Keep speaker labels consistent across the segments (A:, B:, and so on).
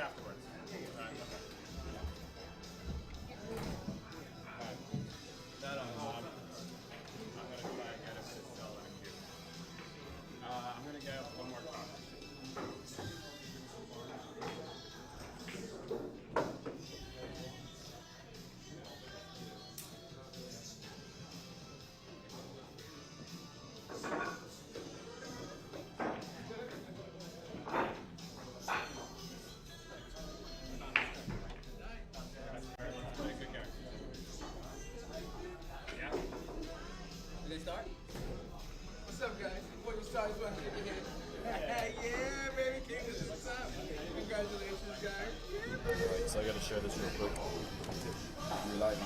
A: afterwards. That I'm gonna try and get it, but it's still in a queue. I'm gonna get one more card.
B: What's up, guys? Before you start, I just want to shake your hand. Yeah, baby, King, what's up? Congratulations, guys. Yeah, baby.
C: Alright, so I gotta share this real quick. You're live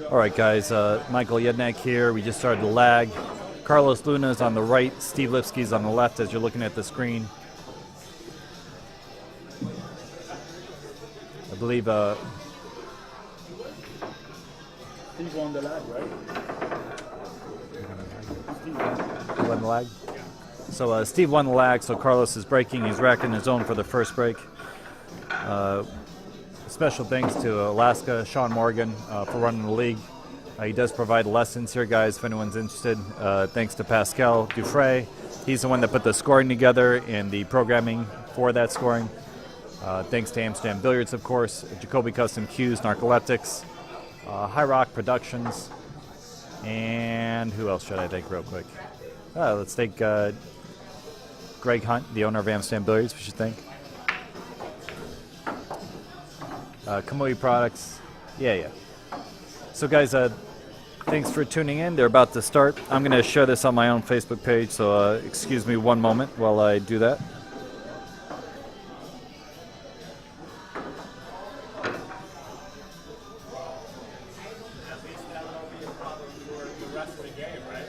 C: on. Alright guys, Michael Yednak here. We just started the lag. Carlos Luna's on the right, Steve Lipsky's on the left as you're looking at the screen. I believe
D: Steve won the lag, right?
C: Steve won the lag. So Steve won the lag, so Carlos is breaking. He's racking his own for the first break. Special thanks to Alaska, Sean Morgan, for running the league. He does provide lessons here, guys, if anyone's interested. Thanks to Pascal Dufresne. He's the one that put the scoring together and the programming for that scoring. Thanks to Amsterdam Billiards, of course, Jacoby Custom Cues, Narcoleptics, High Rock Productions, and who else should I thank real quick? Let's thank Greg Hunt, the owner of Amsterdam Billiards, we should thank. Kamui Products, yeah. So guys, thanks for tuning in. They're about to start. I'm going to share this on my own Facebook page, so excuse me one moment while I do that.
A: At least that will be a problem for the rest of the game, right?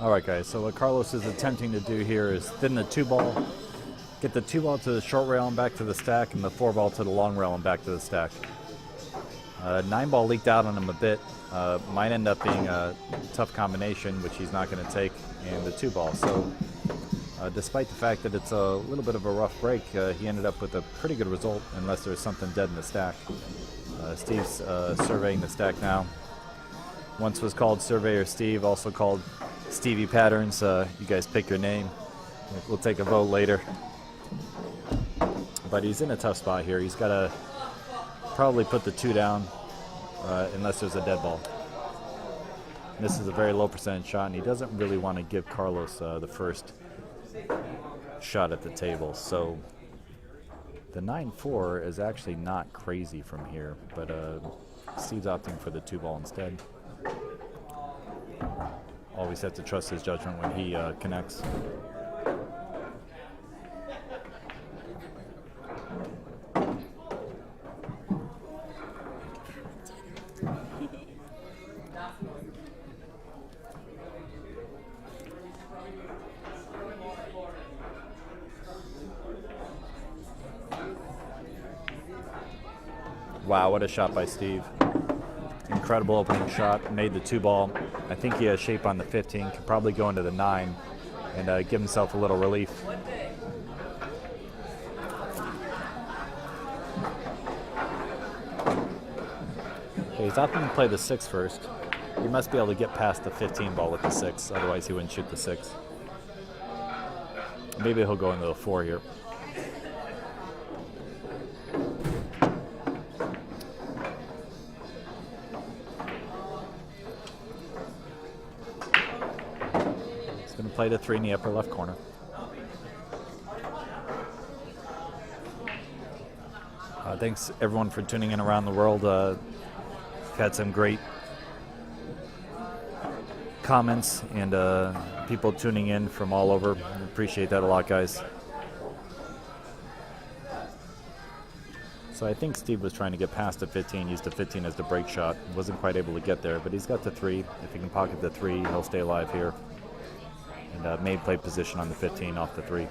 C: Alright guys, so what Carlos is attempting to do here is thin the 2-ball, get the 2-ball to the short rail and back to the stack, and the 4-ball to the long rail and back to the stack. 9-ball leaked out on him a bit. Might end up being a tough combination, which he's not going to take, and the 2-ball. So despite the fact that it's a little bit of a rough break, he ended up with a pretty good result, unless there's something dead in the stack. Steve's surveying the stack now. Once was called Surveyor Steve, also called Stevie Patterns. You guys pick your name. We'll take a vote later. But he's in a tough spot here. He's got to probably put the 2 down unless there's a dead ball. And this is a very low percentage shot, and he doesn't really want to give Carlos the first shot at the table. So the 9-4 is actually not crazy from here, but Steve's opting for the 2-ball instead. Always have to trust his judgment when he connects. Wow, what a shot by Steve. Incredible opening shot, made the 2-ball. I think he has shape on the 15, could probably go into the 9 and give himself a little relief. Okay, he's opting to play the 6 first. He must be able to get past the 15 ball with the 6, otherwise he wouldn't shoot the 6. Maybe he'll go into the 4 here. Play the 3 in the upper left corner. Thanks everyone for tuning in around the world. We've had some great comments and people tuning in from all over. Appreciate that a lot, guys. So I think Steve was trying to get past the 15, used the 15 as the break shot. Wasn't quite able to get there, but he's got the 3. If he can pocket the 3, he'll stay alive here. And made play position on the 15 off the 3.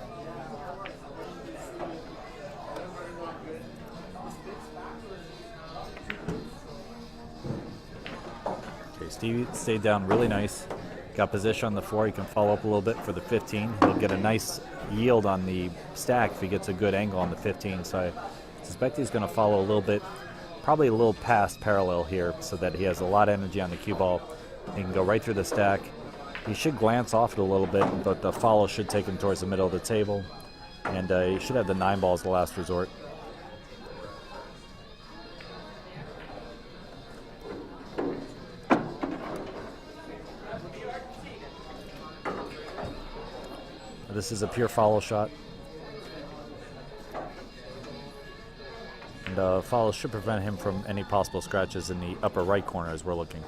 C: Okay, Steve stayed down really nice. Got position on the 4. He can follow up a little bit for the 15. He'll get a nice yield on the stack if he gets a good angle on the 15. So I suspect he's going to follow a little bit, probably a little past parallel here, so that he has a lot of energy on the cue ball. He can go right through the stack. He should glance off it a little bit, but the follow should take him towards the middle of the table. And he should have the 9 ball as the last resort. This is a pure follow shot. And follow should prevent him from any possible scratches in the upper right corner as we're looking.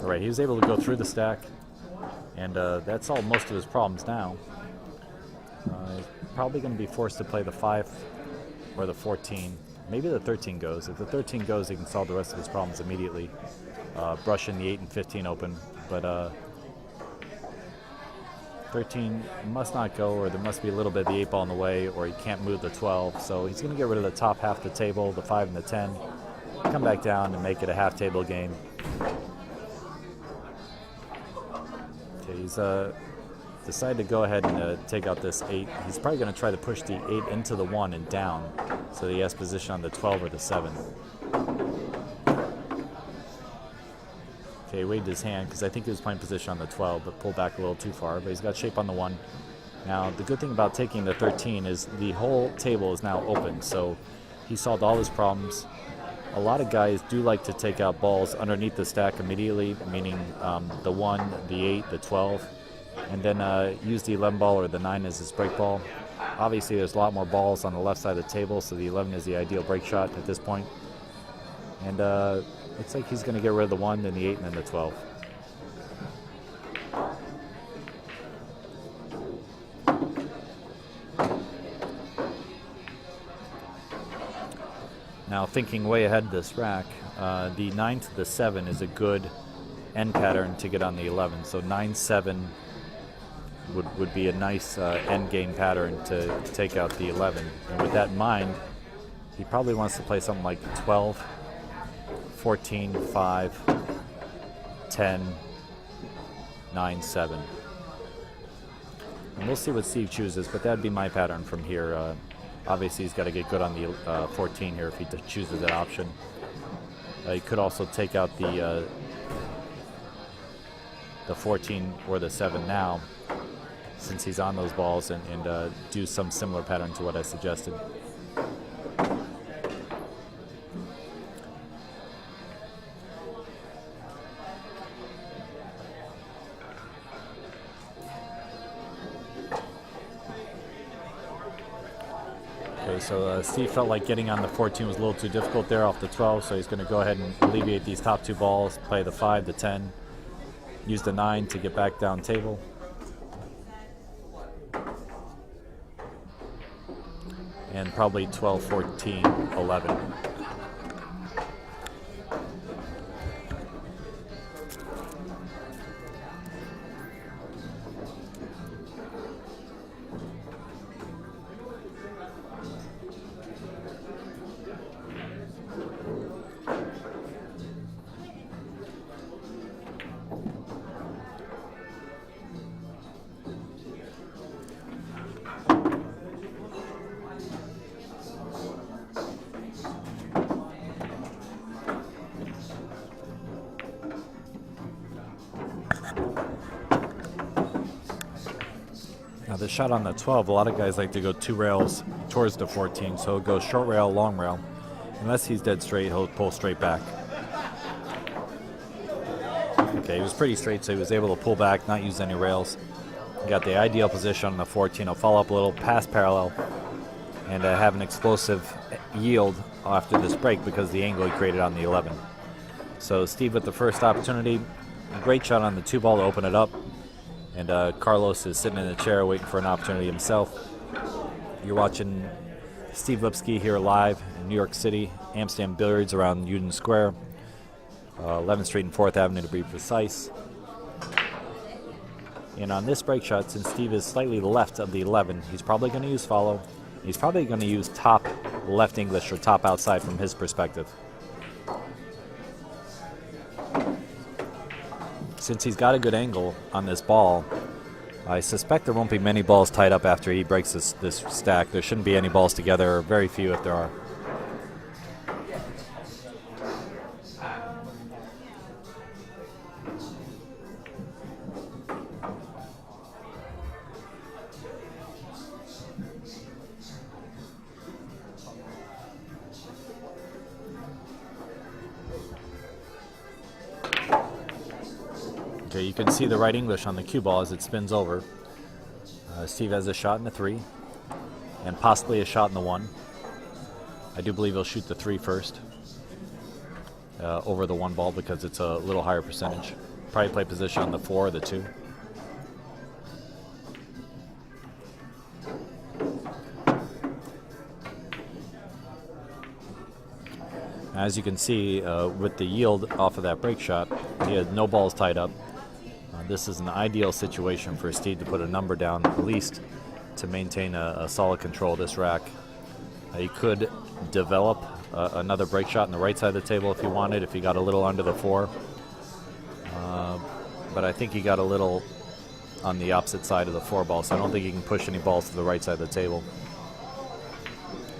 C: All right, he was able to go through the stack, and that's all most of his problems now. He's probably going to be forced to play the 5 or the 14. Maybe the 13 goes. If the 13 goes, he can solve the rest of his problems immediately. Brushing the 8 and 15 open, but 13 must not go, or there must be a little bit of the 8 ball in the way, or he can't move the 12. So he's going to get rid of the top half of the table, the 5 and the 10, come back down and make it a half table game. Okay, he's decided to go ahead and take out this 8. He's probably going to try to push the 8 into the 1 and down, so that he has position on the 12 or the 7. Okay, waved his hand because I think he was playing position on the 12, but pulled back a little too far. But he's got shape on the 1. Now, the good thing about taking the 13 is the whole table is now open, so he solved all his problems. A lot of guys do like to take out balls underneath the stack immediately, meaning the 1, the 8, the 12, and then use the 11 ball or the 9 as his break ball. Obviously, there's a lot more balls on the left side of the table, so the 11 is the ideal break shot at this point. And looks like he's going to get rid of the 1, then the 8, and then the 12. Now, thinking way ahead of this rack, the 9 to the 7 is a good end pattern to get on the 11. So 9-7 would be a nice end game pattern to take out the 11. And with that in mind, he probably wants to play something like 12, 14, 5, 10, 9, 7. And we'll see what Steve chooses, but that'd be my pattern from here. Obviously, he's got to get good on the 14 here if he chooses that option. He could also take out the 14 or the 7 now, since he's on those balls, and do some similar pattern to what I suggested. Okay, so Steve felt like getting on the 14 was a little too difficult there off the 12, so he's going to go ahead and alleviate these top 2 balls, play the 5, the 10, use the 9 to get back down table. And probably 12, 14, 11. Now the shot on the 12, a lot of guys like to go 2 rails towards the 14, so he'll go short rail, long rail. Unless he's dead straight, he'll pull straight back. Okay, he was pretty straight, so he was able to pull back, not use any rails. He got the ideal position on the 14. He'll follow up a little past parallel and have an explosive yield after this break because of the angle he created on the 11. So Steve with the first opportunity, great shot on the 2 ball to open it up. And Carlos is sitting in a chair waiting for an opportunity himself. You're watching Steve Lipsky here live in New York City, Amsterdam Billiards around Union Square, 11th Street and 4th Avenue to be precise. And on this break shot, since Steve is slightly left of the 11, he's probably going to use follow. He's probably going to use top left English or top outside from his perspective. Since he's got a good angle on this ball, I suspect there won't be many balls tied up after he breaks this stack. There shouldn't be any balls together, or very few if there are. Okay, you can see the right English on the cue ball as it spins over. Steve has a shot in the 3 and possibly a shot in the 1. I do believe he'll shoot the 3 first over the 1 ball because it's a little higher percentage. Probably play position on the 4 or the 2. As you can see, with the yield off of that break shot, he had no balls tied up. This is an ideal situation for Steve to put a number down, at least to maintain a solid control of this rack. He could develop another break shot on the right side of the table if he wanted, if he got a little under the 4. But I think he got a little on the opposite side of the 4 ball, so I don't think he can push any balls to the right side of the table.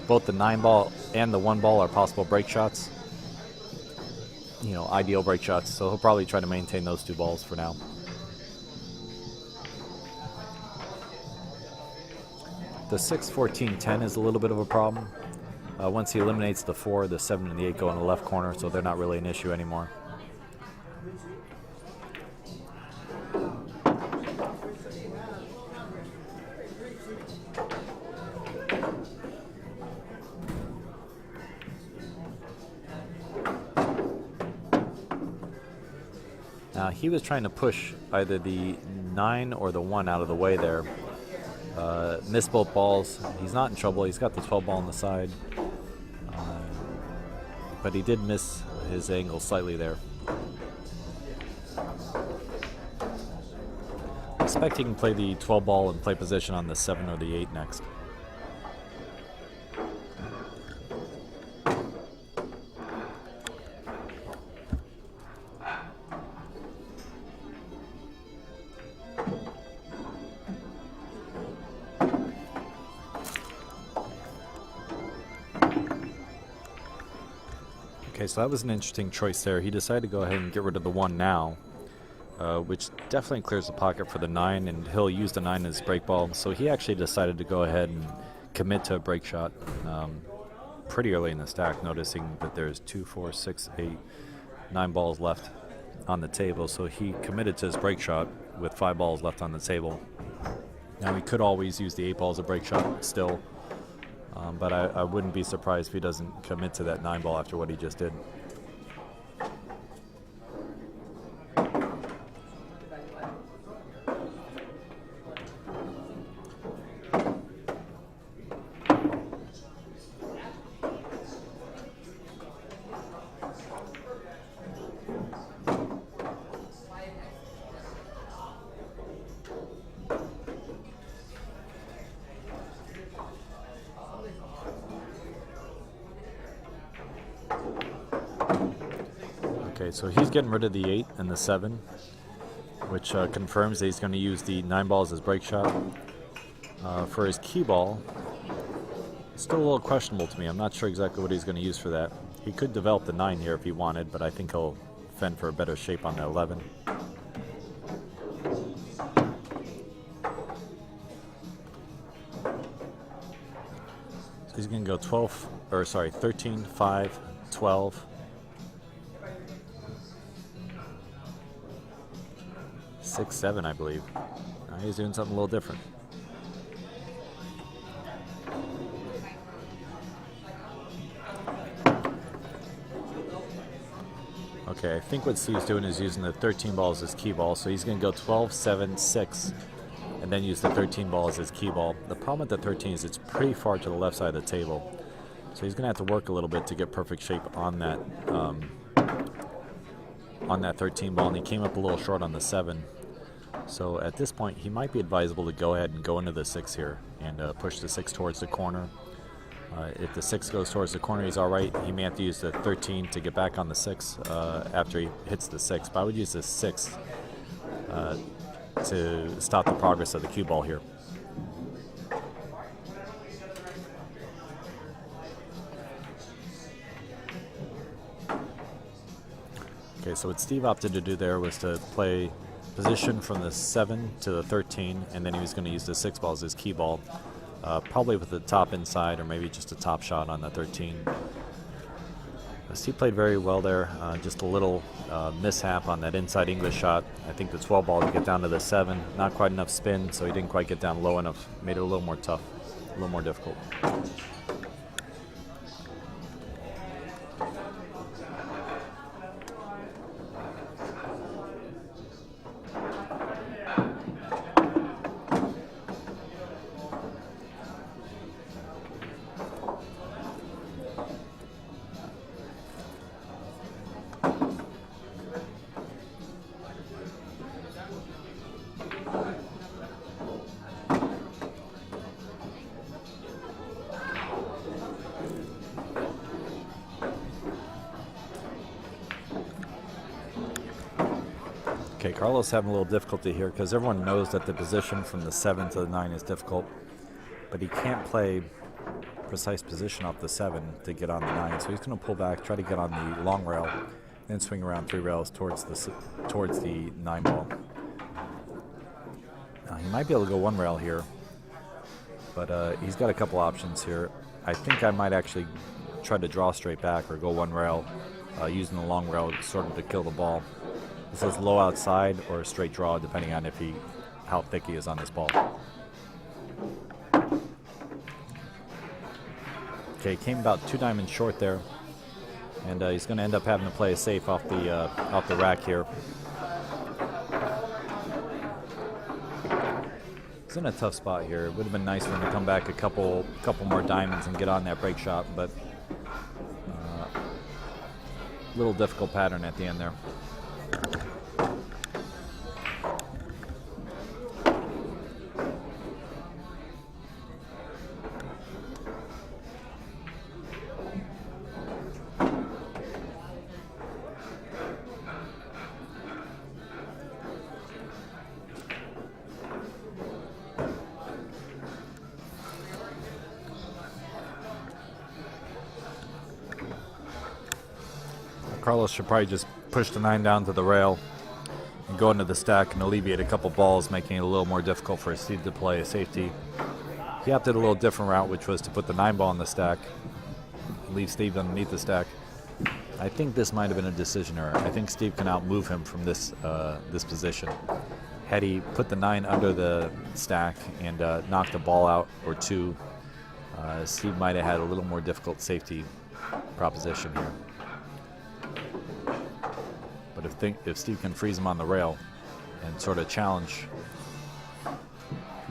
C: Both the 9 ball and the 1 ball are possible break shots. You know, ideal break shots, so he'll probably try to maintain those 2 balls for now. The 6, 14, 10 is a little bit of a problem. Once he eliminates the 4, the 7 and the 8 go in the left corner, so they're not really an issue anymore. Now he was trying to push either the 9 or the 1 out of the way there. Missed both balls. He's not in trouble. He's got the 12 ball on the side. But he did miss his angle slightly there. I expect he can play the 12 ball and play position on the 7 or the 8 next. Okay, so that was an interesting choice there. He decided to go ahead and get rid of the 1 now, which definitely clears the pocket for the 9, and he'll use the 9 as break ball. So he actually decided to go ahead and commit to a break shot pretty early in the stack, noticing that there's 2, 4, 6, 8, 9 balls left on the table. So he committed to his break shot with 5 balls left on the table. Now he could always use the 8 ball as a break shot still. But I wouldn't be surprised if he doesn't commit to that 9 ball after what he just did. Okay, so he's getting rid of the 8 and the 7, which confirms that he's going to use the 9 balls as break shot. For his key ball, it's still a little questionable to me. I'm not sure exactly what he's going to use for that. He could develop the 9 here if he wanted, but I think he'll fend for a better shape on the 11. So he's going to go 13, 5, 12. 6, 7, I believe. Now he's doing something a little different. Okay, I think what Steve's doing is using the 13 ball as his key ball, so he's going to go 12, 7, 6, and then use the 13 ball as his key ball. The problem with the 13 is it's pretty far to the left side of the table, so he's going to have to work a little bit to get perfect shape on that 13 ball, and he came up a little short on the 7. So at this point, he might be advisable to go ahead and go into the 6 here and push the 6 towards the corner. If the 6 goes towards the corner, he's all right. He may have to use the 13 to get back on the 6 after he hits the 6. But I would use the 6 to stop the progress of the cue ball here. Okay, so what Steve opted to do there was to play position from the 7 to the 13, and then he was going to use the 6 ball as his key ball. Probably with the top inside, or maybe just a top shot on the 13. Steve played very well there, just a little mishap on that inside English shot. I think the 12 ball to get down to the 7, not quite enough spin, so he didn't quite get down low enough, made it a little more tough, a little more difficult. Okay, Carlos having a little difficulty here because everyone knows that the position from the 7 to the 9 is difficult, but he can't play precise position off the 7 to get on the 9. So he's going to pull back, try to get on the long rail, then swing around 3 rails towards the 9 ball. He might be able to go 1 rail here, but he's got a couple options here. I think I might actually try to draw straight back or go 1 rail using the long rail sort of to kill the ball. This is low outside or a straight draw, depending on how thick he is on this ball. Okay, came about 2 diamonds short there, and he's going to end up having to play a safe off the rack here. He's in a tough spot here. It would have been nice for him to come back a couple more diamonds and get on that break shot, but little difficult pattern at the end there. Carlos should probably just push the 9 down to the rail and go into the stack and alleviate a couple balls, making it a little more difficult for Steve to play a safety. He opted a little different route, which was to put the 9 ball in the stack and leave Steve underneath the stack. I think this might have been a decision error. I think Steve can outmove him from this position. Had he put the 9 under the stack and knocked a ball out or 2, Steve might have had a little more difficult safety proposition here. But if Steve can freeze him on the rail and sort of challenge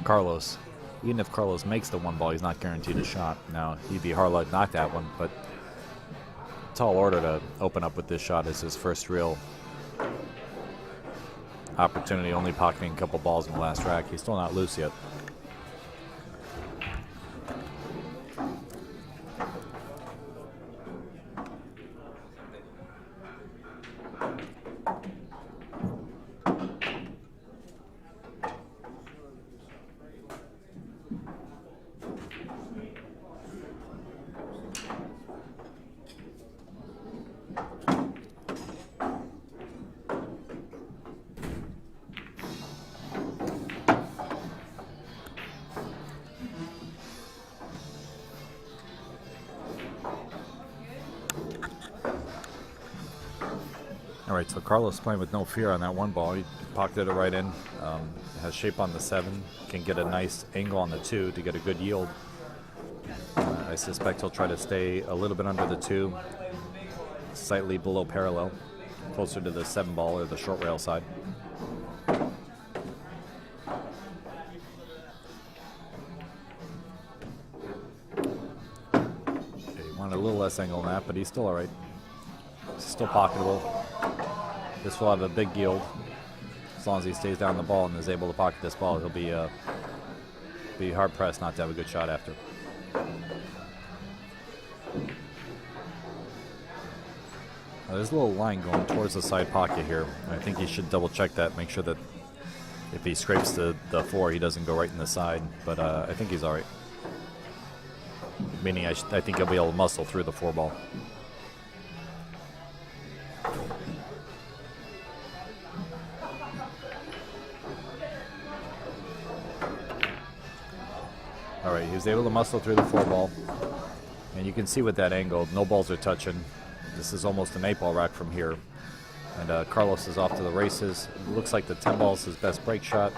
C: Carlos, even if Carlos makes the 1 ball, he's not guaranteed a shot. Now, he'd be hard luck knock that one, but tall order to open up with this shot as his first real opportunity, only pocketing a couple balls in the last rack. He's still not loose yet. All right, so Carlos playing with no fear on that 1 ball. He pocketed it right in, has shape on the 7, can get a nice angle on the 2 to get a good yield. I suspect he'll try to stay a little bit under the 2, slightly below parallel, closer to the 7 ball or the short rail side. A little less angle than that, but he's still all right. He's still pocketable. This will have a big yield as long as he stays down the ball and is able to pocket this ball. He'll be hard pressed not to have a good shot after. Now, there's a little line going towards the side pocket here. I think he should double check that, make sure that if he scrapes the 4, he doesn't go right in the side. But I think he's all right. Meaning I think he'll be able to muscle through the 4 ball. All right, he was able to muscle through the 4 ball. And you can see with that angle, no balls are touching. This is almost an 8 ball rack from here. And Carlos is off to the races. It looks like the 10 ball is his best break shot.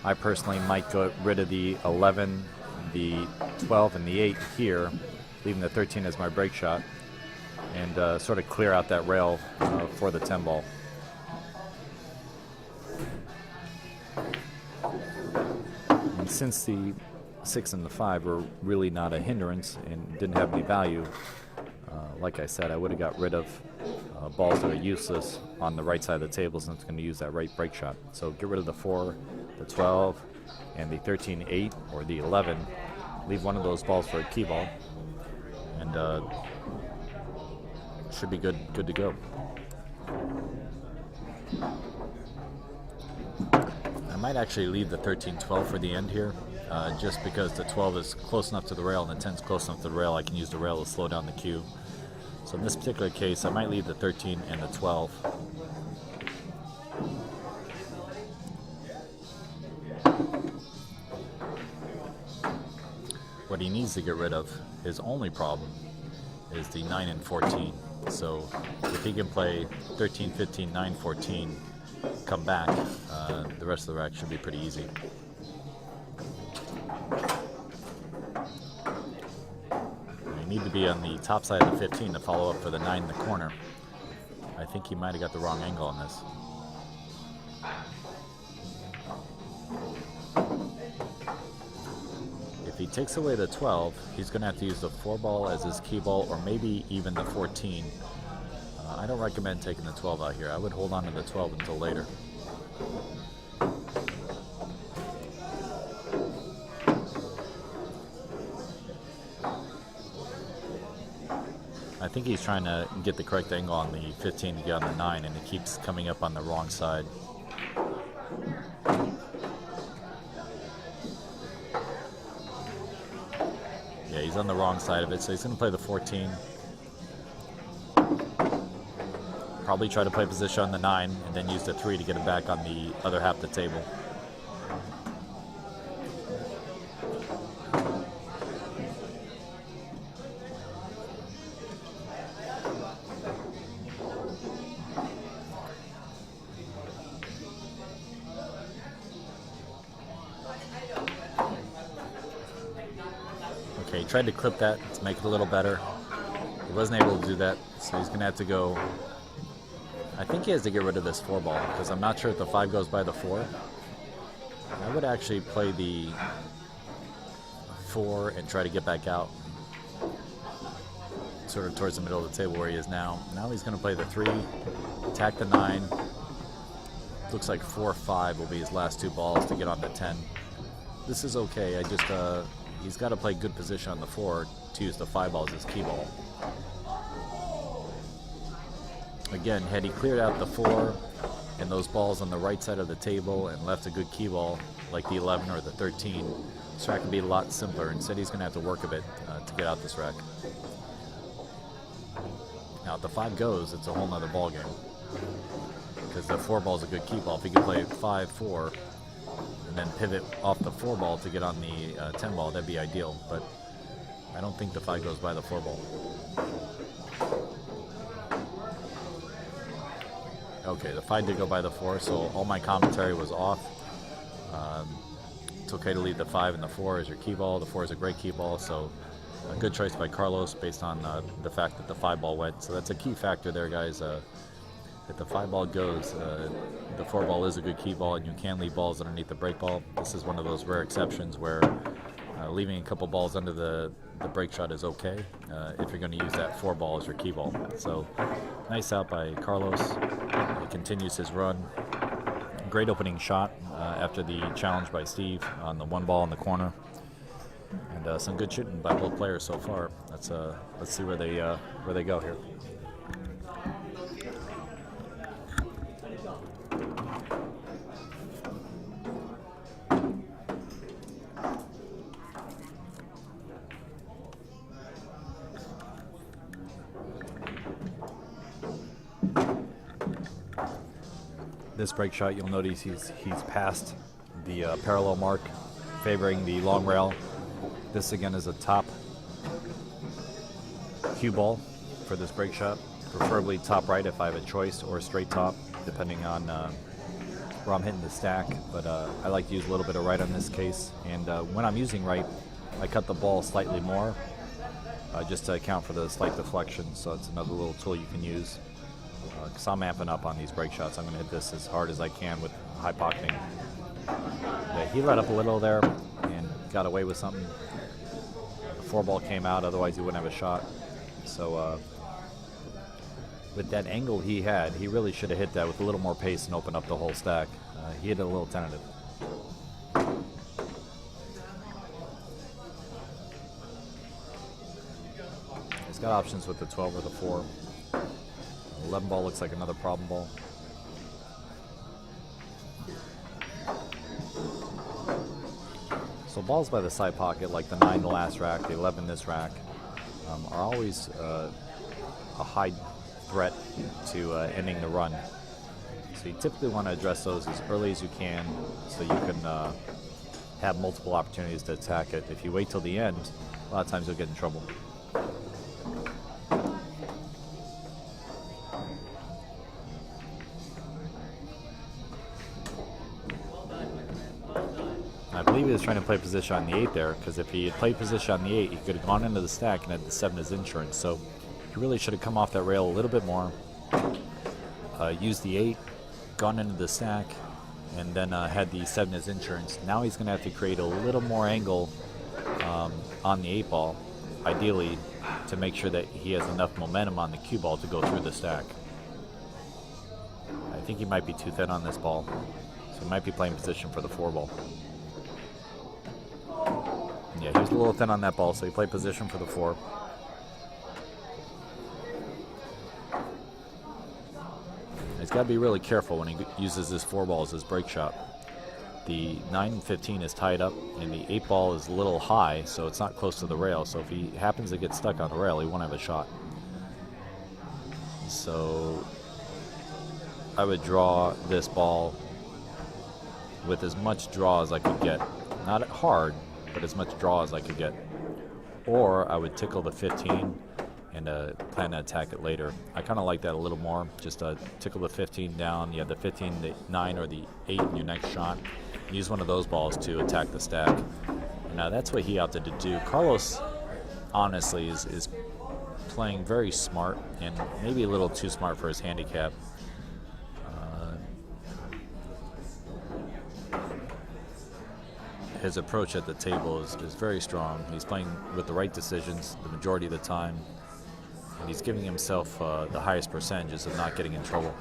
C: I personally might get rid of the 11, the 12, and the 8 here, leaving the 13 as my break shot, and sort of clear out that rail for the 10 ball. And since the 6 and the 5 were really not a hindrance and didn't have any value, like I said, I would have got rid of balls that are useless on the right side of the table since it's going to use that right break shot. So get rid of the 4, the 12, and the 13-8 or the 11. Leave one of those balls for a key ball, and should be good to go. I might actually leave the 13-12 for the end here, just because the 12 is close enough to the rail and the 10 is close enough to the rail. I can use the rail to slow down the cue. So in this particular case, I might leave the 13 and the 12. What he needs to get rid of, his only problem, is the 9 and 14. So if he can play 13, 15, 9, 14, come back, the rest of the rack should be pretty easy. You need to be on the top side of the 15 to follow up for the 9 in the corner. I think he might have got the wrong angle on this. If he takes away the 12, he's going to have to use the 4 ball as his key ball, or maybe even the 14. I don't recommend taking the 12 out here. I would hold on to the 12 until later. I think he's trying to get the correct angle on the 15 to get on the 9, and it keeps coming up on the wrong side. Yeah, he's on the wrong side of it, so he's going to play the 14. Probably try to play position on the 9, and then use the 3 to get it back on the other half of the table. Okay, he tried to clip that to make it a little better. He wasn't able to do that, so he's going to have to go. I think he has to get rid of this 4 ball, because I'm not sure if the 5 goes by the 4. I would actually play the 4 and try to get back out, sort of towards the middle of the table where he is now. Now he's going to play the 3, attack the 9. Looks like 4-5 will be his last 2 balls to get on the 10. This is okay. I just he's got to play good position on the 4 to use the 5 ball as his key ball. Again, had he cleared out the 4 and those balls on the right side of the table and left a good key ball like the 11 or the 13, this rack would be a lot simpler. Instead, he's going to have to work a bit to get out this rack. Now, if the 5 goes, it's a whole nother ball game, because the 4 ball is a good key ball. If he can play 5-4 and then pivot off the 4 ball to get on the 10 ball, that'd be ideal. But I don't think the 5 goes by the 4 ball. Okay, the 5 did go by the 4, so all my commentary was off. It's okay to leave the 5 and the 4 as your key ball. The 4 is a great key ball, so a good choice by Carlos based on the fact that the 5 ball went. So that's a key factor there, guys. if the 5 ball goes, the 4 ball is a good key ball, and you can leave balls underneath the break ball. This is one of those rare exceptions where leaving a couple balls under the break shot is okay if you're going to use that 4 ball as your key ball. So nice out by Carlos. He continues his run. Great opening shot after the challenge by Steve on the 1 ball in the corner, and some good shooting by both players so far. Let's see where they go here. This break shot, you'll notice he's past the parallel mark, favoring the long rail. This again is a top cue ball for this break shot, preferably top right if I have a choice, or straight top, depending on where I'm hitting the stack. But I like to use a little bit of right on this case, and when I'm using right, I cut the ball slightly more, just to account for the slight deflection. So it's another little tool you can use. Because I'm amping up on these break shots. I'm going to hit this as hard as I can with high pocketing. Yeah, he let up a little there and got away with something. The 4 ball came out, otherwise he wouldn't have a shot. So with that angle he had, he really should have hit that with a little more pace and opened up the whole stack. He hit it a little tentative. He's got options with the 12 or the 4. 11 ball looks like another problem ball. So balls by the side pocket, like the 9 the last rack, the 11 this rack, are always a high threat to ending the run. So you typically want to address those as early as you can, so you can have multiple opportunities to attack it. If you wait till the end, a lot of times you'll get in trouble. I believe he was trying to play position on the 8 there, because if he had played position on the 8, he could have gone into the stack and had the 7 as insurance. So he really should have come off that rail a little bit more, used the 8, gone into the stack, and then had the 7 as insurance. Now he's going to have to create a little more angle on the 8 ball, ideally, to make sure that he has enough momentum on the cue ball to go through the stack. I think he might be too thin on this ball, so he might be playing position for the 4 ball. Yeah, he was a little thin on that ball, so he played position for the 4. He's got to be really careful when he uses this 4 ball as his break shot. The 9 and 15 is tied up, and the 8 ball is a little high, so it's not close to the rail. So if he happens to get stuck on the rail, he won't have a shot. So I would draw this ball with as much draw as I could get. Not hard, but as much draw as I could get. Or I would tickle the 15 and plan to attack it later. I kind of like that a little more. Just tickle the 15 down. You have the 15, the 9, or the 8 in your next shot. Use one of those balls to attack the stack. Now that's what he opted to do. Carlos, honestly, is playing very smart, and maybe a little too smart for his handicap. His approach at the table is very strong. He's playing with the right decisions the majority of the time, and he's giving himself the highest percentages of not getting in trouble.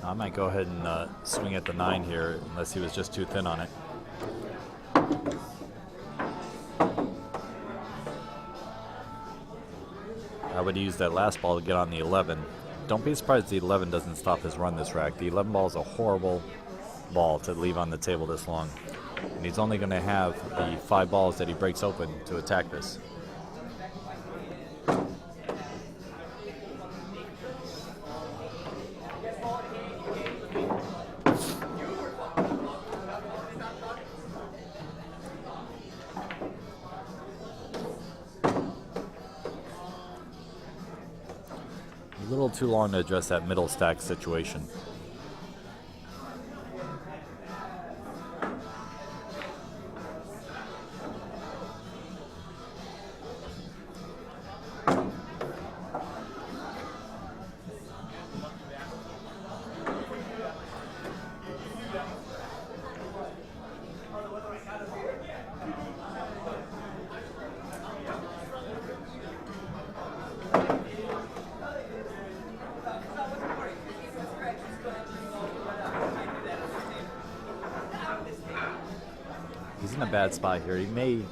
C: I might go ahead and swing at the 9 here, unless he was just too thin on it. I would use that last ball to get on the 11. Don't be surprised the 11 doesn't stop his run this rack. The 11 ball is a horrible ball to leave on the table this long. And he's only going to have the 5 balls that he breaks open to attack this. too long to address that middle stack situation. He's in a bad spot here. He may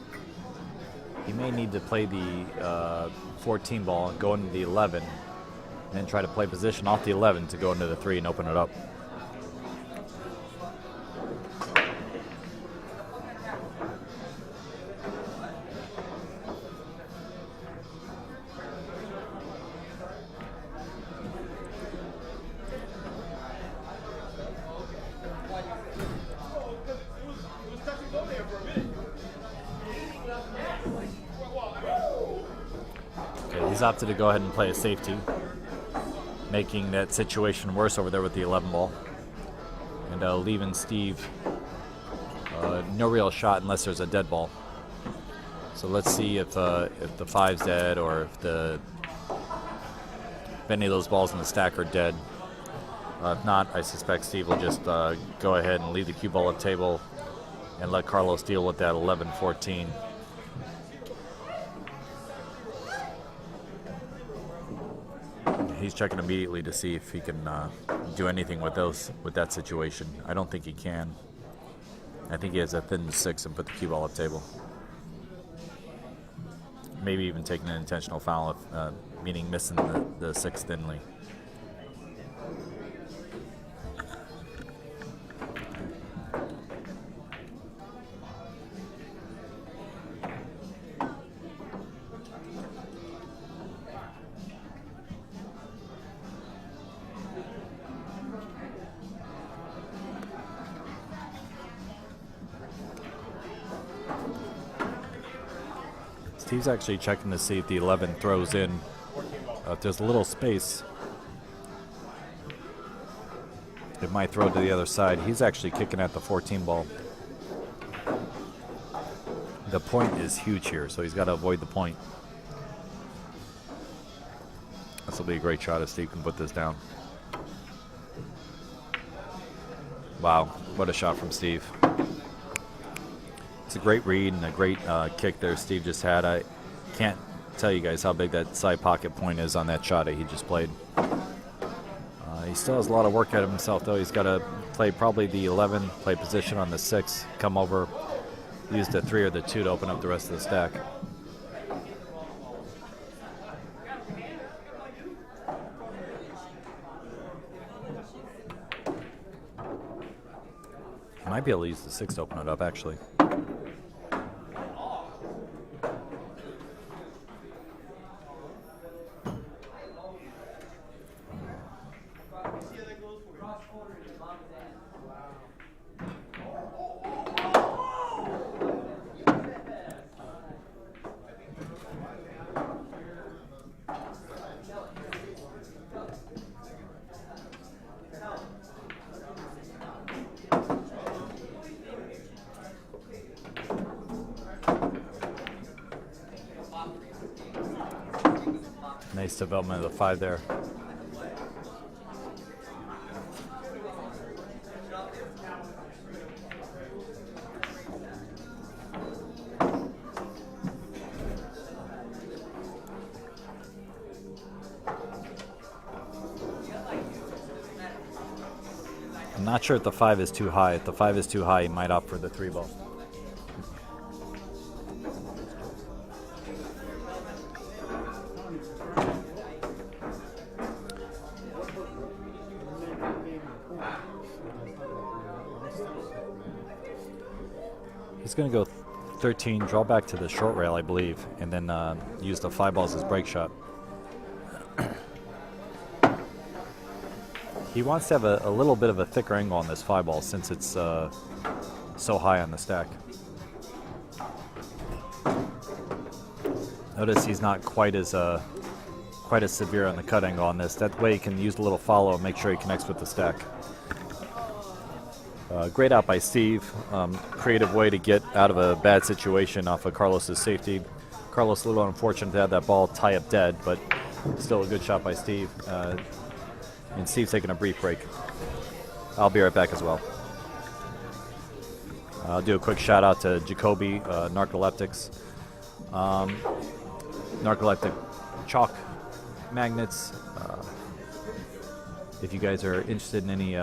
C: need to play the 14 ball and go into the 11, and then try to play position off the 11 to go into the 3 and open it up. He's opted to go ahead and play a safety, making that situation worse over there with the 11 ball, and leaving Steve no real shot unless there's a dead ball. So let's see if the 5's dead, or if any of those balls in the stack are dead. If not, I suspect Steve will just go ahead and leave the cue ball at table and let Carlos deal with that 11-14. He's checking immediately to see if he can do anything with that situation. I don't think he can. I think he has a thin 6 and put the cue ball up table. Maybe even taking an intentional foul, meaning missing the 6 thinly. Steve's actually checking to see if the 11 throws in. If there's a little space, it might throw to the other side. He's actually kicking at the 14 ball. The point is huge here, so he's got to avoid the point. This will be a great shot if Steve can put this down. Wow, what a shot from Steve. It's a great read and a great kick there Steve just had. I can't tell you guys how big that side pocket point is on that shot that he just played. He still has a lot of work out of himself, though. He's got to play probably the 11, play position on the 6, come over, use the 3 or the 2 to open up the rest of the stack. Might be able to use the 6 to open it up, actually. Nice development of the 5 there. I'm not sure if the 5 is too high. If the 5 is too high, he might opt for the 3 ball. He's going to go 13, draw back to the short rail, I believe, and then use the 5 balls as break shot. He wants to have a little bit of a thicker angle on this 5 ball since it's so high on the stack. Notice he's not quite as quite as severe on the cut angle on this. That way you can use a little follow and make sure he connects with the stack. Great out by Steve. Creative way to get out of a bad situation off of Carlos's safety. Carlos a little unfortunate to have that ball tie up dead, but still a good shot by Steve. And Steve's taking a brief break. I'll be right back as well. I'll do a quick shout out to Jacoby Narcoleptics. Narcoleptic chalk magnets. If you guys are interested in any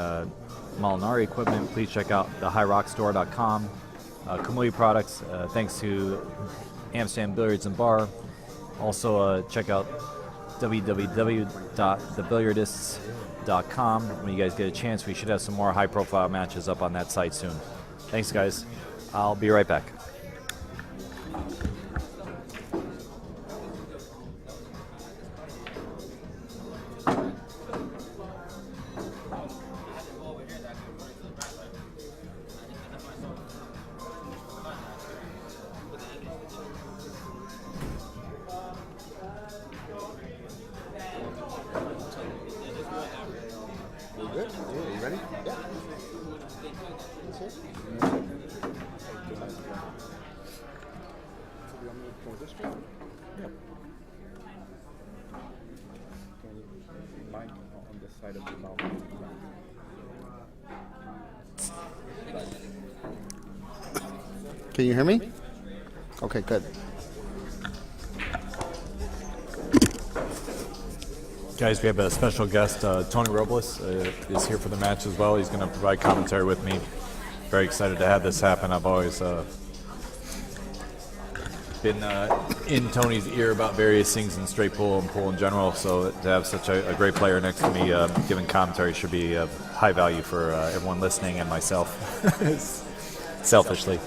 C: Molinari equipment, please check out the highrockstore.com. Kamui products, thanks to Amsterdam Billiards and Bar. Also check out www.thebilliardists.com. When you guys get a chance, we should have some more high profile matches up on that site soon. Thanks guys. I'll be right back.
B: Good? Yeah, you ready? Yeah. That's it? So we want me to go this way?
D: Yeah. Mic on the side of the mouth.
B: Can you hear me? Okay, good.
C: Guys, we have a special guest, Tony Robles, is here for the match as well. He's going to provide commentary with me. Very excited to have this happen. I've always been in Tony's ear about various things in straight pool and pool in general, so to have such a great player next to me giving commentary should be of high value for everyone listening and myself, selfishly.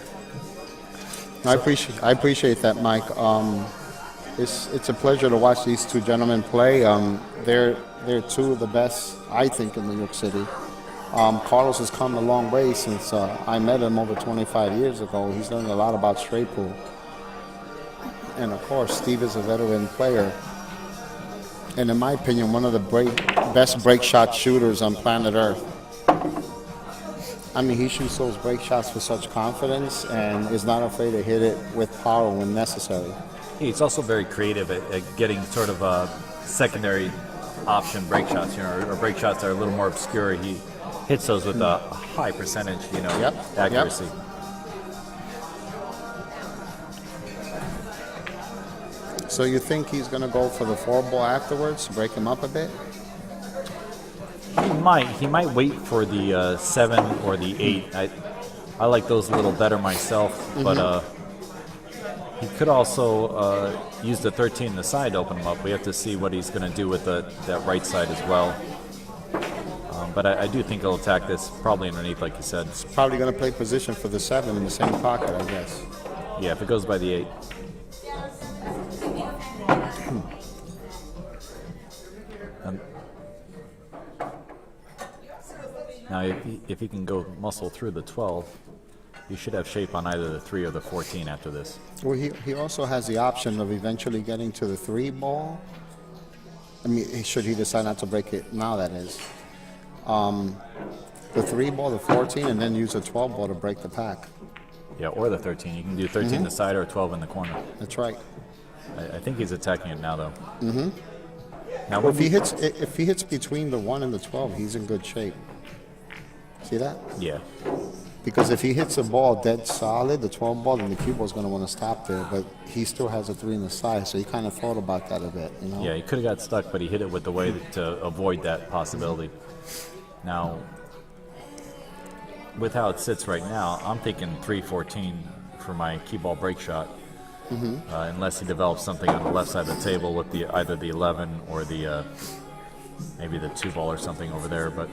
B: I appreciate that, Mike. It's a pleasure to watch these two gentlemen play. They're two of the best, I think, in New York City. Carlos has come a long way since I met him over 25 years ago. He's learned a lot about straight pool. And of course, Steve is a veteran player. And in my opinion, one of the best break shot shooters on planet Earth. I mean, he shoots those break shots with such confidence and is not afraid to hit it with power when necessary.
C: He's also very creative at getting sort of secondary option break shots, or break shots that are a little more obscure. He hits those with a high percentage, accuracy.
B: Yep. So you think he's going to go for the 4-ball afterwards, break him up a bit?
C: He might wait for the 7 or the 8. I like those a little better myself, but he could also use the 13 on the side to open him up. We have to see what he's going to do with that right side as well. But I do think he'll attack this probably underneath, like you said.
B: He's probably going to play position for the 7 in the same pocket, I guess.
C: Yeah, if it goes by the 8. Now, if he can go muscle through the 12, he should have shape on either the 3 or the 14 after this.
B: Well, he also has the option of eventually getting to the 3-ball. I mean, should he decide not to break it now, that is. The 3-ball, the 14, and then use a 12-ball to break the pack.
C: Yeah, or the 13. You can do 13 in the side or 12 in the corner.
B: That's right.
C: I think he's attacking it now, though. Now,
B: Well, if he hits between the 1 and the 12, he's in good shape. See that?
C: Yeah.
B: Because if he hits a ball dead solid, the 12 ball, then the cue ball's going to want to stop there. But he still has a 3 in the side, so he kind of thought about that a bit,
C: Yeah, he could have got stuck, but he hit it with the way to avoid that possibility. Now, with how it sits right now, I'm thinking 3-14 for my key ball break shot. Unless he develops something on the left side of the table with either the 11 or the maybe the 2-ball or something over there. But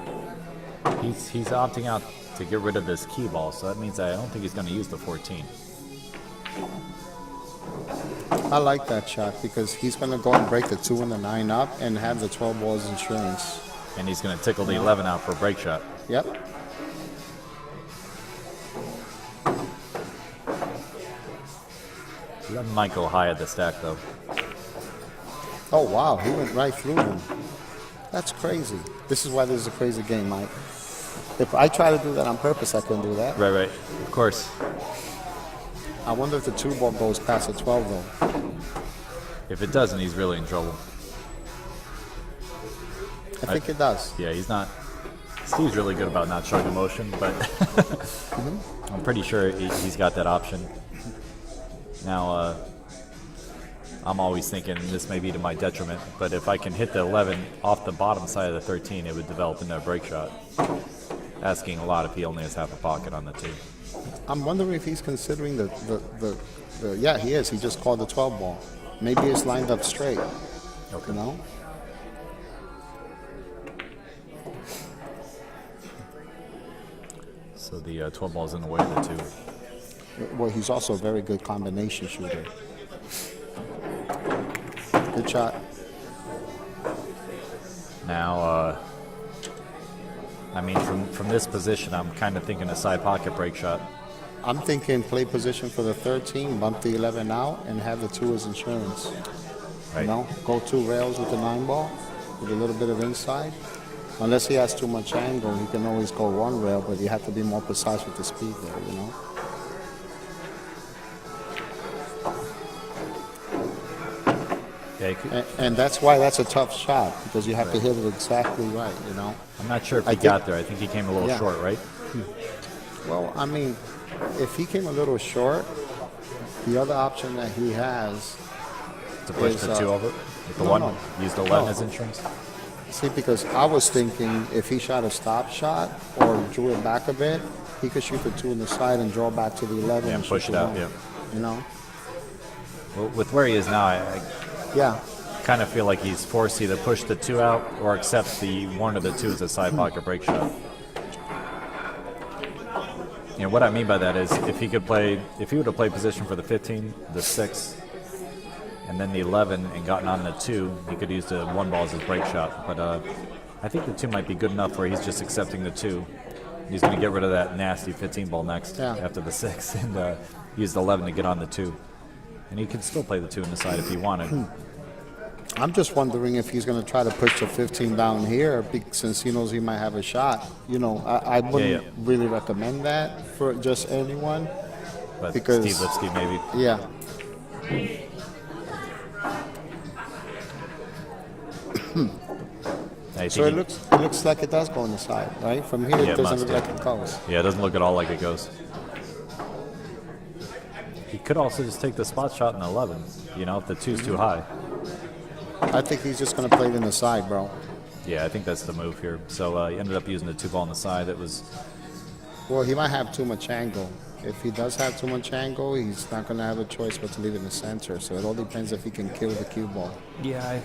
C: he's opting out to get rid of this key ball, so that means I don't think he's going to use the 14.
B: I like that shot because he's going to go and break the 2 and the 9 up and have the 12 balls insurance.
C: And he's going to tickle the 11 out for a break shot.
B: Yep.
C: Let Mike go high at the stack, though.
B: Oh, wow. He went right through him. That's crazy. This is why this is a crazy game, Mike. If I try to do that on purpose, I couldn't do that.
C: Right, right. Of course.
B: I wonder if the 2-ball goes past the 12, though.
C: If it doesn't, he's really in trouble.
B: I think it does.
C: Yeah, he's not. Steve's really good about not showing emotion, but I'm pretty sure he's got that option. Now, I'm always thinking this may be to my detriment, but if I can hit the 11 off the bottom side of the 13, it would develop into a break shot. Asking a lot if he only has half a pocket on the 2.
B: I'm wondering if he's considering the yeah, he is. He just called the 12 ball. Maybe it's lined up straight.
C: Okay.
B: You know?
C: So the 12 ball's in the way of the 2.
B: Well, he's also a very good combination shooter. Good shot.
C: Now, I mean, from this position, I'm kind of thinking a side pocket break shot.
B: I'm thinking play position for the 13, bump the 11 out, and have the 2 as insurance.
C: Right.
B: You know, go 2 rails with the 9 ball, with a little bit of inside. Unless he has too much angle, he can always go 1 rail, but you have to be more precise with the speed there, you know?
C: Yeah, he could,
B: And that's why that's a tough shot, because you have to hit it exactly right, you know?
C: I'm not sure if
B: I
C: he
B: think-
C: got there. I think he came a little
B: Yeah.
C: short, right?
B: Well, I mean, if he came a little short, the other option that he has,
C: To push
B: Is,
C: the 2 over? With the
B: no,
C: 1?
B: no.
C: Use the 11
B: No.
C: as insurance?
B: see, because I was thinking if he shot a stop shot or drew it back a bit, he could shoot the 2 in the side and draw back to the 11
C: Yeah,
B: and
C: and push
B: shoot
C: it
B: the
C: out,
B: 1,
C: yeah.
B: You know?
C: Well, with where he is now, I
B: Yeah.
C: kind of feel like he's forced to either push the 2 out or accept the 1 or the 2 as a side pocket break shot. You know, what I mean by that is if he would have played position for the 15, the 6, and then the 11 and gotten on the 2, he could use the 1 ball as his break shot. But I think the 2 might be good enough where he's just accepting the 2. He's going to get rid of that nasty 15 ball next after the 6 and use the 11 to get on the 2. And he could still play the 2 in the side if he wanted.
B: I'm just wondering if he's going to try to push the 15 down here since he knows he might have a shot. You know, I wouldn't really recommend that for just anyone.
C: But
B: Because-
C: Steve Lipsky maybe.
B: Yeah.
C: I
B: So
C: think
B: it looks like it does go on the side, right? From here,
C: Yeah,
B: it
C: it
B: doesn't
C: must,
B: look like it goes.
C: yeah, it doesn't look at all like it goes. He could also just take the spot shot in the 11, you know, if the 2's too high.
B: I think he's just going to play it in the side, bro.
C: Yeah, I think that's the move here. So he ended up using the 2 ball on the side. It was,
B: Well, he might have too much angle. If he does have too much angle, he's not going to have a choice but to leave it in the center. So it all depends if he can kill the cue ball.
C: yeah,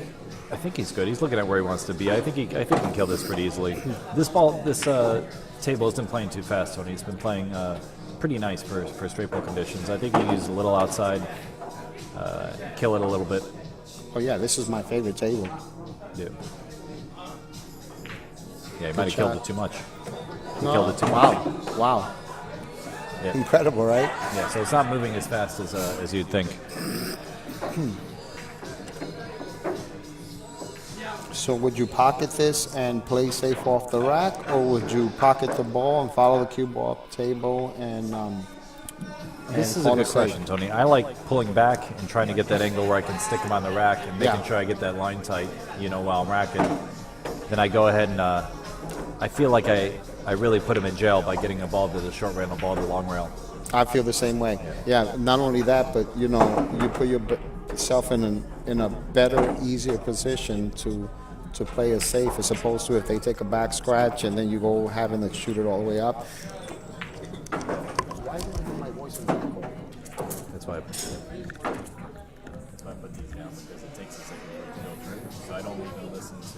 C: I think he's good. He's looking at where he wants to be. I think he can kill this pretty easily. This table isn't playing too fast, Tony. He's been playing pretty nice for straight ball conditions. I think he used a little outside, kill it a little bit.
B: Oh, yeah, this is my favorite table.
C: Yeah. Yeah, he might have killed
B: shot.
C: it too much. He
B: No,
C: killed it too
B: wow.
C: much.
B: Wow.
C: Yeah.
B: Incredible, right?
C: Yeah, so it's not moving as fast as you'd think.
B: So would you pocket this and play safe off the rack, or would you pocket the ball and follow the cue ball up the table and
C: This is a
B: call
C: good
B: it safe?
C: question, Tony. I like pulling back and trying to get that angle where I can stick him on the rack and making
B: Yeah.
C: sure I get that line tight, you know, while I'm racking. Then I go ahead and I feel like I really put him in jail by getting a ball to the short rail and a ball to the long rail.
B: I feel the same way. Yeah, not only that, but you know, you put yourself in a better, easier position to play it safe as opposed to if they take a back scratch and then you go having to shoot it all the way up. Why did I hear my voice in the echo?
C: That's why I put these down, because it takes a second to go through. So I don't even listen to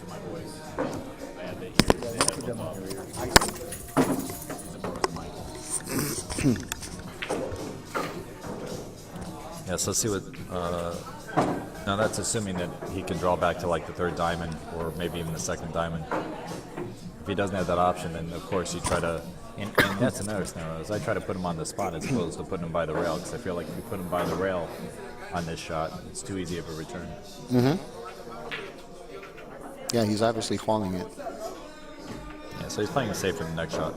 C: my voice. I had the headphones off. Yeah, so let's see what. Now that's assuming that he can draw back to like the 3rd diamond or maybe even the 2nd diamond. If he doesn't have that option, then of course you try to. And that's another scenario is I try to put him on the spot as opposed to putting him by the rail, because I feel like if you put him by the rail, on this shot. It's too easy of a return.
B: Yeah, he's obviously calling it.
C: Yeah, so he's playing it safe for the next shot.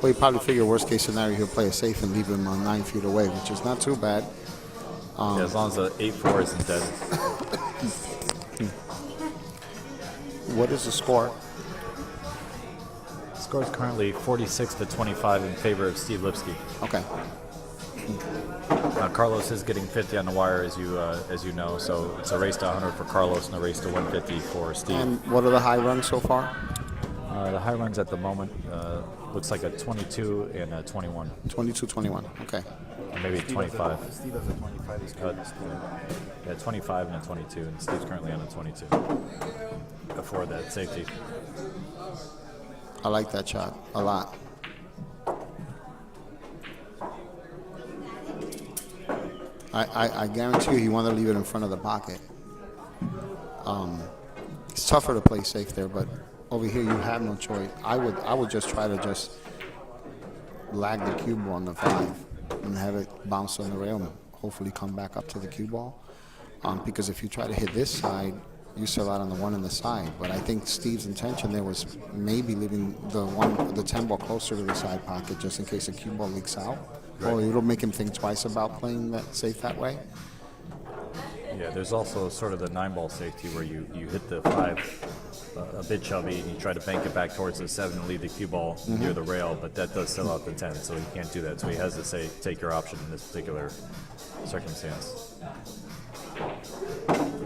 B: Well, you probably figure worst case scenario he'll play it safe and leave him on 9 feet away, which is not too bad.
C: Yeah, as long as the 8-4 isn't dead.
B: What is the score?
C: Score is currently 46-25 in favor of Steve Lipsky.
B: Okay.
C: Carlos is getting 50 on the wire, as you know, so it's a race to 100 for Carlos and a race to 150 for Steve.
B: And what are the high runs so far?
C: The high runs at the moment looks like a 22 and a 21.
B: 22-21. Okay.
C: Or maybe 25.
D: Steve has a 25. He's got this
C: Yeah, 25 and a 22, and Steve's currently on a 22. Before that safety.
B: I like that shot a lot. I guarantee you he wanted to leave it in front of the pocket. It's tougher to play safe there, but over here you have no choice. I would just try to just lag the cue ball on the 5 and have it bounce on the rail and hopefully come back up to the cue ball. Because if you try to hit this side, you sell out on the 1 on the side. But I think Steve's intention there was maybe leaving the 10 ball closer to the side pocket just in case the cue ball leaks out. Right. Or it'll make him think twice about playing that safe that way.
C: Yeah, there's also sort of the 9 ball safety where you hit the 5 a bit chubby and you try to bank it back towards the 7 and leave the cue ball near the rail, but that does sell out the 10, so he can't do that. So he has to say, take your option in this particular circumstance.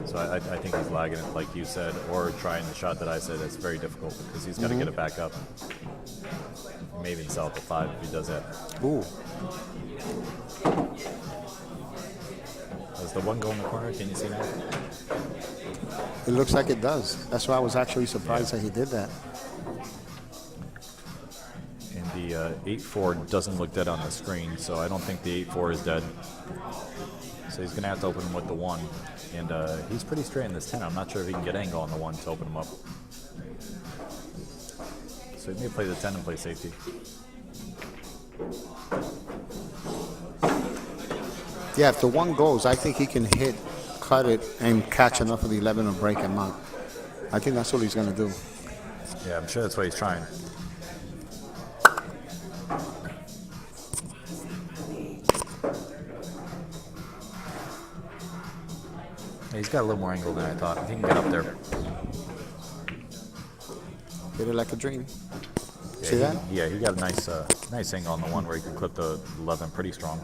C: So I think he's lagging it, like you said, or trying the shot that I said. That's very difficult because he's got to get it back up. Maybe sell out the 5 if he does that.
B: Ooh.
C: Does the 1 go in the corner? Can you see that?
B: It looks like it does. That's why I was actually surprised that he did that.
C: And the 8-4 doesn't look dead on the screen, so I don't think the 8-4 is dead. So he's going to have to open him with the 1. And he's pretty straight in this 10. I'm not sure if he can get angle on the 1 to open him up. So he may play the 10 and play safety.
B: Yeah, if the 1 goes, I think he can hit, cut it, and catch enough of the 11 to break him up. I think that's what he's going to do.
C: Yeah, I'm sure that's what he's trying. Yeah, he's got a little more angle than I thought. He can get up there.
B: Hit it like a dream.
C: Yeah,
B: See that?
C: Yeah, he got a nice angle on the 1 where he can clip the 11 pretty strong.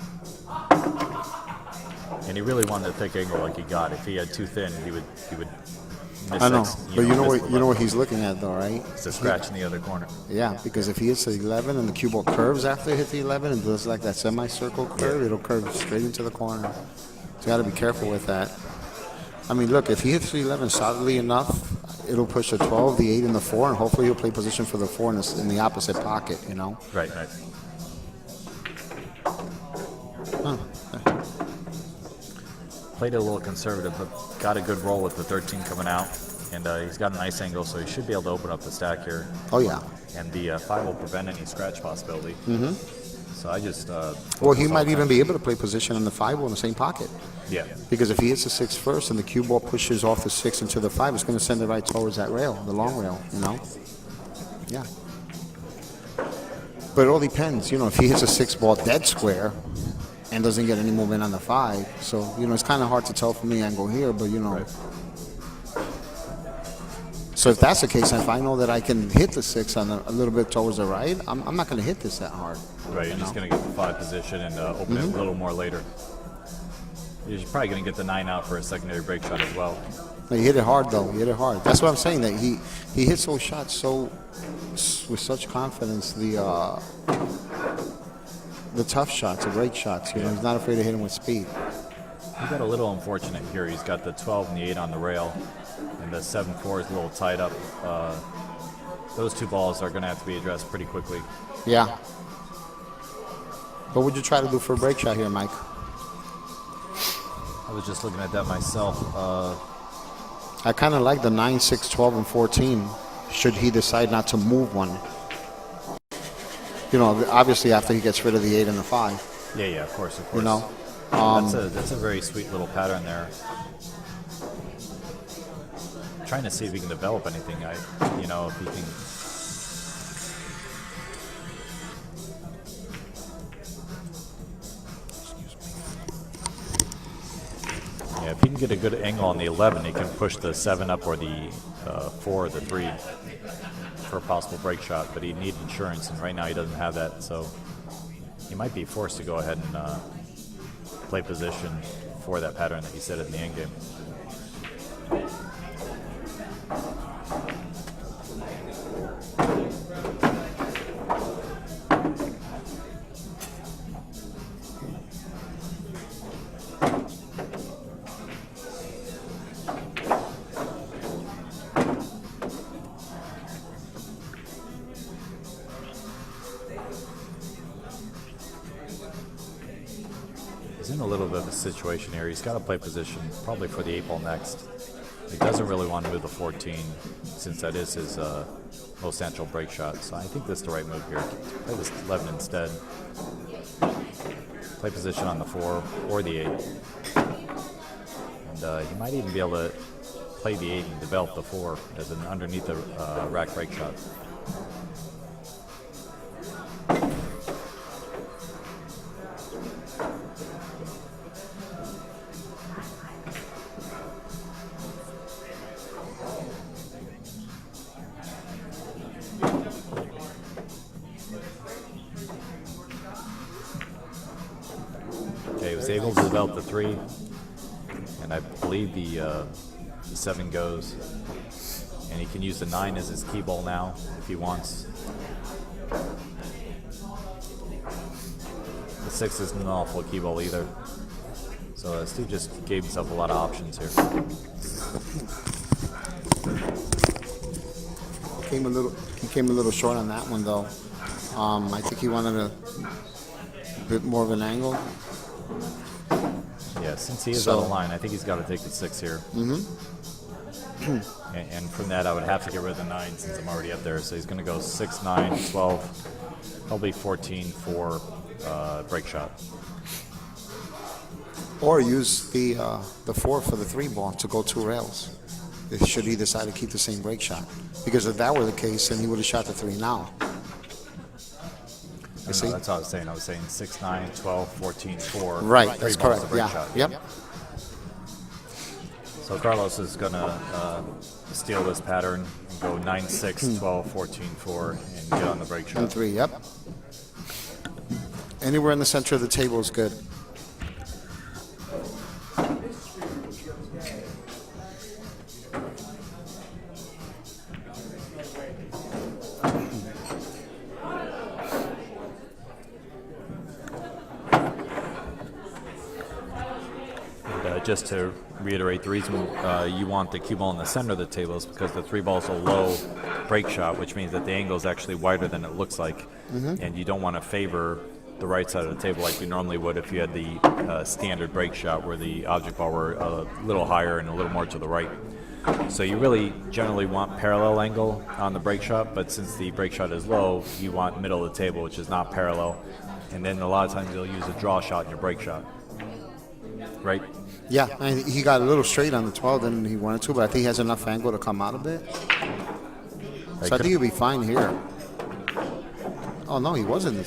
C: And he really wanted a thick angle like he got. If he had too thin, he would miss.
B: I know, but you
C: miss
B: know what he's looking at though, right?
C: It's a scratch in the other corner.
B: Yeah, because if he hits the 11 and the cue ball curves after he hits the 11 and does like that semicircle curve, it'll curve straight into the corner. So you got to be careful with that. I mean, look, if he hits the 11 solidly enough, it'll push the 12, the 8, and the 4, and hopefully he'll play position for the 4 in the opposite pocket, you know?
C: Right.
B: Huh.
C: Played it a little conservative, but got a good roll with the 13 coming out. And he's got a nice angle, so he should be able to open up the stack here.
B: Oh, yeah.
C: And the 5 will prevent any scratch possibility. Mm-hmm. So I just...
B: well, he might even be able to play position on the 5 in the same pocket.
C: Yeah.
B: Because if he hits the 6 first and the cue ball pushes off the 6 into the 5, it's going to send it right towards that rail, the long rail, you know? Yeah. But it all depends, you know, if he hits a 6 ball dead square and doesn't get any movement on the 5. So, you know, it's kind of hard to tell from the angle here, but, you know. Right. So if that's the case, if I know that I can hit the 6 on a little bit towards the right, I'm not going to hit this that hard.
C: Right, you're just going to get the 5 position and open it a little more later. You're probably going to get the 9 out for a secondary break shot as well.
B: No, he hit it hard, though. He hit it hard. That's what I'm saying, that he hits those shots so with such confidence, the tough shots, the break shots. You know, he's not afraid to hit them with speed.
C: He got a little unfortunate here. He's got the 12 and the 8 on the rail, and the 7-4 is a little tied up. Those 2 balls are going to have to be addressed pretty quickly.
B: Yeah. What would you try to do for a break shot here, Mike?
C: I was just looking at that myself.
B: I kind of like the 9, 6, 12, and 14. should he decide not to move one. You know, obviously after he gets rid of the 8 and the 5.
C: Yeah, of course.
B: You know,
C: that's a very sweet little pattern there. I'm trying to see if he can develop anything. If he can. Yeah, if he can get a good angle on the 11, he can push the 7 up or the 4 or the 3 for a possible break shot. But he'd need insurance, and right now he doesn't have that. So he might be forced to go ahead and play position for that pattern that he said in the end game. He's in a little bit of a situation here. He's got to play position, probably for the 8 ball next. He doesn't really want to move the 14, since that is his most natural break shot. So I think this is the right move here. Play this 11 instead. Play position on the 4 or the 8. And he might even be able to play the 8 and develop the 4 as an underneath the rack break shot. He was able to develop the 3, and I believe the 7 goes, and he can use the 9 as his key ball now if he wants. The 6 isn't an awful key ball either, so Steve just gave himself a lot of options here.
B: He came a little short on that one though. I think he wanted a bit more of an angle.
C: Yeah, since he is out of line, I think he's got to take the 6 here. And from that, I would have to get rid of the 9 since I'm already up there. So he's going to go 6, 9, 12, probably 14 for break shot.
B: Or use the 4 for the 3 ball to go 2 rails. Should he decide to keep the same break shot? Because if that were the case, then he would have shot the 3 now.
C: No, that's what I was saying. I was saying 6, 9, 12, 14, 4.
B: Right, that's correct. Yeah.
C: Shot.
B: Yep.
C: So Carlos is going to steal this pattern and go 9, 6, 12, 14, 4, and get on the break shot.
B: And 3, yep. Anywhere in the center of the table is good.
C: Just to reiterate, the reason you want the cue ball in the center of the table is because the 3 ball is a low break shot, which means that the angle is actually wider than it looks like. And you don't want to favor the right side of the table like you normally would if you had the standard break shot where the object ball were a little higher and a little more to the right. So you really generally want parallel angle on the break shot, but since the break shot is low, you want middle of the table, which is not parallel. And then a lot of times you'll use a draw shot in your break shot. Right?
B: Yeah, and he got a little straight on the 12 than he wanted to, but I think he has enough angle to come out of it. So I think he'll be fine here. Oh, no, he wasn't.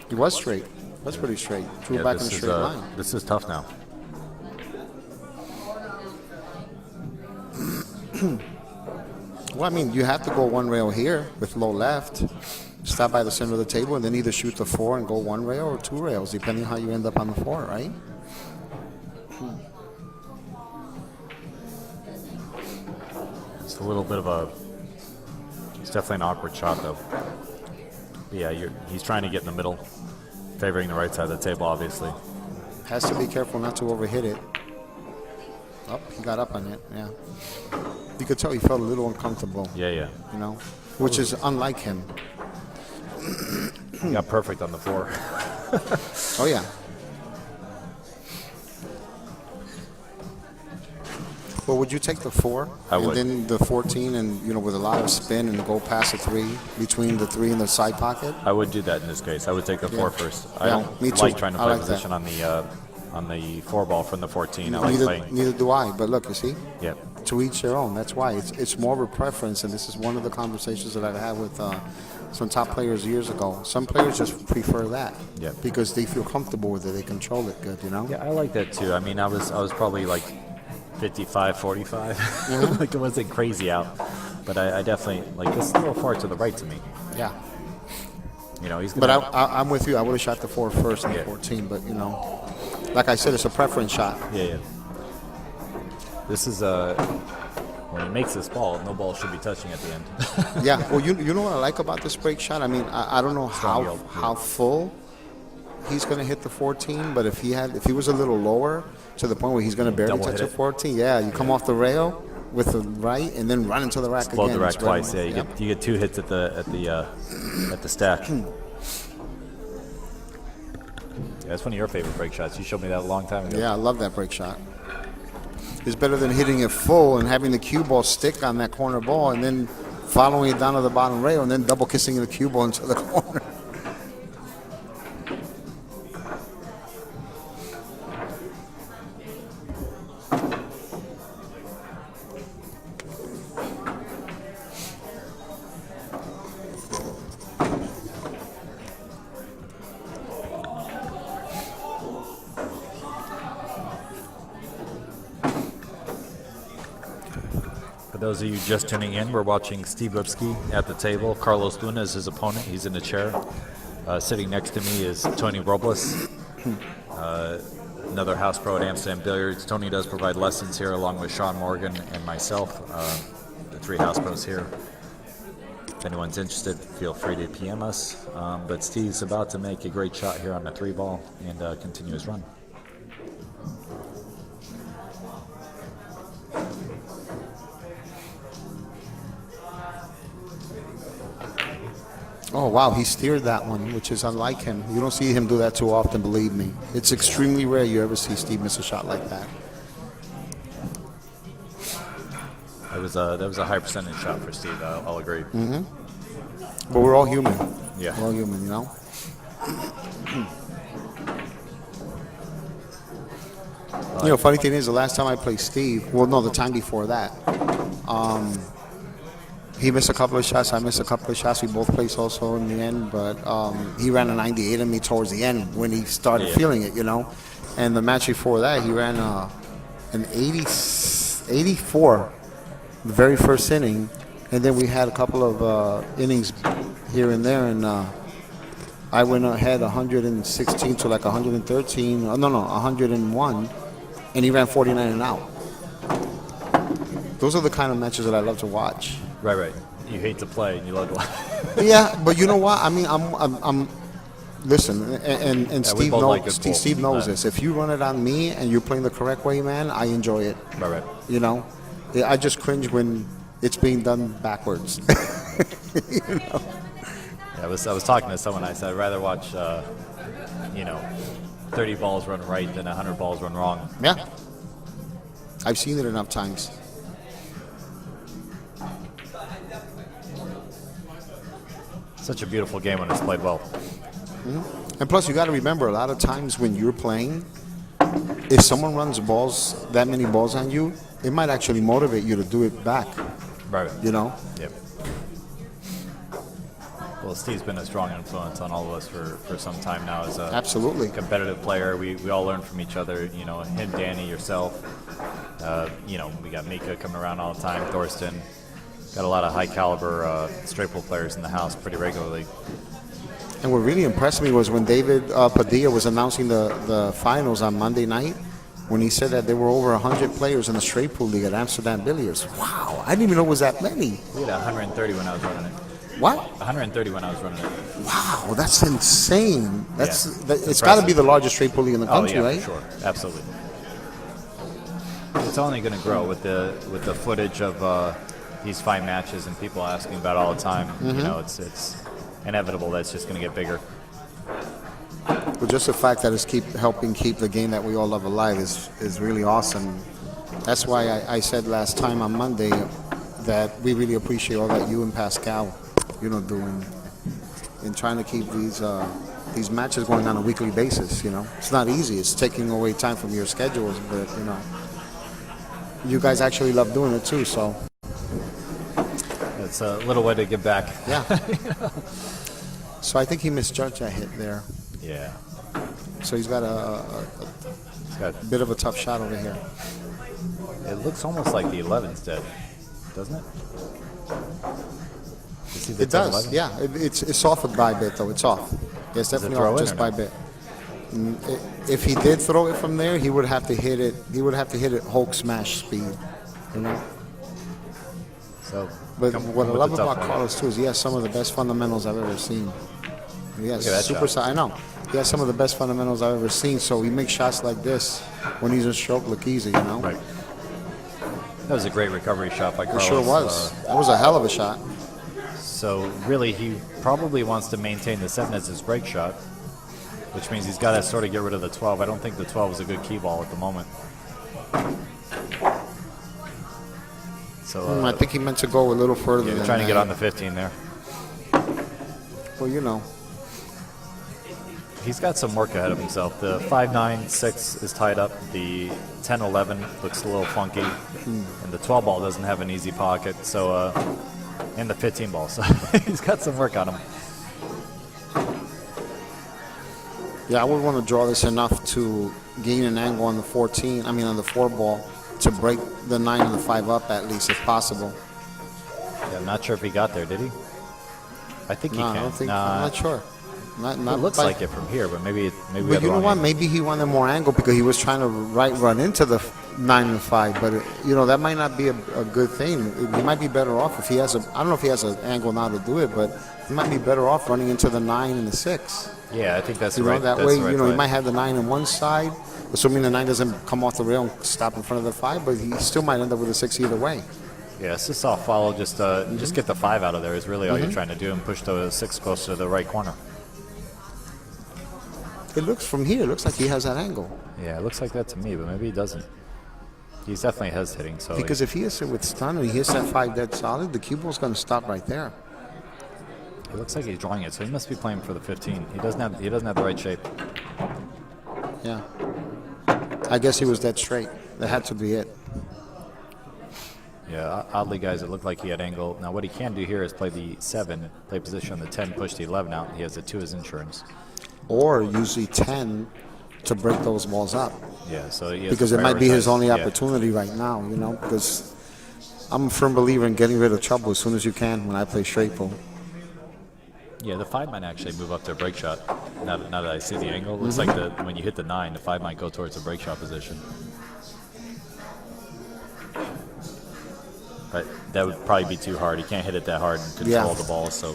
B: He was straight. That's pretty straight. Drew back in a straight line.
C: This is tough now.
B: Well, I mean, you have to go 1 rail here with low left. Stop by the center of the table and then either shoot the 4 and go 1 rail or 2 rails, depending on how you end up on the 4, right?
C: It's a little bit of a... It's definitely an awkward shot, though. Yeah, he's trying to get in the middle, favoring the right side of the table, obviously.
B: Has to be careful not to overhit it. Oh, he got up on it, yeah. You could tell he felt a little uncomfortable.
C: Yeah.
B: You know, which is unlike him.
C: He got perfect on the 4.
B: Oh, yeah. Well, would you take the 4
C: I
B: and
C: would.
B: then the 14 and, with a lot of spin and go past the 3 between the 3 and the side pocket?
C: I would do that in this case. I would take the 4 first. I
B: Yeah,
C: don't
B: me too.
C: like trying to
B: I
C: play
B: like that.
C: position on the 4 ball from the 14. I like playing.
B: Neither do I. But look, you see,
C: Yeah.
B: to each their own. That's why it's more of a preference, and this is one of the conversations that I've had with some top players years ago. Some players just prefer that,
C: Yeah.
B: because they feel comfortable with it. They control it good,
C: Yeah, I like that too. I mean, I was probably like 55-45. Like it wasn't crazy out, but I definitely like this is a little far to the right to me.
B: Yeah.
C: He's
B: But
C: gonna.
B: I'm with you. I would have shot the 4 first and the
C: Yeah.
B: 14, but like I said, it's a preference shot.
C: Yeah. This is when he makes this ball, no ball should be touching at the end.
B: Yeah. Well, you know what I like about this break shot? I mean, I don't know
C: Strong yield,
B: how full he's going to hit the 14, but if he was a little lower to the point where he's going to barely
C: Double
B: touch
C: hit
B: the
C: it.
B: 14, you come off the rail with the right and then run into the rack
C: Explode
B: again.
C: the rack
B: It's right
C: twice.
B: away.
C: Yeah, you get 2 hits at the stack. Yeah, that's one of your favorite break shots. You showed me that a long time ago.
B: Yeah, I love that break shot. It's better than hitting it full and having the cue ball stick on that corner ball and then following it down to the bottom rail and then double kissing the cue ball into the corner.
C: For those of you just tuning in, we're watching Steve Lipsky at the table. Carlos Luna is his opponent. He's in the chair. Sitting next to me is Tony Robles, another house pro at Amsterdam Billiards. Tony does provide lessons here along with Sean Morgan and myself, the 3 house pros here. If anyone's interested, feel free to PM us. But Steve's about to make a great shot here on the 3 ball and continue his run.
B: Oh, wow, he steered that one, which is unlike him. You don't see him do that too often, believe me. It's extremely rare you ever see Steve miss a shot like that.
C: That was a high percentage shot for Steve. I'll agree.
B: But we're all human.
C: Yeah.
B: We're all human, Funny thing is, the last time I played Steve, the time before that, he missed a couple of shots. I missed a couple of shots. We both placed also in the end, but he ran a 98 on me towards the end when he started feeling it, And the match before that, he ran an 84, the very first inning, and then we had a couple of innings here and there, and I went ahead 116 to like 113. 101, and he ran 49 and out. Those are the kind of matches that I love to watch.
C: Right. You hate to play and you love to watch.
B: Yeah, but you know what? I mean, I'm listen, and Steve
C: both
B: knows.
C: like good
B: Steve knows this. If you run it on me and you're playing the correct way, man, I enjoy it.
C: Right.
B: I just cringe when it's being done backwards.
C: Yeah, I was talking to someone. I said I'd rather watch 30 balls run right than 100 balls run wrong.
B: Yeah, I've seen it enough times.
C: Such a beautiful game when it's played well.
B: And plus, you got to remember, a lot of times when you're playing, if someone runs that many balls on you, it might actually motivate you to do it back.
C: Right.
B: Yep.
C: Well, Steve's been a strong influence on all of us for some time now as a
B: Absolutely.
C: competitive player. We all learn from each other. Him, Danny, yourself. We got Mika coming around all the time. Thorsten. Got a lot of high caliber straight pool players in the house pretty regularly.
B: And what really impressed me was when David Padilla was announcing the finals on Monday night, when he said that there were over 100 players in the straight pool league at Amsterdam Billiards. Wow, I didn't even know it was that many.
C: We had 130 when I was running it.
B: What?
C: 130 when I was running it.
B: Wow, that's insane. It's
C: impressive.
B: got to be the largest straight pool league in the country, right?
C: For sure, absolutely. It's only going to grow with the footage of these fine matches and people asking about it all the time. It's inevitable that it's just going to get bigger.
B: But just the fact that it's helping keep the game that we all love alive is really awesome. That's why I said last time on Monday that we really appreciate all that you and Pascal, do in trying to keep these matches going on a weekly basis. It's not easy. It's taking away time from your schedules, but you guys actually love doing it too. So
C: It's a little way to give back.
B: yeah. So I think he misjudged that hit there.
C: Yeah.
B: So he's got
C: He's got,
B: a bit of a tough shot over here.
C: it looks almost like the 11's dead, doesn't it? You see the
B: It does,
C: 10-11?
B: yeah. It's off by a bit, though. It's off. Yeah, it's definitely
C: throw
B: off
C: in
B: just
C: or
B: by a
C: no?
B: bit. If he did throw it from there, he would have to hit it. He would have to hit it Hulk smash speed,
C: So,
B: But
C: come-
B: what I
C: come with
B: love
C: the tough
B: about
C: one.
B: Carlos too is he has some of the best fundamentals I've ever seen. He has
C: Look at that
B: super.
C: shot.
B: I know. He has some of the best fundamentals I've ever seen. So he makes shots like this when he's in stroke look easy.
C: Right. That was a great recovery shot by
B: It
C: Carlos.
B: sure was. That was a hell of a shot.
C: So really, he probably wants to maintain the 7 as his break shot, which means he's got to sort of get rid of the 12. I don't think the 12 is a good key ball at the moment. So
B: I think he meant to go a little further.
C: yeah,
B: than
C: trying to
B: that.
C: get on the 15 there.
B: Well,
C: He's got some work ahead of himself. The 5-9-6 is tied up. The 10-11 looks a little funky, and the 12 ball doesn't have an easy pocket. So, and the 15 ball. So he's got some work on him.
B: Yeah, I would want to draw this enough to gain an angle on the 14. I mean, on the 4 ball to break the 9 and the 5 up at least, if possible.
C: Yeah, I'm not sure if he got there. Did he? I think he
B: No,
C: can.
B: I don't think.
C: Nah,
B: I'm not sure. Not
C: it looks
B: by-
C: like it from here, but maybe we
B: But
C: have
B: you
C: the
B: know
C: wrong
B: what?
C: angle.
B: Maybe he wanted more angle because he was trying to run into the 9 and 5. But that might not be a good thing. He might be better off if he has a. I don't know if he has an angle now to do it, but he might be better off running into the 9 and the 6.
C: Yeah, I think that's
B: You
C: the
B: know,
C: right.
B: that
C: that's
B: way,
C: the right
B: he
C: play.
B: might have the 9 on one side, assuming the 9 doesn't come off the rail and stop in front of the 5. But he still might end up with a 6 either way.
C: Yeah, it's a soft follow. Just get the 5 out of there is really all you're trying to do, and push the 6 closer to the right corner.
B: It looks from here. It looks like he has that angle.
C: Yeah, it looks like that to me, but maybe he doesn't. He's definitely hesitating. So
B: Because if he hits it with stun and he hits that 5 dead solid, the cue ball's going to stop right there.
C: it looks like he's drawing it. So he must be playing for the 15. He doesn't have the right shape.
B: Yeah. I guess he was dead straight. That had to be it.
C: Yeah, oddly, guys, it looked like he had angle. Now, what he can do here is play the 7, play position on the 10, push the 11 out. He has the 2 as insurance.
B: Or use the 10 to break those balls up.
C: Yeah, so he has
B: Because
C: to
B: it might be his
C: prioritize.
B: only
C: Yeah.
B: opportunity right now, because I'm a firm believer in getting rid of trouble as soon as you can when I play straight pool.
C: Yeah, the 5 might actually move up to a break shot. Now that I see the angle, it looks like when you hit the 9, the 5 might go towards the break shot position. But that would probably be too hard. He can't hit it that hard and control the ball. So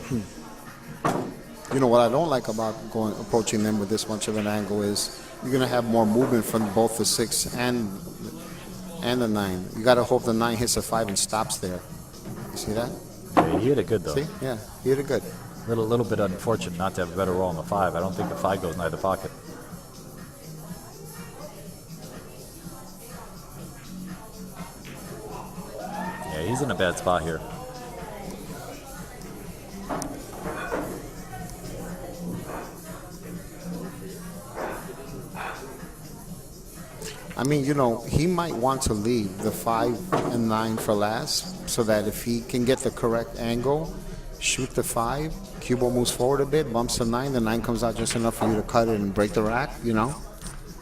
B: What I don't like about approaching them with this much of an angle is you're going to have more movement from both the 6 and the 9. You got to hope the 9 hits the 5 and stops there. You see that?
C: yeah, he hit it good though.
B: See? Yeah, he hit it good.
C: Little bit unfortunate not to have a better roll on the 5. I don't think the 5 goes in either pocket. Yeah, he's in a bad spot here.
B: I mean, he might want to leave the 5 and 9 for last so that if he can get the correct angle, shoot the 5, cue ball moves forward a bit, bumps the 9, the 9 comes out just enough for you to cut it and break the rack,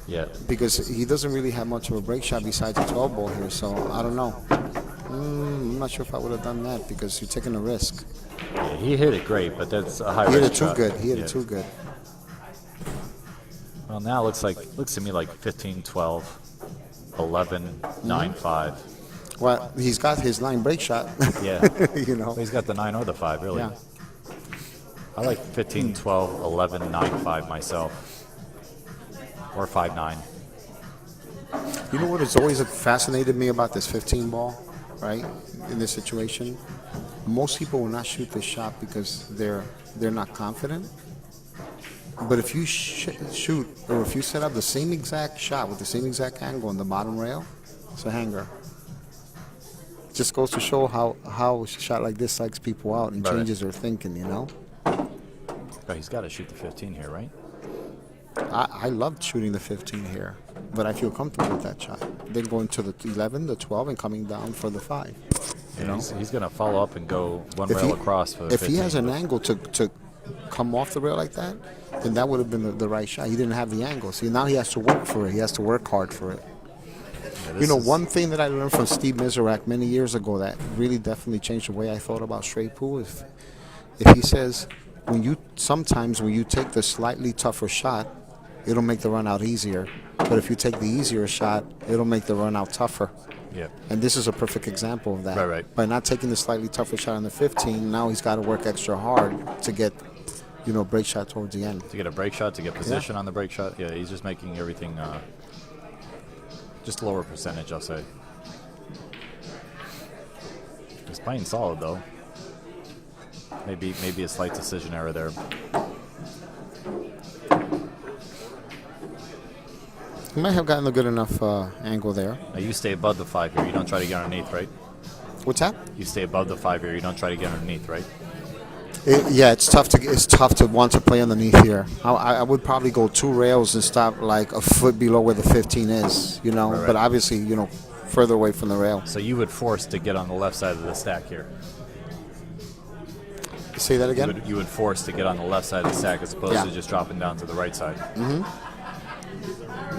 C: Yeah.
B: Because he doesn't really have much of a break shot besides a 12 ball here, so I don't know. I'm not sure if I would have done that because you're taking a risk.
C: Yeah, he hit it great, but that's a high
B: He hit
C: risk
B: it too
C: shot.
B: good. He hit
C: Yeah.
B: it too good.
C: Well, now it looks to me like 15, 12, 11, 9, 5.
B: Well, he's got his 9 break shot.
C: Yeah.
B: you know.
C: Well, he's got the 9 or the 5, really.
B: Yeah.
C: I like 15, 12, 11, 9, 5 myself. Or 5, 9.
B: You know what has always fascinated me about this 15 ball, right? In this situation, most people will not shoot this shot because they're not confident. But if you shoot, or if you set up the same exact shot with the same exact angle on the bottom rail, It's a hanger. Just goes to show how a shot like this psychs people out and
C: Right.
B: changes their thinking, you know?
C: Oh, he's got to shoot the 15 here, right?
B: I loved shooting the 15 here, but I feel comfortable with that shot. Then going to the 11, the 12, and coming down for the 5. You know?
C: He's going to follow up and go one
B: If
C: rail
B: he-
C: across for the
B: If
C: 15.
B: he has an angle to come off the rail like that, then that would have been the right shot. He didn't have the angle. See, now he has to work for it. He has to work hard for it.
C: Yeah,
B: You
C: this
B: know,
C: is-
B: one thing that I learned from Steve Miserak many years ago that really definitely changed the way I thought about straight pool is if he says sometimes when you take the slightly tougher shot, it'll make the run out easier. But if you take the easier shot, it'll make the run out tougher.
C: Yeah.
B: And this is a perfect example of that.
C: Right.
B: By not taking the slightly tougher shot on the 15, now he's got to work extra hard to get, break shot towards the end.
C: To get a break shot, to get position on the break shot. Yeah, he's just making everything just lower percentage, I'll say. He's playing solid, though. Maybe a slight decision error there.
B: He might have gotten a good enough angle there.
C: Now, you stay above the 5 here. You don't try to get underneath, right?
B: What's that?
C: You stay above the 5 here. You don't try to get underneath, right?
B: It's tough to want to play underneath here. I would probably go 2 rails and stop like a foot below where the 15 is,
C: Right.
B: But obviously, further away from the rail.
C: So you would force to get on the left side of the stack here.
B: Say that again?
C: You would force to get on the left side of the stack as opposed
B: Yeah.
C: to just dropping down to the right side. Mm-hmm.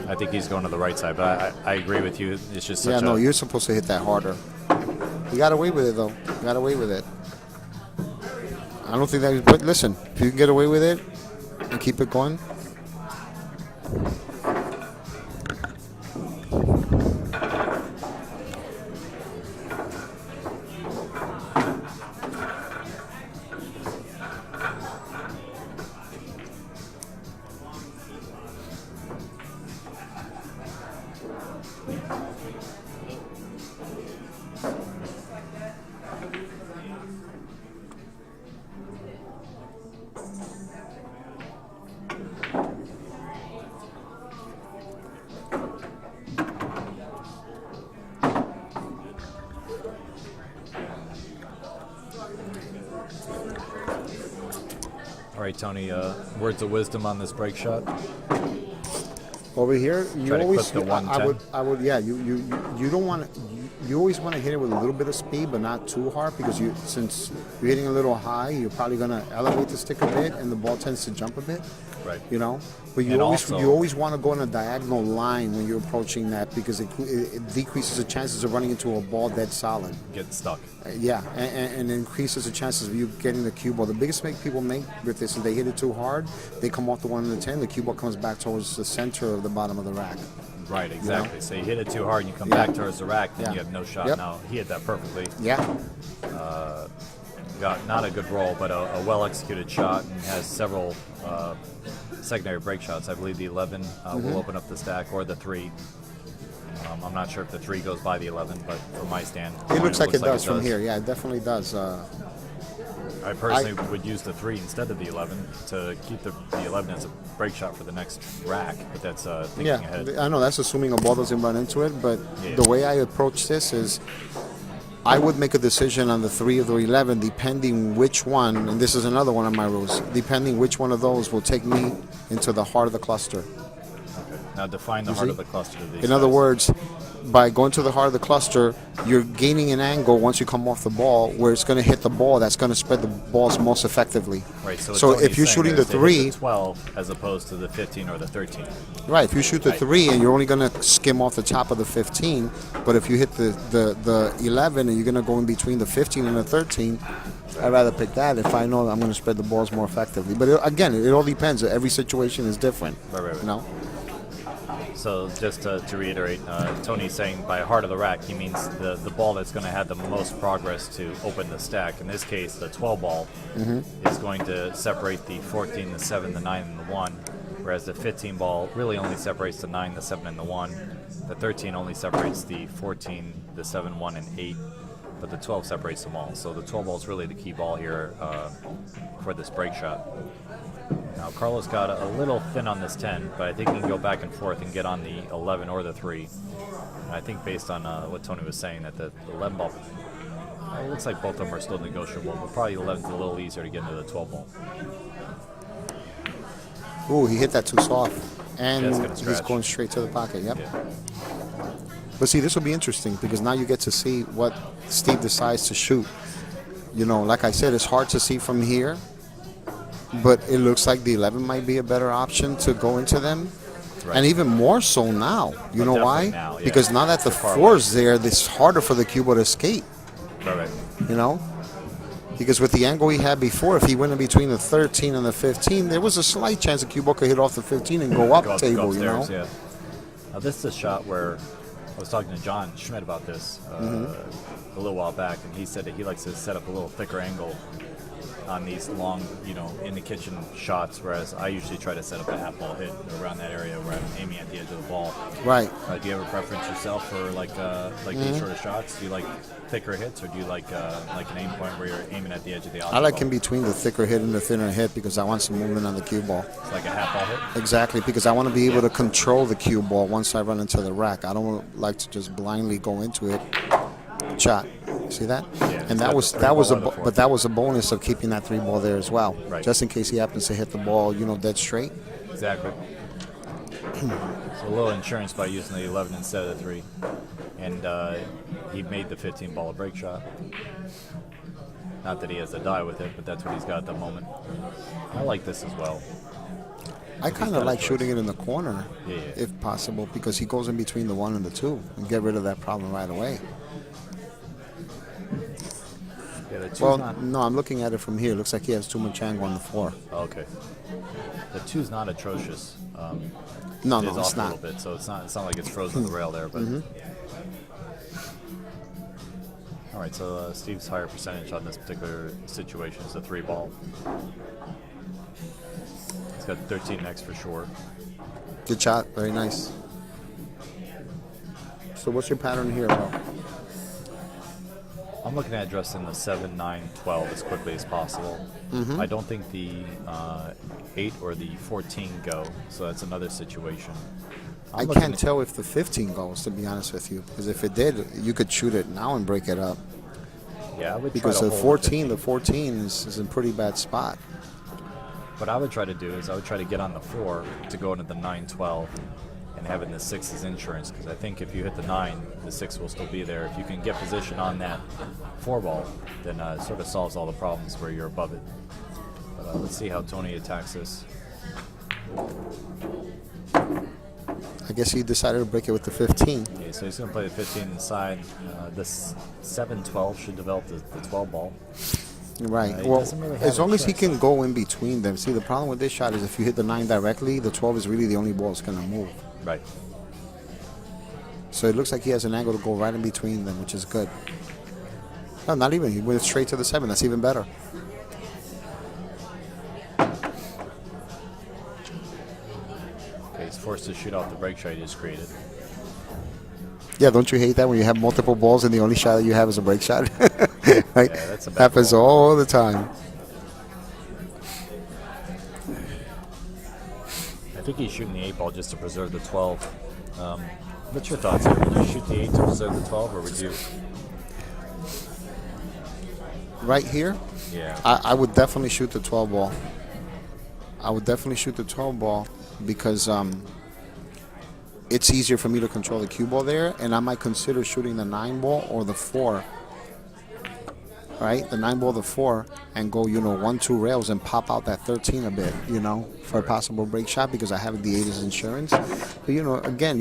C: I think he's going to the right side, but I agree with you. It's just such
B: You're supposed to hit that harder. You got away with it, though. You got away with it. I don't think that. But listen, if you can get away with it and keep it going.
C: All right, Tony, words of wisdom on this break shot.
B: Over here, you
C: Try to
B: always.
C: clip the
B: I
C: 110.
B: Yeah. You don't want to. You always want to hit it with a little bit of speed, but not too hard, because since you're hitting a little high, you're probably going to elevate the stick a bit, and the ball tends to jump a bit.
C: Right.
B: But you
C: And
B: always
C: also-
B: you always want to go on a diagonal line when you're approaching that, because it decreases the chances of running into a ball dead solid.
C: Getting stuck.
B: And increases the chances of you getting the cue ball. The biggest mistake people make with this is they hit it too hard, they come off the 1 and the 10, the cue ball comes back towards the center of the bottom of the rack.
C: Right, exactly. So you hit it too hard and you come
B: Yeah.
C: back towards the rack, then
B: Yeah.
C: you have no shot.
B: Yep.
C: Now, he hit that perfectly.
B: Yeah.
C: Got not a good roll, but a well-executed shot, and has several secondary break shots. I believe the 11 will open up the stack, or the 3. I'm not sure if the 3 goes by the 11, but from my stand,
B: It looks like it does from here. Yeah, it definitely does.
C: I personally would use the 3 instead of the 11 to keep the 11 as a break shot for the next rack, but that's thinking ahead.
B: I know that's assuming a ball doesn't run into it, but
C: Yeah.
B: the way I approach this is I would make a decision on the 3 of the 11, depending which one, and this is another one of my rules, depending which one of those will take me into the heart of the cluster.
C: Now define the heart of the cluster of these
B: In other
C: guys.
B: words, by going to the heart of the cluster, you're gaining an angle once you come off the ball where it's going to hit the ball that's going to spread the balls most effectively.
C: Right, so
B: So
C: what
B: if
C: he's
B: you're
C: saying
B: shooting
C: is
B: the
C: to hit
B: 3,
C: 12 as opposed to the 15 or the 13.
B: right, if you shoot the
C: Right.
B: 3 and you're only going to skim off the top of the 15, but if you hit the 11 and you're going to go in between the 15 and the 13, I'd rather pick that if I know that I'm going to spread the balls more effectively. But again, it all depends. Every situation is different.
C: Right.
B: You know?
C: So just to reiterate, Tony's saying by heart of the rack, he means the ball that's going to have the most progress to open the stack. In this case, the 12 ball is going to separate the 14, the 7, the 9, and the 1, whereas the 15 ball really only separates the 9, the 7, and the 1. The 13 only separates the 14, the 7, 1, and 8, but the 12 separates them all. So the 12 ball is really the key ball here for this break shot. Now Carlos got a little thin on this 10, but I think he can go back and forth and get on the 11 or the 3. And I think based on what Tony was saying, that the 11 ball, it looks like both of them are still negotiable, but probably 11's a little easier to get into the 12 ball.
B: Ooh, he hit that too soft. And
C: That's gonna
B: he's
C: scratch.
B: going straight to the pocket, yep.
C: Yeah.
B: But see, this will be interesting because now you get to see what Steve decides to shoot. You know, like I said, it's hard to see from here, but it looks like the 11 might be a better option to go into them.
C: Right.
B: And even more so now. You know why?
C: Definitely now, yeah.
B: Because now that the
C: Far
B: 4's there, it's harder for the cue ball to escape.
C: Right.
B: You know? Because with the angle he had before, if he went in between the 13 and the 15, there was a slight chance the cue ball could hit off the 15 and go up
C: Go
B: table, you know?
C: upstairs, yeah. Now this is a shot where I was talking to John Schmidt about this a little while back, and he said that he likes to set up a little thicker angle on these long, in the kitchen shots, whereas I usually try to set up a half ball hit around that area where I'm aiming at the edge of the ball.
B: Right.
C: Do you have a preference yourself for these sort of shots? Do you like thicker hits, or do you like an aim point where you're aiming at the edge of the
B: I like
C: ball?
B: in between the thicker hit and the thinner hit because I want some movement on the cue ball.
C: It's like a half ball hit?
B: Exactly, because I want to be able to control the cue ball once I run into the rack. I don't like to just blindly go into it. Shot. See that?
C: Yeah,
B: And
C: it's got the three ball on the fourth.
B: but that was a bonus of keeping that 3 ball there as well.
C: Right.
B: Just in case he happens to hit the ball, dead straight.
C: Exactly. So a little insurance by using the 11 instead of the 3. And he made the 15 ball a break shot. Not that he has to die with it, but that's what he's got at the moment. I like this as well.
B: I kind
C: got
B: of
C: a
B: like
C: choice.
B: shooting it in the corner,
C: Yeah.
B: if possible, because he goes in between the 1 and the 2 and get rid of that problem right away.
C: Yeah, the 2's
B: Well,
C: not.
B: no, I'm looking at it from here. Looks like he has too much angle on the 4.
C: Okay. The 2's not atrocious.
B: No,
C: It is
B: no, it's
C: off a
B: not.
C: little bit, so it's not like it's frozen to the rail there. But all right, so Steve's higher percentage on this particular situation is the 3 ball. He's got 13x for sure.
B: Good shot. Very nice. So what's your pattern here, bro?
C: I'm looking at addressing the 7, 9, 12 as quickly as possible. I don't think the 8 or the 14 go, so that's another situation.
B: I can't tell if the 15 goes, to be honest with you, because if it did, you could shoot it now and break it up.
C: Yeah, I would
B: Because
C: try
B: the
C: to hold
B: 14 is in a pretty bad spot.
C: What I would try to do is I would try to get on the 4 to go into the 9, 12, and having the 6 as insurance, because I think if you hit the 9, the 6 will still be there. If you can get position on that 4 ball, then it sort of solves all the problems where you're above it. But let's see how Tony attacks this.
B: I guess he decided to break it with the 15.
C: Okay, so he's going to play the 15 inside. This 7, 12 should develop the 12 ball.
B: Right.
C: He
B: Well,
C: doesn't really have
B: as long
C: a
B: as he
C: choice.
B: can go in between them. See, the problem with this shot is if you hit the 9 directly, the 12 is really the only ball that's going to move.
C: Right.
B: So it looks like he has an angle to go right in between them, which is good. No, not even. He went straight to the 7. That's even better.
C: Okay, he's forced to shoot off the break shot he just created.
B: Yeah, don't you hate that when you have multiple balls and the only shot that you have is a break shot? Right?
C: Yeah, that's a bad
B: Happens
C: ball.
B: all the time.
C: I think he's shooting the 8 ball just to preserve the 12. What's your thoughts here? Would you shoot the 8 to preserve the 12, or would you?
B: Right here,
C: Yeah.
B: I would definitely shoot the 12 ball. I would definitely shoot the 12 ball because it's easier for me to control the cue ball there, and I might consider shooting the 9 ball or the 4. Right, the 9 ball, the 4, and go 1, 2 rails and pop out that 13 a bit, for a possible break shot because I have the 8 as insurance. But again,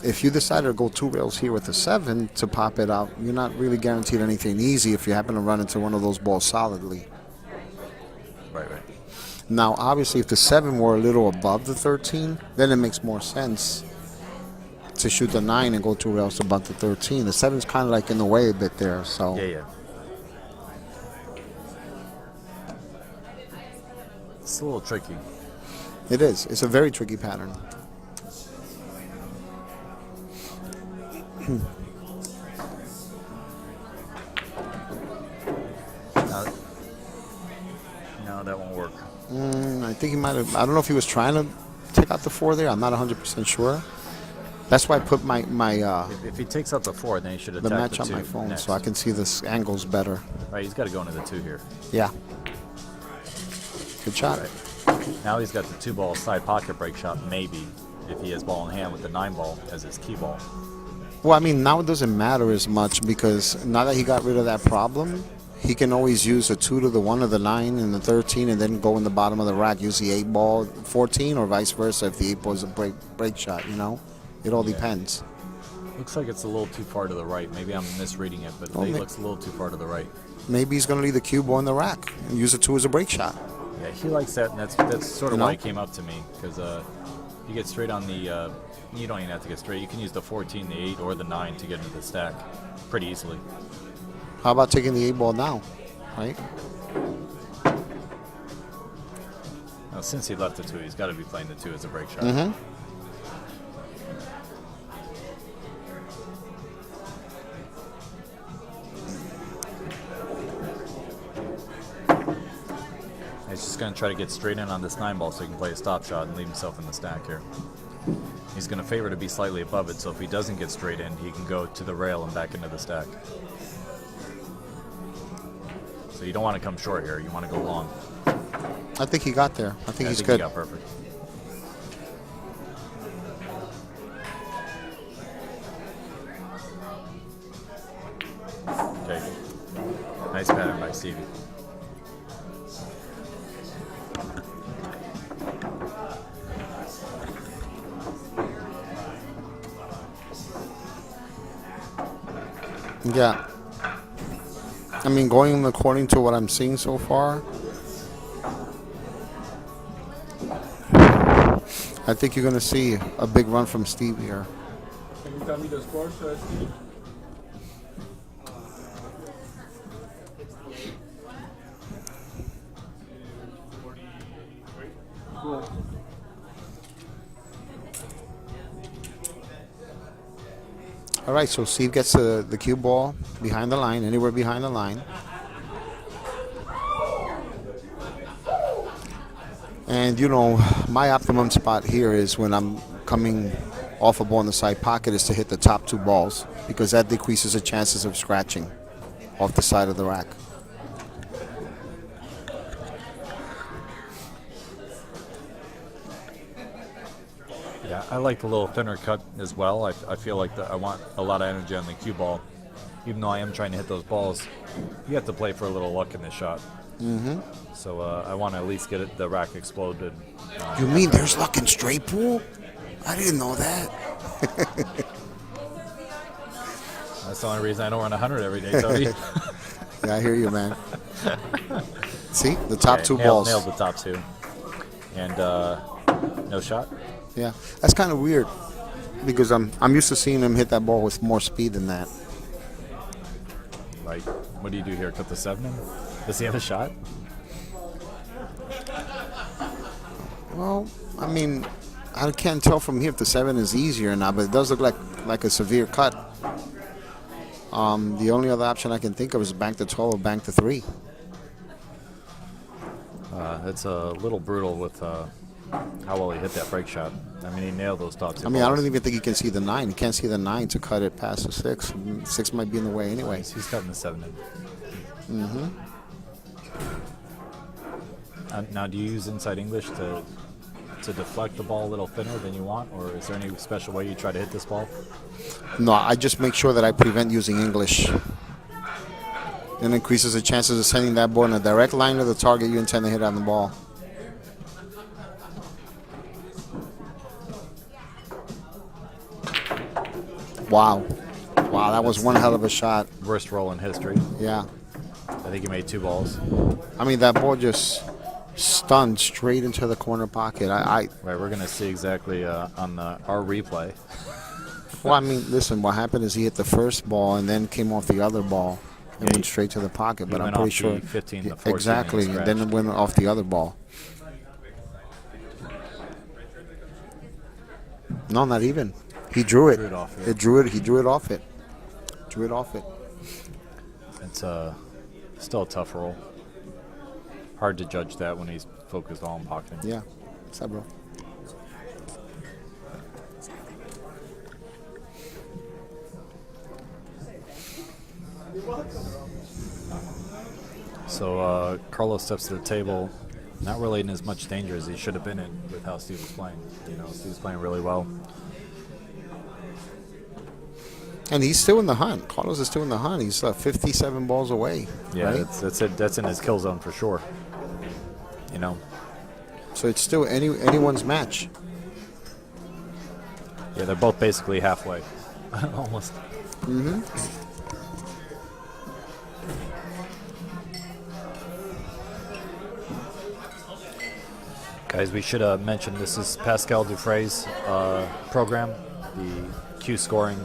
B: if you decide to go 2 rails here with the 7 to pop it out, you're not really guaranteed anything easy if you happen to run into one of those balls solidly.
C: Right.
B: Now, obviously, if the 7 were a little above the 13, then it makes more sense to shoot the 9 and go 2 rails to bunt the 13. The 7's kind of like in the way a bit there, so.
C: Yeah. It's a little tricky.
B: It is. It's a very tricky pattern. think he might have. I don't know if he was trying to take out the 4 there. I'm not 100% sure. That's why I put my
C: If he takes out the 4, then he should attack
B: the match
C: the
B: on
C: 2
B: my phone
C: next.
B: so I can see this angles better.
C: Right, he's got to go into the 2 here.
B: Yeah. Good shot.
C: Now he's got the 2 ball side pocket break shot, maybe, if he has ball in hand with the 9 ball as his key ball.
B: Well, I mean, now it doesn't matter as much because now that he got rid of that problem, he can always use a 2 to the 1 or the 9 and the 13 and then go in the bottom of the rack, use the 8 ball 14 or vice versa if the 8 ball is a break shot, you know? It all depends.
C: Looks like it's a little too far to the right. Maybe I'm misreading it, but it looks a little too far to the right.
B: Maybe he's going to leave the cue ball in the rack and use a 2 as a break shot.
C: Yeah, he likes that, and that's sort of
B: You know?
C: why he came up to me, because you get straight on the, you don't even have to get straight. You can use the 14, the 8, or the 9 to get into the stack pretty easily.
B: How about taking the 8 ball now, right?
C: Now, since he left the 2, he's got to be playing the 2 as a break shot.
B: Mm-hmm.
C: He's just going to try to get straight in on this 9 ball so he can play a stop shot and leave himself in the stack here. He's going to favor to be slightly above it, so if he doesn't get straight in, he can go to the rail and back into the stack. So you don't want to come short here. You want to go long.
B: I think he got there. I think he's
C: He
B: good.
C: got perfect. Okay. Nice pattern by Stevie.
B: Yeah. I mean, going according to what I'm seeing so far, I think you're going to see a big run from Steve here.
D: Can you tell me the score, Steve? Cool.
B: All right, so Steve gets the cue ball behind the line, anywhere behind the line. And, you know, my optimum spot here is when I'm coming off a ball in the side pocket is to hit the top 2 balls because that decreases the chances of scratching off the side of the rack.
C: Yeah, I like the little thinner cut as well. I feel like I want a lot of energy on the cue ball. Even though I am trying to hit those balls, you have to play for a little luck in this shot.
B: Mm-hmm.
C: So I want to at least get the rack exploded.
B: You mean there's luck in straight pool? I didn't know that.
C: That's the only reason I don't run 100 every day, Tony.
B: Yeah, I hear you, man. See, the top 2 balls.
C: Nailed the top 2. And no shot.
B: Yeah, that's kind of weird because I'm used to seeing him hit that ball with more speed than that.
C: Right. What do you do here? Cut the 7 in? Does he have a shot?
B: Well, I mean, I can't tell from here if the 7 is easier or not, but it does look like a severe cut. The only other option I can think of is bank to 12 or bank to 3.
C: That's a little brutal with how well he hit that break shot. I mean, he nailed those top 2
B: I mean, I
C: balls.
B: don't even think he can see the 9. He can't see the 9 to cut it past the 6. 6 might be in the way anyway.
C: He's cutting the 7 in.
B: Mm-hmm.
C: Now, do you use inside English to deflect the ball a little thinner than you want, or is there any special way you try to hit this ball?
B: No, I just make sure that I prevent using English. It increases the chances of sending that ball in a direct line to the target you intend to hit on the ball. Wow. Wow, that was one hell of a shot.
C: Worst roll in history.
B: Yeah.
C: I think he made 2 balls.
B: I mean, that ball just stunned straight into the corner pocket.
C: Right, we're going to see exactly on our replay.
B: Well, I mean, listen, what happened is he hit the first ball and then came off the other ball and went straight to the pocket. But I'm
C: went
B: pretty
C: off
B: sure.
C: the 15, the 14,
B: exactly.
C: and
B: And then it went off the other ball. No, not even. He drew it.
C: Drew it off it.
B: He drew it off it. Drew it off it.
C: It's still a tough roll. hard to judge that when he's focused on pocketing.
B: Yeah. What's up, bro?
C: So Carlos steps to the table, not really in as much danger as he should have been in with how Steve was playing. You know, Steve's playing really well.
B: And he's still in the hunt. Carlos is still in the hunt. He's 57 balls away.
C: Yeah,
B: right?
C: that's it. That's in his kill zone for sure. You know.
B: So it's still anyone's match.
C: Yeah, they're both basically halfway, almost.
B: Mm-hmm.
C: Guys, we should mention this is Pascal Dufresne's program. The Q scoring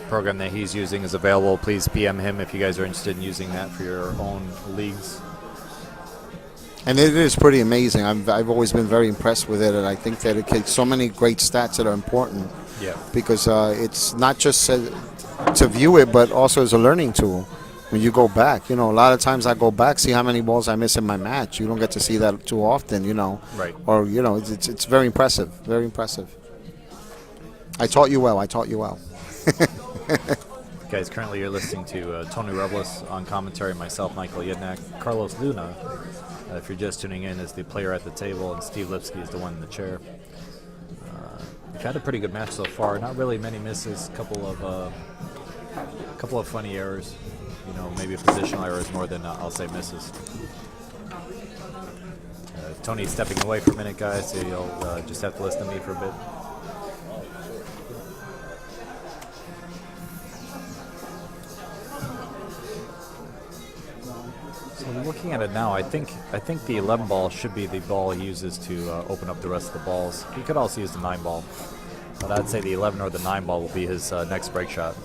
C: program that he's using is available. Please PM him if you guys are interested in using that for your own leagues.
B: And it is pretty amazing. I've always been very impressed with it, and I think that it takes so many great stats that are important.
C: Yeah.
B: Because it's not just to view it, but also as a learning tool. When you go back, you know, a lot of times I go back, see how many balls I miss in my match. You don't get to see that too often, you know.
C: Right.
B: Or, you know, it's very impressive. Very impressive. I taught you well. I taught you well.
C: Guys, currently you're listening to Tony Robles on commentary, myself, Michael Yednak. Carlos Luna, if you're just tuning in, is the player at the table, and Steve Lipsky is the one in the chair. We've had a pretty good match so far. Not really many misses. Couple of funny errors. You know, maybe positional errors more than I'll say misses. Tony's stepping away for a minute, guys, so you'll just have to listen to me for a bit. So looking at it now, I think the 11 ball should be the ball he uses to open up the rest of the balls. He could also use the 9 ball, but I'd say the 11 or the 9 ball will be his next break shot.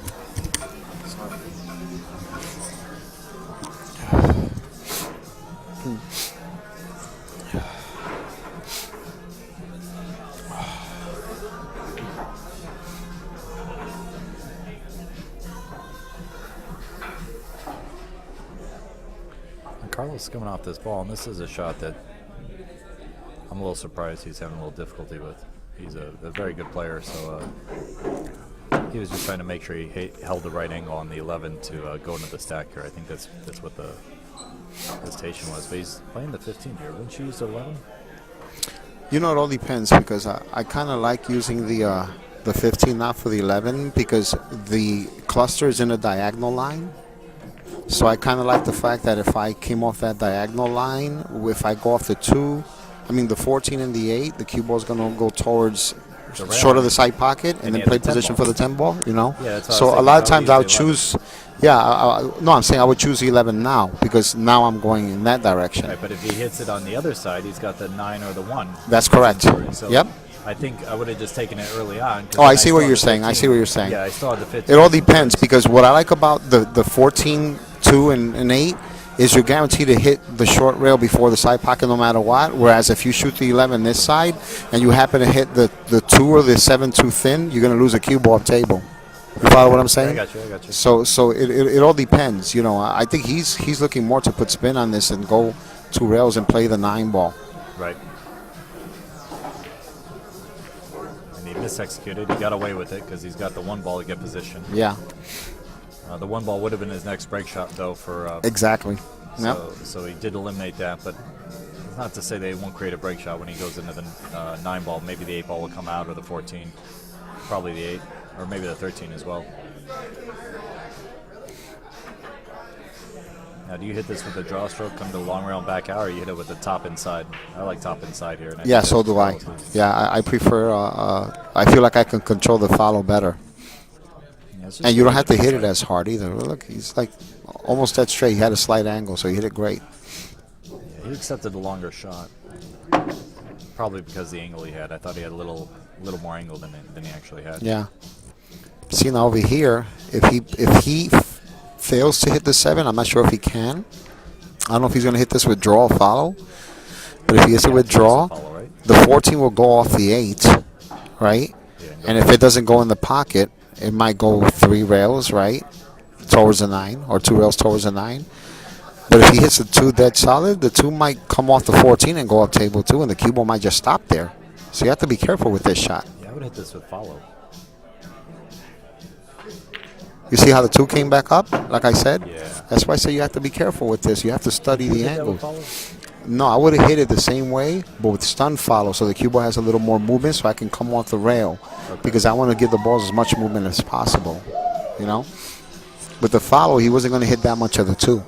C: Carlos is coming off this ball, and this is a shot that I'm a little surprised he's having a little difficulty with. He's a very good player, so he was just trying to make sure he held the right angle on the 11 to go into the stack here. I think that's what the hesitation was. But he's playing the 15 here. Wouldn't you use the 11?
B: You know, it all depends, because I kind of like using the 15 not for the 11, because the cluster is in a diagonal line. So I kind of like the fact that if I came off that diagonal line, if I go off the 2, I mean the 14 and the 8, the cue ball is going to go towards short of the side pocket and then play position for the 10 ball, you know?
C: Yeah,
B: so a lot of times I would choose, I'm saying I would choose the 11 now, because now I'm going in that direction.
C: Right, but if he hits it on the other side, he's got the 9 or the 1.
B: That's correct.
C: So
B: Yep.
C: I think I would have just taken it early on.
B: Oh, I see what you're saying. I see what you're saying.
C: Yeah, I still had the 15.
B: It all depends, because what I like about the 14, 2, and 8 is you're guaranteed to hit the short rail before the side pocket no matter what, whereas if you shoot the 11 this side and you happen to hit the 2 or the 7 too thin, you're going to lose a cue ball table. You follow what I'm saying?
C: I got you.
B: So it all depends. You know, I think he's looking more to put spin on this and go 2 rails and play the 9 ball.
C: Right. And he misexecuted. He got away with it because he's got the 1 ball to get position.
B: Yeah.
C: The 1 ball would have been his next break shot, though, for...
B: exactly. Yep.
C: So he did eliminate that, but it's not to say they won't create a break shot when he goes into the 9 ball. Maybe the 8 ball will come out, or the 14. Probably the 8, or maybe the 13 as well. Now, do you hit this with the draw stroke, come to the long rail and back out, or you hit it with the top inside? I like top inside here.
B: Yeah, so do I. Yeah, I prefer... I feel like I can control the follow better. And you don't have to hit it as hard either. Look, he's like almost dead straight. He had a slight angle, so he hit it great.
C: Yeah, he accepted the longer shot, probably because the angle he had. I thought he had a little more angle than he actually had.
B: Yeah. See, now over here, if he fails to hit the 7, I'm not sure if he can. I don't know if he's going to hit this with draw or follow. But if he hits it with draw,
C: follow, right?
B: the 14 will go off the 8, right?
C: Yeah,
B: and if it doesn't go in the pocket, it might go 3 rails, right, towards the 9, or 2 rails towards the 9. But if he hits the 2 dead solid, the 2 might come off the 14 and go up table 2, and the cue ball might just stop there. So you have to be careful with this shot.
C: Yeah, I would hit this with follow.
B: You see how the 2 came back up, like I said?
C: Yeah.
B: That's why I say you have to be careful with this. You have to study the
C: Hit that with
B: angles.
C: follow?
B: No, I would have hit it the same way, but with stun follow, so the cue ball has a little more movement, so I can come off the rail. Because I want to give the balls as much movement as possible, you know? With the follow, he wasn't going to hit that much of the 2.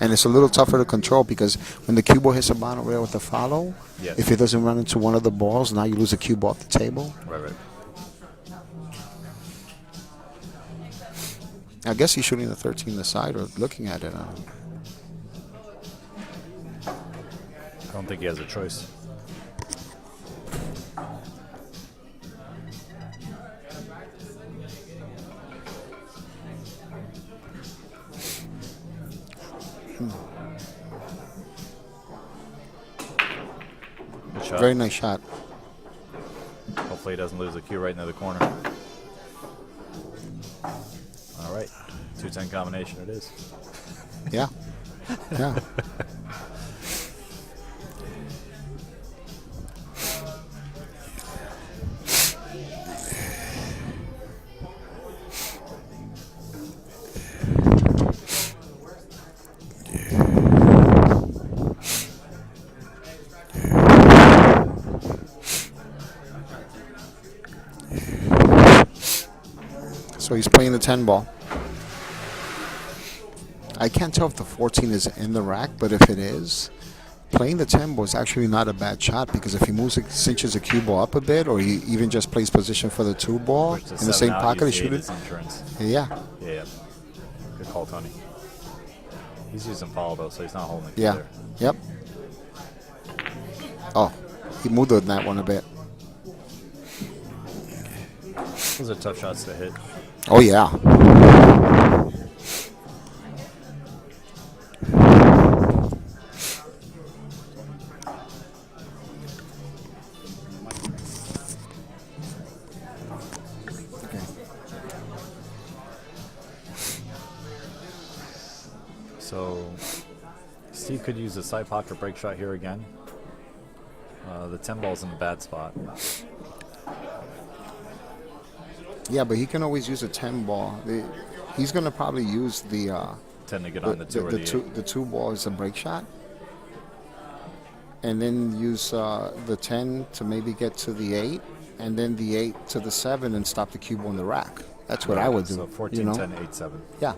B: And it's a little tougher to control because when the cue ball hits the bottom rail with the follow,
C: Yes.
B: if it doesn't run into one of the balls, now you lose a cue ball off the table.
C: Right.
B: I guess he's shooting the 13 the side or looking at it.
C: I don't think he has a choice. Good shot.
B: Very nice shot.
C: Hopefully he doesn't lose the cue right into the corner. All right, 2-10 combination it is.
B: Yeah. Yeah. So he's playing the 10 ball. I can't tell if the 14 is in the rack, but if it is, playing the 10 ball is actually not a bad shot because if he moves, cinches the cue ball up a bit, or he even just plays position for the 2 ball in the same pocket, he shoot it. Yeah.
C: Yeah. Good call, Tony. He's using follow though, so he's not holding the cue
B: Yeah.
C: there.
B: Yep. Oh, he moved on that one a bit.
C: Those are tough shots to hit.
B: Oh yeah.
C: So Steve could use a side pocket break shot here again. The 10 ball's in a bad spot.
B: Yeah, but he can always use a 10 ball. He's going to probably use the
C: 10 to get on the 2 or the 8.
B: the 2 ball is a break shot. And then use the 10 to maybe get to the 8, and then the 8 to the 7 and stop the cue ball in the rack. That's what I would do.
C: So 14,
B: you know?
C: 10, 8, 7.
B: Yeah.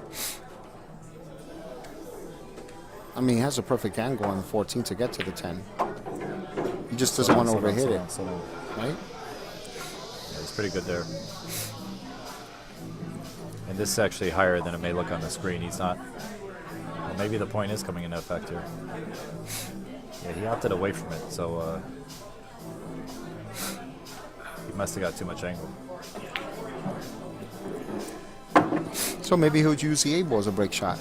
B: I mean, he has a perfect angle on the 14 to get to the 10. He just doesn't want to overhit it, right?
C: Yeah, he's pretty good there. And this is actually higher than it may look on the screen. He's not. Well, maybe the point is coming into effect here. Yeah, he opted away from it, so he must have got too much angle.
B: So maybe he would use the 8 ball as a break shot.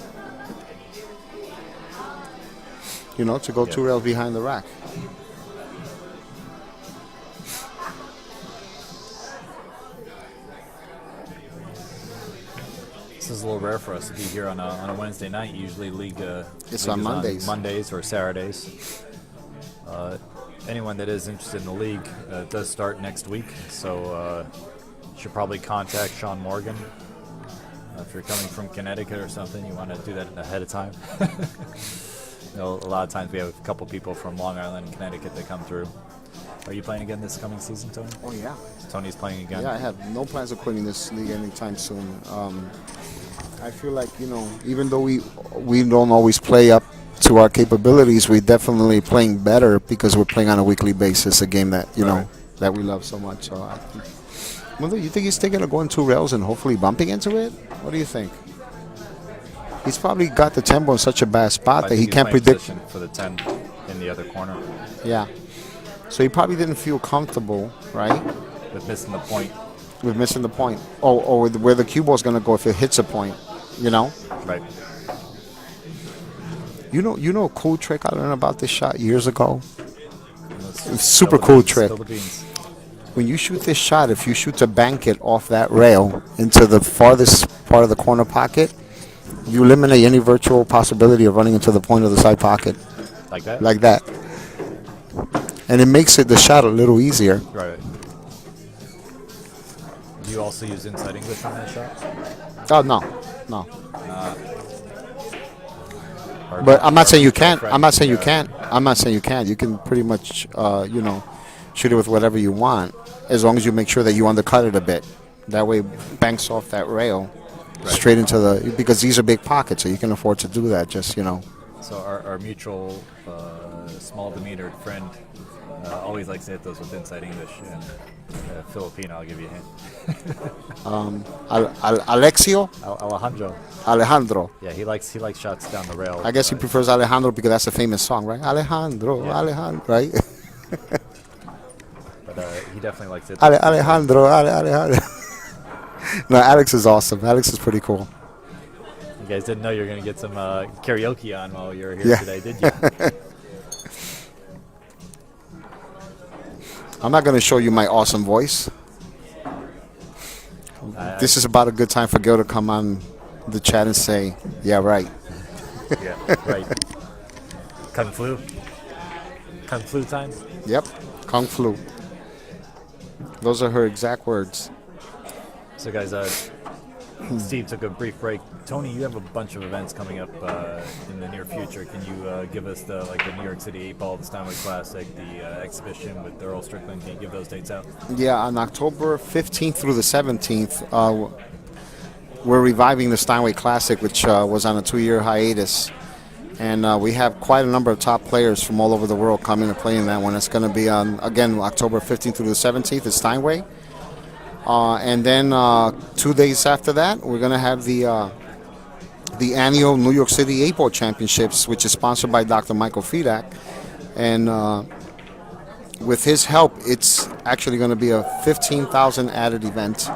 B: You know, to go 2 rails behind the rack.
C: This is a little rare for us to be here on a Wednesday night. Usually league
B: It's
C: league
B: on
C: is
B: Mondays.
C: Mondays or Saturdays. Anyone that is interested in the league does start next week, so you should probably contact Sean Morgan. If you're coming from Connecticut or something, you want to do that ahead of time. You know, a lot of times we have a couple people from Long Island and Connecticut that come through. Are you playing again this coming season, Tony?
B: Oh, yeah.
C: Tony's playing again?
B: Yeah, I have no plans of quitting this league anytime soon. I feel like, you know, even though we don't always play up to our capabilities, we're definitely playing better because we're playing on a weekly basis, a game that, you know, that we love so much. So I think, well, you think he's thinking of going 2 rails and hopefully bumping into it? What do you think? He's probably got the tempo in such a bad spot that he can't predict.
C: For the 10 in the other corner.
B: Yeah. So he probably didn't feel comfortable, right?
C: With missing the point.
B: With missing the point. Or with where the cue ball's going to go if it hits a point, you know?
C: Right.
B: You know a cool trick I learned about this shot years ago?
C: It's
B: super cool trick.
C: Spill the beans.
B: When you shoot this shot, if you shoot to bank it off that rail into the farthest part of the corner pocket, you eliminate any virtual possibility of running into the point of the side pocket
C: Like that?
B: like that. And it makes the shot a little easier.
C: Right. Do you also use inside English on that shot?
B: Oh, no. No.
C: Or
B: But I'm not saying you can't.
C: correct?
B: I'm not saying you
C: Yeah.
B: can't. I'm not saying you can't. You can pretty much, shoot it with whatever you want, as long as you make sure that you undercut it a bit. That way, it banks off that rail straight into because these are big pockets, so you can afford to do that.
C: So our mutual small demeanored friend always likes to hit those with inside English, and Filipino, I'll give you a hint.
B: Alexio,
C: Alejandro.
B: Alejandro.
C: Yeah, he likes shots down the rail.
B: I guess he prefers Alejandro because that's a famous song, right? Alejandro,
C: Yeah.
B: Alejandro, right?
C: But he definitely likes it.
B: Alejandro. No, Alex is awesome. Alex is pretty cool.
C: You guys didn't know you were going to get some karaoke on while you were here
B: Yeah.
C: today, did you?
B: I'm not going to show you my awesome voice. This is about a good time for Gil to come on the chat and say, yeah, right.
C: Yeah, right. Kung flu. Kung flu time.
B: Yep, Kung Flu. Those are her exact words.
C: So, guys, Steve took a brief break. Tony, you have a bunch of events coming up in the near future. Can you give us the New York City 8-Ball, the Steinway Classic, the exhibition with Earl Strickland? Can you give those dates out?
B: Yeah, on October 15th through the 17th, we're reviving the Steinway Classic, which was on a 2-year hiatus. And we have quite a number of top players from all over the world coming to play in that one. It's going to be on, again, October 15th through the 17th at Steinway. And then 2 days after that, we're going to have the annual New York City 8-Ball Championships, which is sponsored by Dr. Michael Fedak. And with his help, it's actually going to be a 15,000 added event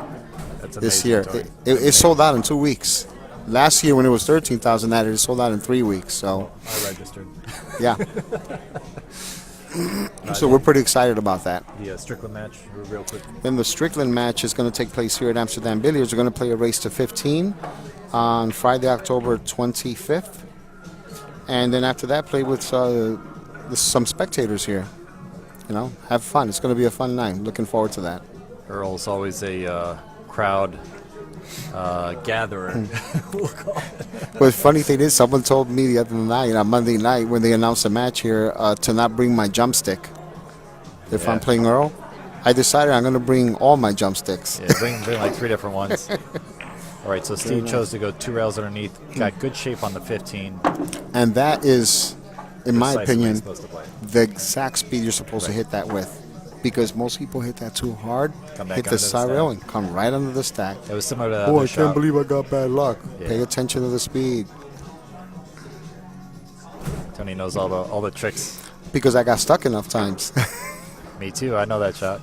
C: That's
B: this
C: amazing,
B: year.
C: Tony.
B: It sold out in 2 weeks. Last year, when it was 13,000 added, it sold out in 3 weeks. So,
C: I registered.
B: yeah. So we're pretty excited about that.
C: The Strickland match, real quick.
B: Then the Strickland match is going to take place here at Amsterdam Billiards. We're going to play a race to 15 on Friday, October 25th. And then after that, play with some spectators here. Have fun. It's going to be a fun night. Looking forward to that.
C: Earl's always a crowd gatherer. We'll call it.
B: But the funny thing is, someone told me the other night, on Monday night, when they announced the match here, to not bring my drumstick. If I'm playing Earl, I decided I'm going to bring all my drumsticks.
C: Yeah, bring like 3 different ones. All right, so Steve chose to go 2 rails underneath. Got good shape on the 15.
B: And that is, in my
C: Precisely
B: opinion,
C: supposed to play.
B: the exact speed you're supposed to hit that with. Because most people hit that too hard,
C: Come back
B: hit
C: under
B: the
C: the
B: side
C: stack.
B: rail and come right under the stack.
C: It was similar to that
B: Oh,
C: other
B: I
C: shot.
B: can't believe I got bad luck.
C: Yeah.
B: Pay attention to the speed.
C: Tony knows all the tricks.
B: Because I got stuck enough times.
C: Me too. I know that shot.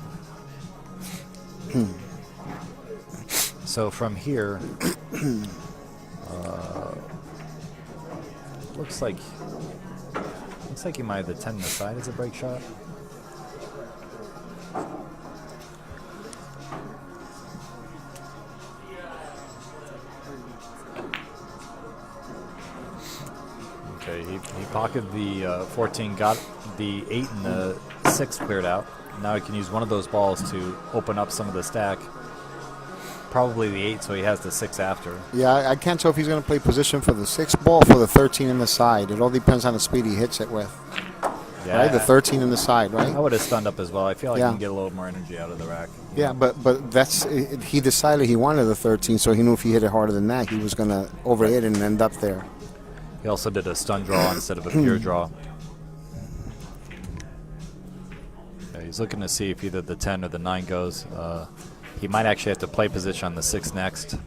C: So from here, looks like you might have the 10 on the side as a break shot. Okay, he pocketed the 14, got the 8 and the 6 cleared out. Now he can use one of those balls to open up some of the stack. Probably the 8, so he has the 6 after.
B: Yeah, I can't tell if he's going to play position for the 6 ball or for the 13 in the side. It all depends on the speed he hits it with.
C: Yeah,
B: Right? The 13 in the side, right?
C: I would have stunned up as well. I feel like
B: Yeah.
C: he can get a little more energy out of the rack.
B: Yeah, but that's he decided he wanted the 13, so he knew if he hit it harder than that, he was going to overhit and end up there.
C: He also did a stun draw instead of a pure draw. Yeah, he's looking to see if either the 10 or the 9 goes. He might actually have to play position on the 6 next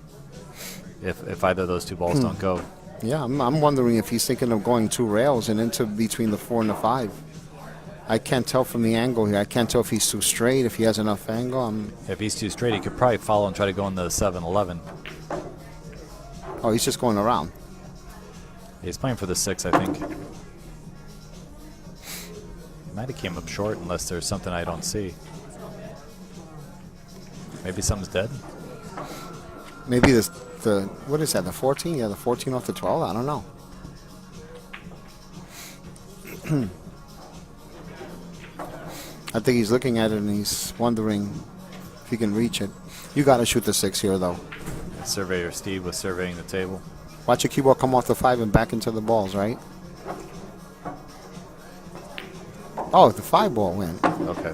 C: if either of those 2 balls don't go.
B: Yeah, I'm wondering if he's thinking of going 2 rails and into between the 4 and the 5. I can't tell from the angle here. I can't tell if he's too straight, if he has enough angle.
C: If he's too straight, he could probably follow and try to go in the 7-11.
B: Oh, he's just going around.
C: He's playing for the 6, I think. Might have came up short unless there's something I don't see. Maybe something's dead.
B: Maybe the what is that? The 14? Yeah, the 14 off the 12. I don't know. I think he's looking at it and he's wondering if he can reach it. You got to shoot the 6 here, though.
C: Surveyor Steve was surveying the table.
B: Watch your cue ball come off the 5 and back into the balls, right? Oh, the 5 ball went.
C: Okay.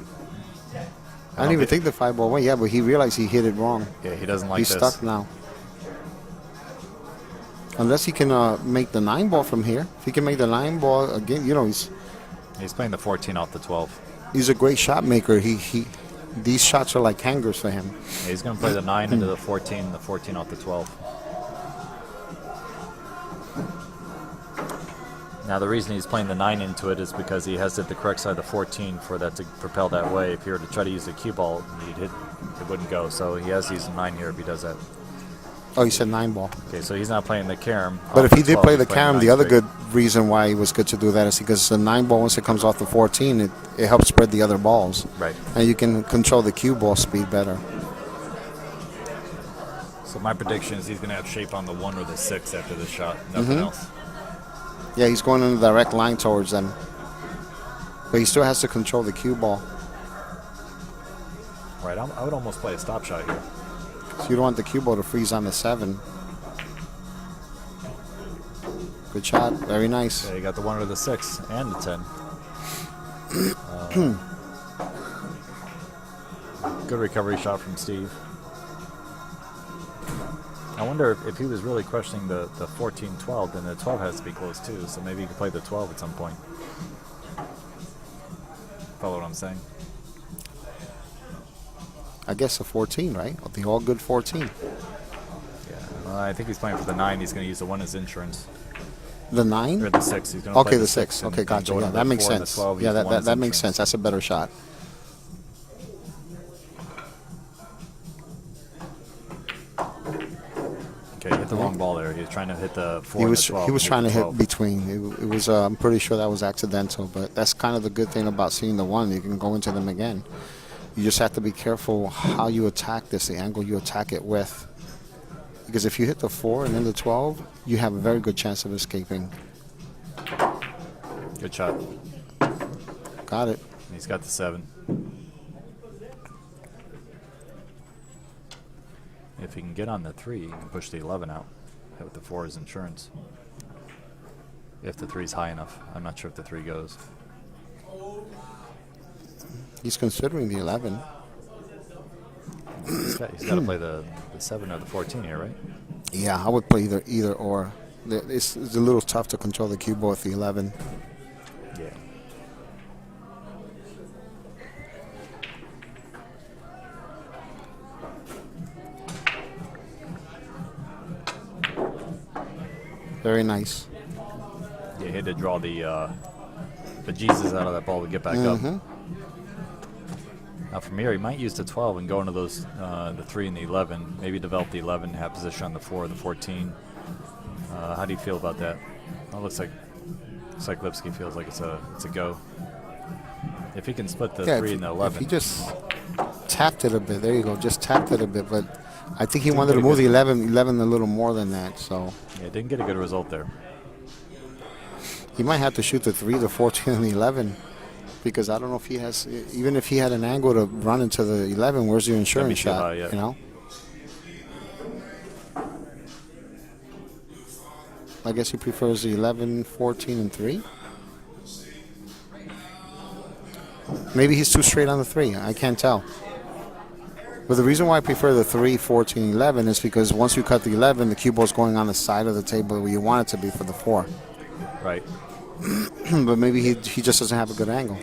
B: I didn't even think the 5 ball went. Yeah, but he realized he hit it wrong.
C: Yeah, he doesn't like
B: He's
C: this.
B: stuck now. Unless he can make the 9 ball from here. If he can make the 9 ball again, you know, he's
C: playing the 14 off the 12.
B: he's a great shot maker. These shots are like hangers for him.
C: Yeah, he's going to play the 9 into the 14 off the 12. Now, the reason he's playing the 9 into it is because he has to hit the correct side of the 14 for that to propel that way. If you were to try to use the cue ball, it wouldn't go. So he has to use the 9 here if he does that.
B: Oh, he said 9 ball.
C: Okay, so he's not playing the carom.
B: But if he did play the carom, the other
C: straight.
B: good reason why it was good to do that is because the 9 ball, once it comes off the 14, it helps spread the other balls.
C: Right.
B: And you can control the cue ball speed better.
C: So my prediction is he's going to have shape on the 1 or the 6 after this shot. Nothing else.
B: Yeah, he's going in a direct line towards them. But he still has to control the cue ball.
C: Right, I would almost play a stop shot here.
B: So you don't want the cue ball to freeze on the 7. Good shot. Very nice.
C: Yeah, you got the 1 or the 6 and the 10. Good recovery shot from Steve. I wonder if he was really questioning the 14-12, then the 12 has to be close too, so maybe he could play the 12 at some point. Follow what I'm saying?
B: I guess a 14, right? The all good 14.
C: Yeah. Well, I think he's playing for the 9. He's going to use the 1 as insurance.
B: The 9?
C: Or the 6. He's going to
B: Okay,
C: play
B: the 6.
C: and
B: Okay, gotcha.
C: go
B: Yeah,
C: to
B: that
C: the
B: makes
C: 4 and the
B: sense.
C: 12,
B: Yeah,
C: use the 1 as
B: that makes
C: insurance.
B: sense. That's a better shot.
C: Okay, hit the wrong ball there. He was trying to hit the 4
B: He
C: and
B: was
C: the 12.
B: he was trying to hit
C: 12.
B: between. It was I'm pretty sure that was accidental, but that's kind of the good thing about seeing the 1. You can go into them again. You just have to be careful how you attack this, the angle you attack it with. Because if you hit the 4 and then the 12, you have a very good chance of escaping.
C: Good shot.
B: Got it.
C: And he's got the 7. If he can get on the 3, he can push the 11 out. Hit with the 4 as insurance. If the 3's high enough. I'm not sure if the 3 goes.
B: He's considering the 11.
C: He's got to play the 7 or the 14 here, right?
B: Yeah, I would play either or. It's a little tough to control the cue ball with the 11.
C: Yeah.
B: Very nice.
C: Yeah, he had to draw the Jesus out of that ball to get back up. Now from here, he might use the 12 and go into those the 3 and the 11. Maybe develop the 11, have position on the 4 or the 14. How do you feel about that? Well, it looks like Lipsky feels like it's a go. If he can split the 3 and the 11.
B: If he just tapped it a bit, there you go, just tapped it a bit, but I think he
C: Didn't
B: wanted
C: get
B: to
C: a
B: move the
C: good-
B: 11 a little more than that, so
C: Yeah, didn't get a good result there.
B: he might have to shoot the 3, the 14, and the 11, because I don't know if he has, even if he had an angle to run into the 11, where's your insurance
C: too
B: shot,
C: high, yeah.
B: you know? I guess he prefers the 11, 14, and 3. Maybe he's too straight on the 3. I can't tell. But the reason why I prefer the 3, 14, 11 is because once you cut the 11, the cue ball's going on the side of the table where you want it to be for the 4.
C: Right.
B: But maybe he just doesn't have a good angle.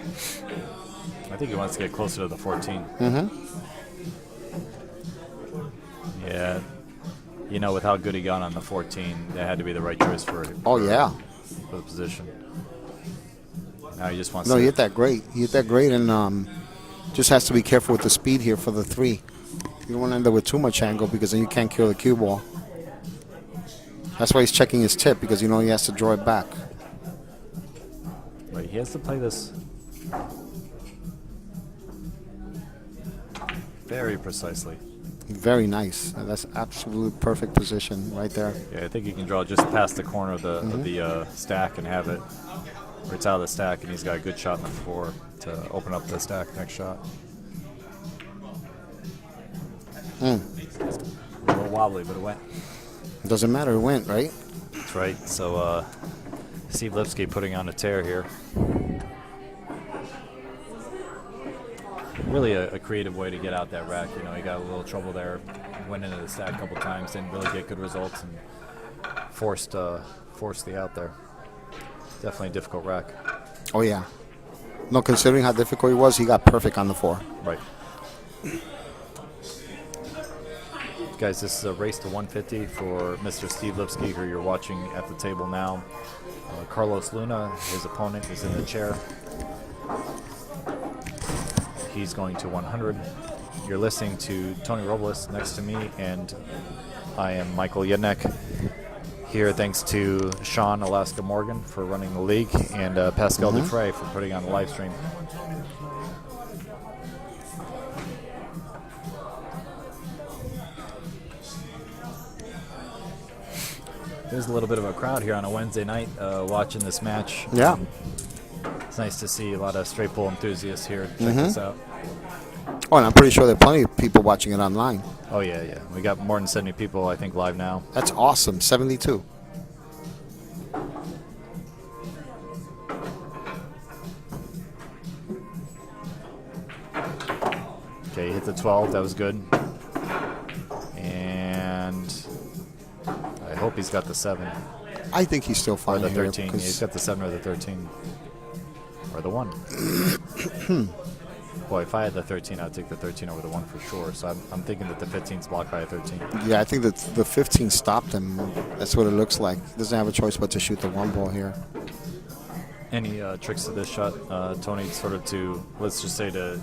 C: I think he wants to get closer to the 14. Yeah. You know, with how good he got on the 14, that had to be the right choice for
B: Yeah.
C: for the position. Now he just wants
B: No,
C: to
B: he hit that great. He hit that great, and just has to be careful with the speed here for the 3. You don't want to end up with too much angle because then you can't kill the cue ball. That's why he's checking his tip, because you know he has to draw it back.
C: Right, he has to play this very precisely.
B: Very nice. That's absolute perfect position right there.
C: Yeah, I think he can draw just past the corner of the stack and have it where it's out of the stack, and he's got a good shot in the 4 to open up the stack next shot. A little wobbly, but it went.
B: Doesn't matter. It went, right?
C: That's right. So Steve Lipsky putting on a tear here. Really a creative way to get out that rack. You know, he got a little trouble there, went into the stack a couple times, didn't really get good results, and forced the out there. Definitely a difficult rack.
B: Oh, yeah. No, considering how difficult it was, he got perfect on the 4.
C: Right. Guys, this is a race to 150 for Mr. Steve Lipsky, who you're watching at the table now. Carlos Luna, his opponent, is in the chair. He's going to 100. You're listening to Tony Robles next to me, and I am Michael Yednak. Here, thanks to Sean Alaska Morgan for running the league, and Pascal Dufresne for putting on the live stream. There's a little bit of a crowd here on a Wednesday night watching this match.
B: Yeah.
C: It's nice to see a lot of straight pull enthusiasts here. Check this out.
B: Oh, and I'm pretty sure there are plenty of people watching it online.
C: Oh, yeah, yeah. We got more than 70 people, I think, live now.
B: That's awesome. 72.
C: Okay, he hit the 12. That was good. And I hope he's got the 7.
B: I think he's still
C: Or
B: fine
C: the
B: here.
C: 13. Yeah, he's got the 7 or the 13. Or the 1. Boy, if I had the 13, I'd take the 13 over the 1 for sure. So I'm thinking that the 15's blocked by a 13.
B: Yeah, I think that the 15 stopped him. That's what it looks like. He doesn't have a choice but to shoot the 1 ball here.
C: Any tricks to this shot, Tony, sort of to, let's just say, to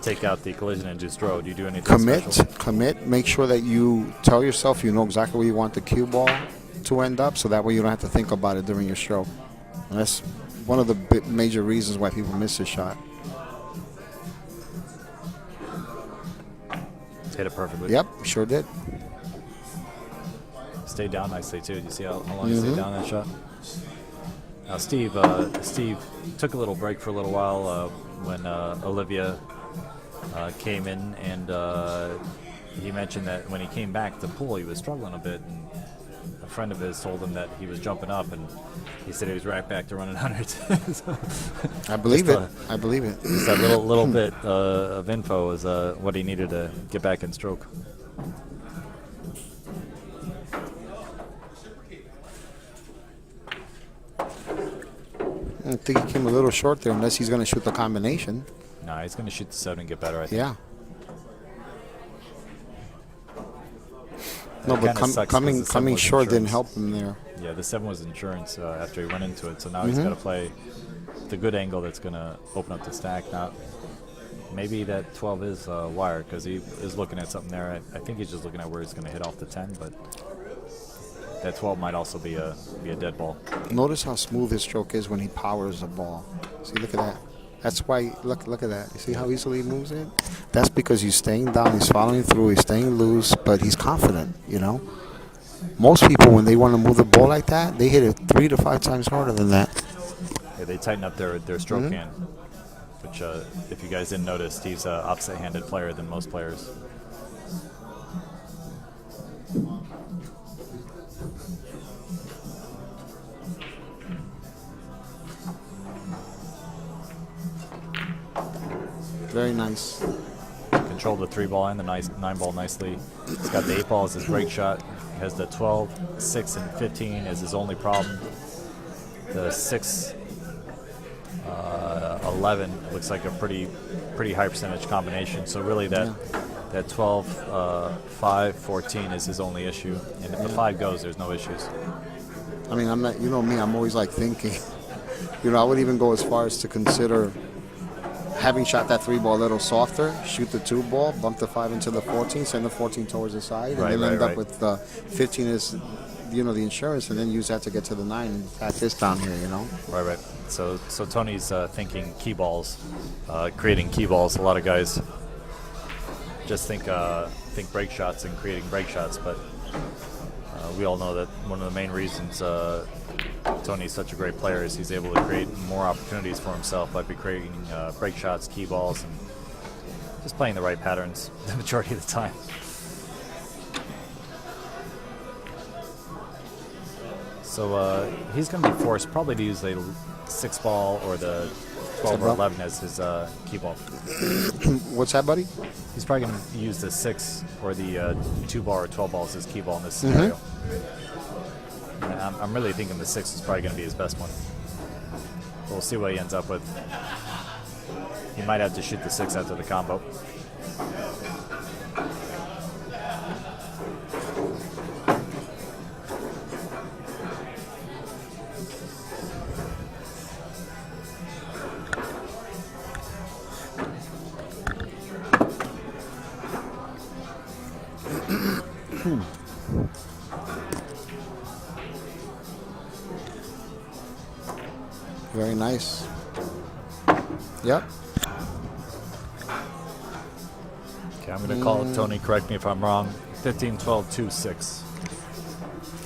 C: take out the collision and just throw? Do you do anything special?
B: Commit. Make sure that you tell yourself you know exactly where you want the cue ball to end up, so that way you don't have to think about it during your stroke. And that's one of the major reasons why people miss this shot.
C: Hit it perfectly.
B: Yep, sure did.
C: Stayed down nicely, too. Do you see how long he stayed down that shot? Now, Steve took a little break for a little while when Olivia came in, and he mentioned that when he came back to pool, he was struggling a bit, and a friend of his told him that he was jumping up, and he said he was right back to running hundreds. So,
B: I believe it. I believe it.
C: just that little bit of info is what he needed to get back in stroke.
B: I think he came a little short there, unless he's going to shoot the combination.
C: Nah, he's going to shoot the 7 and get better, I think.
B: Yeah. No, but coming short didn't help him there.
C: Yeah, the 7 was insurance after he went into it, so now he's got to play the good angle that's going to open up the stack. Now, maybe that 12 is wire, because he is looking at something there. I think he's just looking at where he's going to hit off the 10, but that 12 might also be a dead ball.
B: Notice how smooth his stroke is when he powers the ball. See, look at that. That's why, look at that. You see how easily he moves it? That's because he's staying down, he's following through, he's staying loose, but he's confident, you know? Most people, when they want to move the ball like that, they hit it 3 to 5 times harder than that.
C: Yeah, they tighten up their stroke hand, which, if you guys didn't notice, Steve's an opposite-handed player than most players.
B: Very nice.
C: Controlled the 3 ball and the 9 ball nicely. He's got the 8 ball as his break shot. He has the 12, 6, and 15 as his only problem. The 6, 11 looks like a pretty high percentage combination. So really that 12, 5, 14 is his only issue. And if the 5 goes, there's no issues.
B: I mean, I'm not, you know me, I'm always like thinking, you know, I would even go as far as to consider having shot that 3 ball a little softer, shoot the 2 ball, bump the 5 into the 14, send the 14 towards the side, and then end up with the 15 as, you know, the insurance, and then use that to get to the 9 and pat this down here, you know?
C: Right. So Tony's thinking key balls, creating key balls. A lot of guys just think break shots and creating break shots, but we all know that one of the main reasons Tony's such a great player is he's able to create more opportunities for himself by creating break shots, key balls, and just playing the right patterns the majority of the time. So he's going to be forced probably to use the 6 ball or the 12 or 11 as his key ball.
B: What's that, buddy?
C: He's probably going to use the 6 or the 2 ball or 12 ball as his key ball in this scenario. And I'm really thinking the 6 is probably going to be his best one. We'll see what he ends up with. He might have to shoot the 6 after the combo.
B: Very nice. Yep.
C: Okay, I'm going to call it, Tony, correct me if I'm wrong. 15, 12, 2, 6.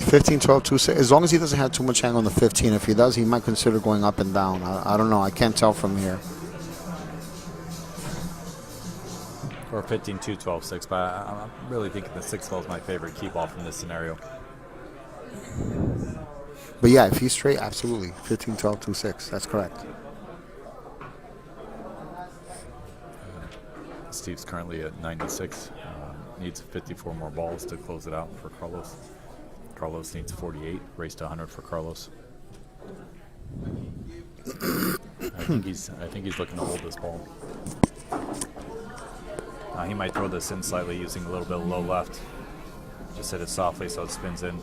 B: 15, 12, 2, 6. As long as he doesn't have too much hang on the 15. If he does, he might consider going up and down. I don't know. I can't tell from here.
C: Or 15, 2, 12, 6. But I'm really thinking the 6 ball is my favorite key ball from this scenario.
B: But yeah, if he's straight, absolutely. 15, 12, 2, 6. That's correct.
C: Steve's currently at 96. Needs 54 more balls to close it out for Carlos. Carlos needs 48. Race to 100 for Carlos. I think he's looking to hold this ball. He might throw this in slightly using a little bit of low left. Just hit it softly so it spins in.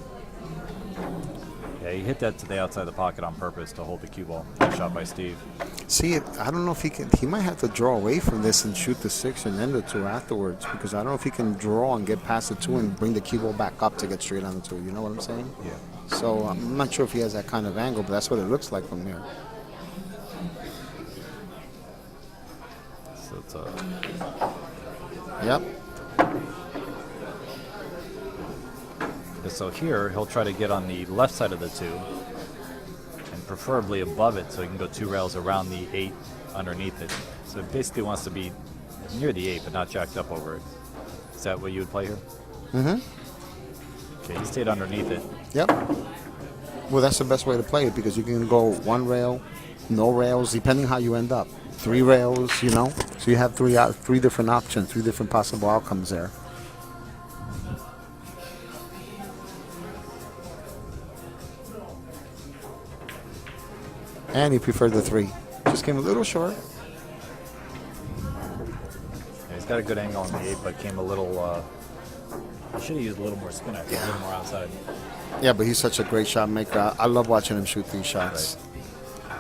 C: Yeah, he hit that to the outside of the pocket on purpose to hold the cue ball. Nice shot by Steve.
B: See, I don't know if he can. He might have to draw away from this and shoot the 6 and then the 2 afterwards, because I don't know if he can draw and get past the 2 and bring the cue ball back up to get straight on the 2. You know what I'm saying?
C: Yeah.
B: So I'm not sure if he has that kind of angle, but that's what it looks like from here.
C: So it's
B: Yep.
C: So here he'll try to get on the left side of the 2, and preferably above it, so he can go 2 rails around the 8 underneath it. So it basically wants to be near the 8, but not jacked up over it. Is that what you would play here?
B: Mm-hmm.
C: Okay, he stayed underneath it.
B: Yep. Well, that's the best way to play it, because you can go 1 rail, no rails, depending how you end up. 3 rails, you know. So you have 3 different options, 3 different possible outcomes there. And he preferred the 3. Just came a little short.
C: Yeah, he's got a good angle on the 8, but came a little. He should have used a little more spin, I think, a little more outside.
B: Yeah, but he's such a great shot maker. I love watching him shoot these shots.
C: Right.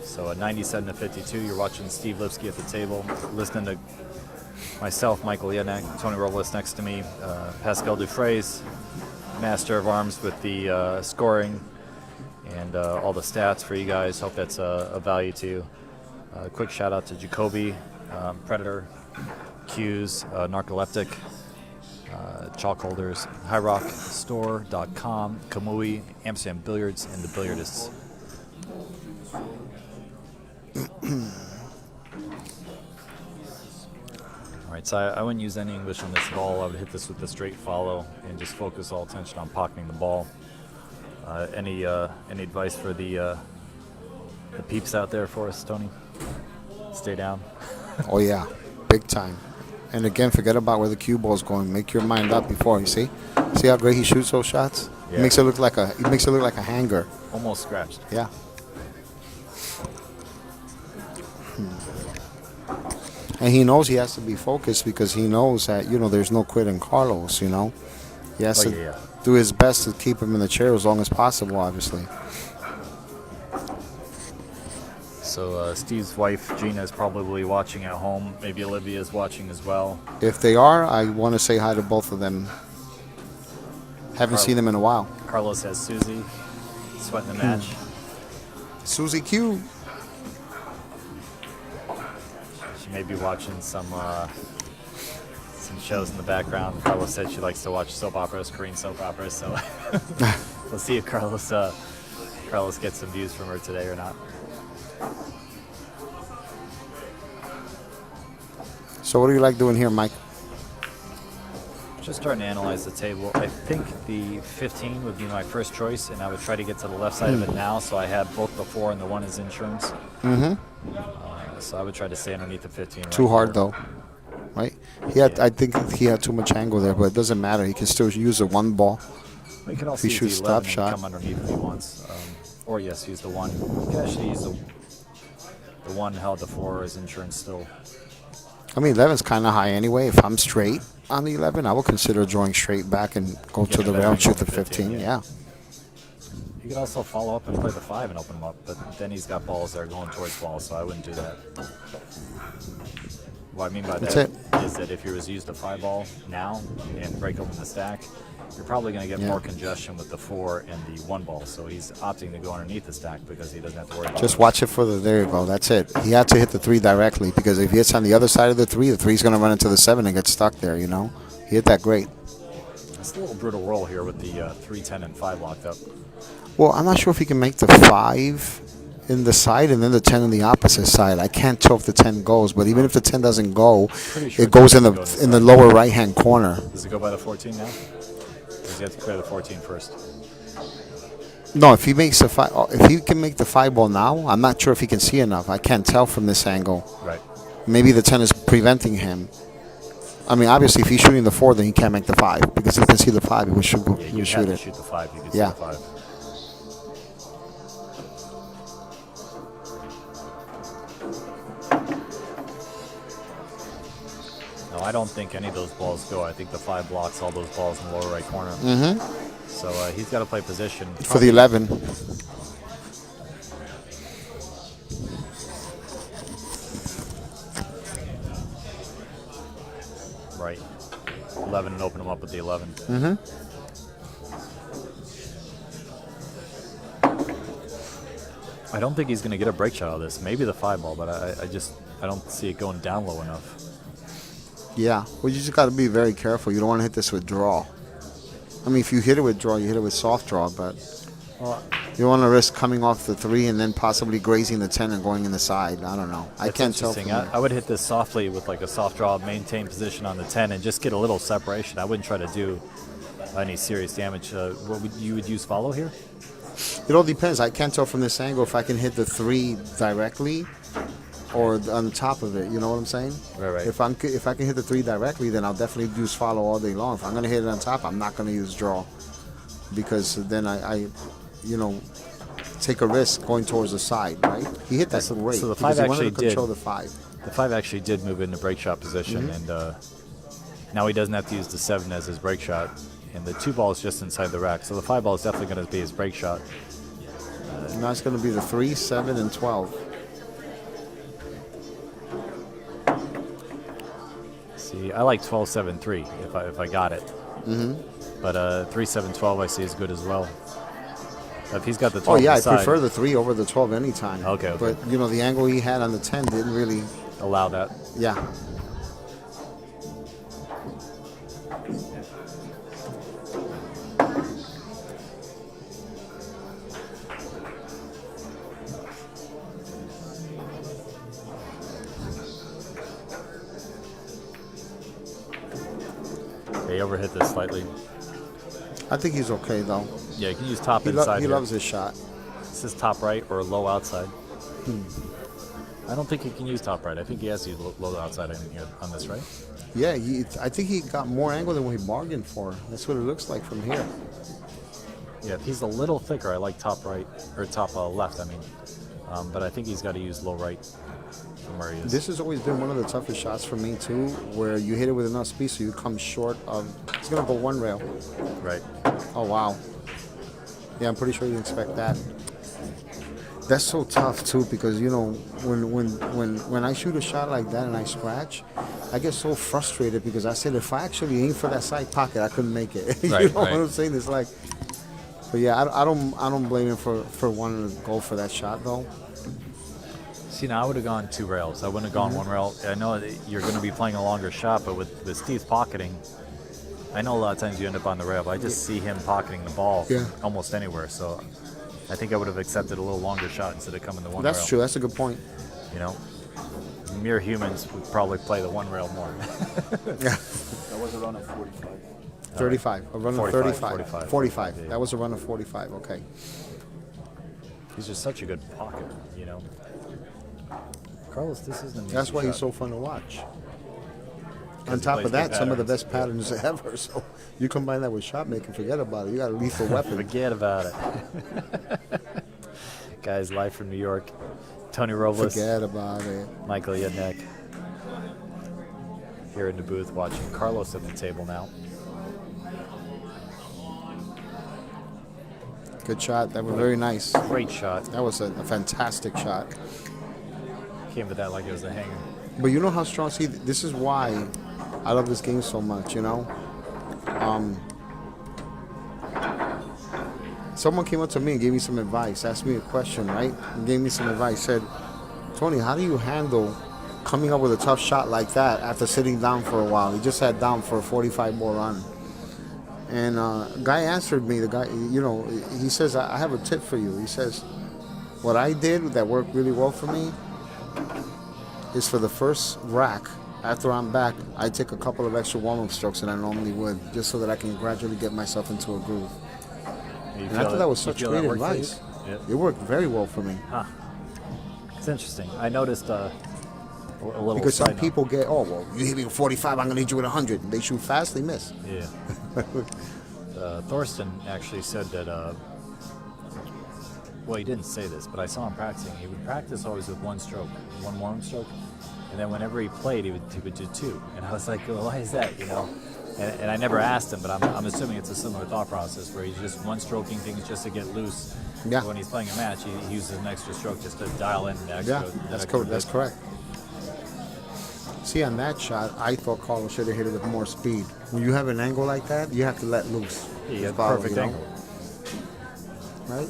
C: So at 97 to 52, you're watching Steve Lipsky at the table, listening to myself, Michael Yednak, Tony Robles next to me, Pascal Dufresne, master of arms with the scoring and all the stats for you guys. Hope that's a value to you. Quick shout out to Jacoby, Predator, Q's, Narcoleptic, Chalk Holders, HighRockStore.com, Kamui, Amsterdam Billiards, and the Billiardists. All right, so I wouldn't use any English on this ball. I would hit this with a straight follow and just focus all attention on pocketing the ball. Any advice for the peeps out there for us, Tony? Stay down.
B: Oh yeah, big time. And again, forget about where the cue ball's going. Make your mind up before. You see how great he shoots those shots.
C: Yeah.
B: It makes it look like a hanger.
C: Almost scratched.
B: Yeah. And he knows he has to be focused, because he knows that, there's no quit in Carlos, He has to do his best to keep him in the chair as long as possible, obviously.
C: So Steve's wife, Gina, is probably watching at home. Maybe Olivia is watching as well.
B: If they are, I want to say hi to both of them. Haven't seen them in a while.
C: Carlos has Susie, sweating the match.
B: Susie Q.
C: She may be watching some shows in the background. Carlos said she likes to watch soap operas, Korean soap operas. So we'll see if Carlos gets some views from her today or not.
B: So what do you like doing here, Mike?
C: Just starting to analyze the table. I think the 15 would be my first choice, and I would try to get to the left side of it now, so I have both the 4 and the 1 is insurance. So I would try to stay underneath the 15.
B: Too hard though, right? I think he had too much angle there, but it doesn't matter. He can still use a 1 ball.
C: He can also
B: He
C: use
B: shoots
C: the
B: stop
C: 11
B: shot.
C: and come underneath if he wants. Or yes, use the 1. He can actually use the 1 held the 4 as insurance still.
B: I mean, 11's kind of high anyway. If I'm straight on the 11, I will consider drawing straight back and go to the rail and shoot the 15. Yeah.
C: He could also follow up and play the 5 and open him up, but then he's got balls that are going towards balls, so I wouldn't do that. What I mean by
B: That's
C: that
B: it.
C: is that if you was to use the 5 ball now and break open the stack, you're probably going to get
B: Yeah.
C: more congestion with the 4 and the 1 ball. So he's opting to go underneath the stack because he doesn't have to worry about
B: Just
C: it.
B: watch it for the. There you go. That's it. He had to hit the 3 directly because if he hits on the other side of the 3 is going to run into the 7 and get stuck there. You know, he hit that great.
C: It's a little brutal roll here with the 3, 10, and 5 locked up.
B: Well, I'm not sure if he can make the 5 in the side and then the 10 in the opposite side. I can't tell if the 10 goes, but even if the 10 doesn't go,
C: Pretty sure
B: it goes in
C: it
B: the
C: goes
B: in the
C: inside.
B: lower right hand corner.
C: Does it go by the 14 now? Does he have to clear the 14 first?
B: No, if he makes if he can make the 5 ball now, I'm not sure if he can see enough. I can't tell from this angle.
C: Right.
B: Maybe the 10 is preventing him. I mean, obviously, if he's shooting the 4, then he can't make the 5 because if he can see the 5, he would shoot,
C: Yeah,
B: he
C: you
B: would
C: have
B: shoot
C: to
B: it.
C: shoot the 5. You can
B: Yeah.
C: see the 5. No, I don't think any of those balls go. I think the 5 blocks all those balls in the lower right corner. So he's got to play position.
B: For the 11.
C: Right. 11 and open him up with the 11. I don't think he's going to get a break shot out of this. Maybe the 5 ball, but I don't see it going down low enough.
B: Yeah. Well, you just got to be very careful. You don't want to hit this with draw. I mean, if you hit it with draw, you hit it with soft draw, but you don't want to risk coming off the 3 and then possibly grazing the 10 and going in the side. I don't know. I
C: That's
B: can't tell.
C: interesting.
B: From
C: I would hit this softly with like a soft draw, maintain position on the 10, and just get a little separation. I wouldn't try to do any serious damage. You would use follow here?
B: It all depends. I can't tell from this angle if I can hit the 3 directly or on the top of it. You know what I'm saying?
C: Right.
B: If I can hit the 3 directly, then I'll definitely use follow all day long. If I'm going to hit it on top, I'm not going to use draw because then I take a risk going towards the side. Right? He hit that great.
C: So the
B: because
C: 5
B: he wanted
C: actually
B: to control
C: did.
B: the 5.
C: The 5 actually did move into break shot position, and now he doesn't have to use the 7 as his break shot. And the 2 ball is just inside the rack. So the 5 ball is definitely going to be his break shot.
B: Now it's going to be the 3, 7, and 12.
C: See, I like 12, 7, 3 if I got it. But 3, 7, 12 I see is good as well. If he's got the 12
B: Oh yeah,
C: on
B: I
C: the side,
B: prefer the 3 over the 12 anytime.
C: Okay.
B: But the angle he had on the 10 didn't really.
C: allow that.
B: Yeah.
C: He overhit this slightly.
B: I think he's okay though.
C: Yeah, you can use top
B: He
C: inside here.
B: loves his shot.
C: This is top right or low outside. I don't think he can use top right. I think he has to use low outside on this, right?
B: Yeah, I think he got more angle than what he bargained for. That's what it looks like from here.
C: Yeah, if he's a little thicker, I like top right, or top left, I mean. But I think he's got to use low right from where he is.
B: This has always been one of the toughest shots for me too, where you hit it with enough speed so you come short of. It's gonna go 1 rail.
C: Right.
B: Oh wow. Yeah, I'm pretty sure you expect that. That's so tough too because when I shoot a shot like that and I scratch, I get so frustrated because I said if I actually aim for that side pocket, I couldn't make it. You
C: Right,
B: know
C: right.
B: what I'm saying? It's like, but yeah, I don't blame him for wanting to go for that shot though.
C: See, now I would have gone 2 rails. I wouldn't have gone 1 rail. I know that you're going to be playing a longer shot, but with Steve's pocketing, I know a lot of times you end up on the rail, but I just see him pocketing the ball almost anywhere. So I think I would have accepted a little longer shot instead of coming to 1 rail.
B: That's true. That's a good point.
C: You know, mere humans would probably play the 1 rail more.
B: Yeah.
D: That was a run of 45.
B: 35. A run of
C: 45,
B: 45.
C: yeah.
B: That was a run of 45. Okay.
C: He's just such a good pocketer, you know. Carlos, this isn't an easy
B: That's why he's
C: shot.
B: so fun to watch. On
C: he
B: top
C: plays
B: of that,
C: good
B: some of the
C: patterns.
B: best patterns ever. So you combine that with shot making, forget about it. You got a lethal weapon.
C: Forget about it. Guys, live from New York. Tony Robles,
B: Forget about it.
C: Michael Yednak. Here in the booth watching Carlos at the table now.
B: Good shot. That was very nice.
C: Great shot.
B: That was a fantastic shot.
C: Came with that like it was a hanger.
B: But you know how strong. See, this is why I love this game so much. You know, someone came up to me and gave me some advice. Asked me a question, right? And gave me some advice. Said, Tony, how do you handle coming up with a tough shot like that after sitting down for a while? He just sat down for a 45-ball run. And a guy answered me. The guy, you know, he says, I have a tip for you. He says, what I did that worked really well for me is for the first rack, after I'm back, I take a couple of extra warm-up strokes than I normally would, just so that I can gradually get myself into a groove. And I thought that was such great advice.
C: Yep.
B: It worked very well for me.
C: Huh. It's interesting. I noticed a little
B: Because some
C: side note.
B: people get, oh, well, you hit me with 45, I'm going to hit you with 100. They shoot fast, they miss.
C: Yeah. Thorsten actually said that, well, he didn't say this, but I saw him practicing. He would practice always with 1 stroke, 1 warm stroke, and then whenever he played, he would do 2. And I was like, well, why is that, you know? And I never asked him, but I'm assuming it's a similar thought process where he's just 1-stroking things just to get loose.
B: Yeah.
C: So when he's playing a match, he uses an extra stroke just to dial in the extra.
B: Yeah, that's correct. See, on that shot, I thought Carlos should have hit it with more speed. When you have an angle like that, you have to let loose.
C: Yeah, you have
B: Follow,
C: perfect
B: you know?
C: angle.
B: Right?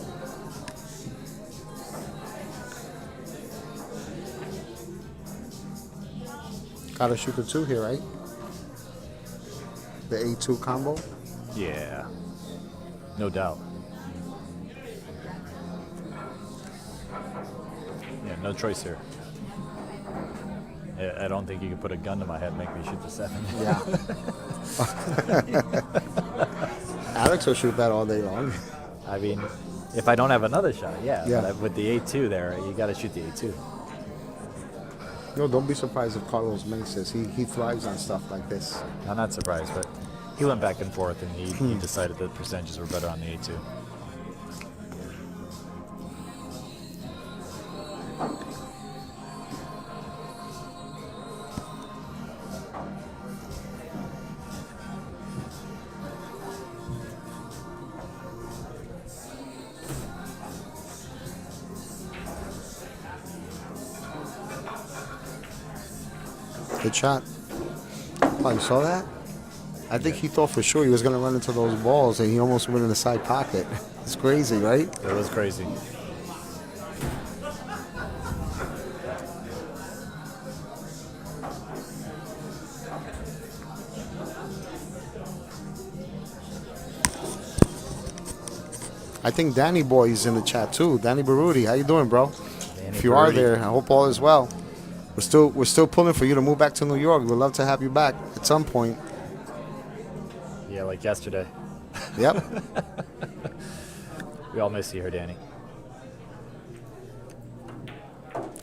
B: Gotta shoot the 2 here, right? The A2 combo.
C: Yeah, no doubt. Yeah, no choice here. I don't think you could put a gun to my head and make me shoot the 7.
B: Yeah. Alex will shoot that all day long.
C: I mean, if I don't have another shot, yeah.
B: Yeah.
C: But with the A2 there, you got to shoot the A2.
B: No, don't be surprised if Carlos makes this. He thrives on stuff like this.
C: I'm not surprised, but he went back and forth and he decided that percentages were better on the A2.
B: Good shot. Oh, you saw that? I think he thought for sure he was going to run into those balls, and he almost went in the side pocket. It's crazy, right?
C: It was crazy.
B: I think Danny Boy is in the chat too. Danny Baruti, how you doing, bro?
C: Danny
B: If you are
C: Baruti.
B: there, I hope all is well. We're still pulling for you to move back to New York. We'd love to have you back at some point.
C: Yeah, like yesterday.
B: Yep.
C: We all miss you here, Danny.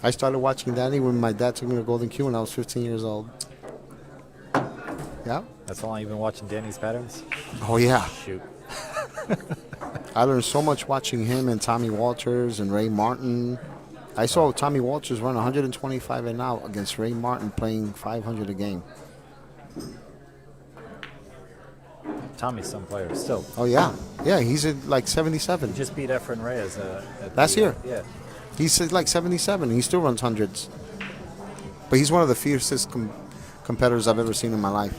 B: I started watching Danny when my dad took me to Golden Q when I was 15 years old. Yeah.
C: That's how long you've been watching Danny's patterns?
B: Oh yeah.
C: Shoot.
B: I learned so much watching him and Tommy Walters and Ray Martin. I saw Tommy Walters run 125 and out against Ray Martin playing 500 a game.
C: Tommy's some player still.
B: Oh yeah. Yeah, he's at like 77.
C: Just beat Efren Reyes.
B: Last year.
C: Yeah.
B: He's at like 77. He still runs hundreds. But he's one of the fiercest competitors I've ever seen in my life.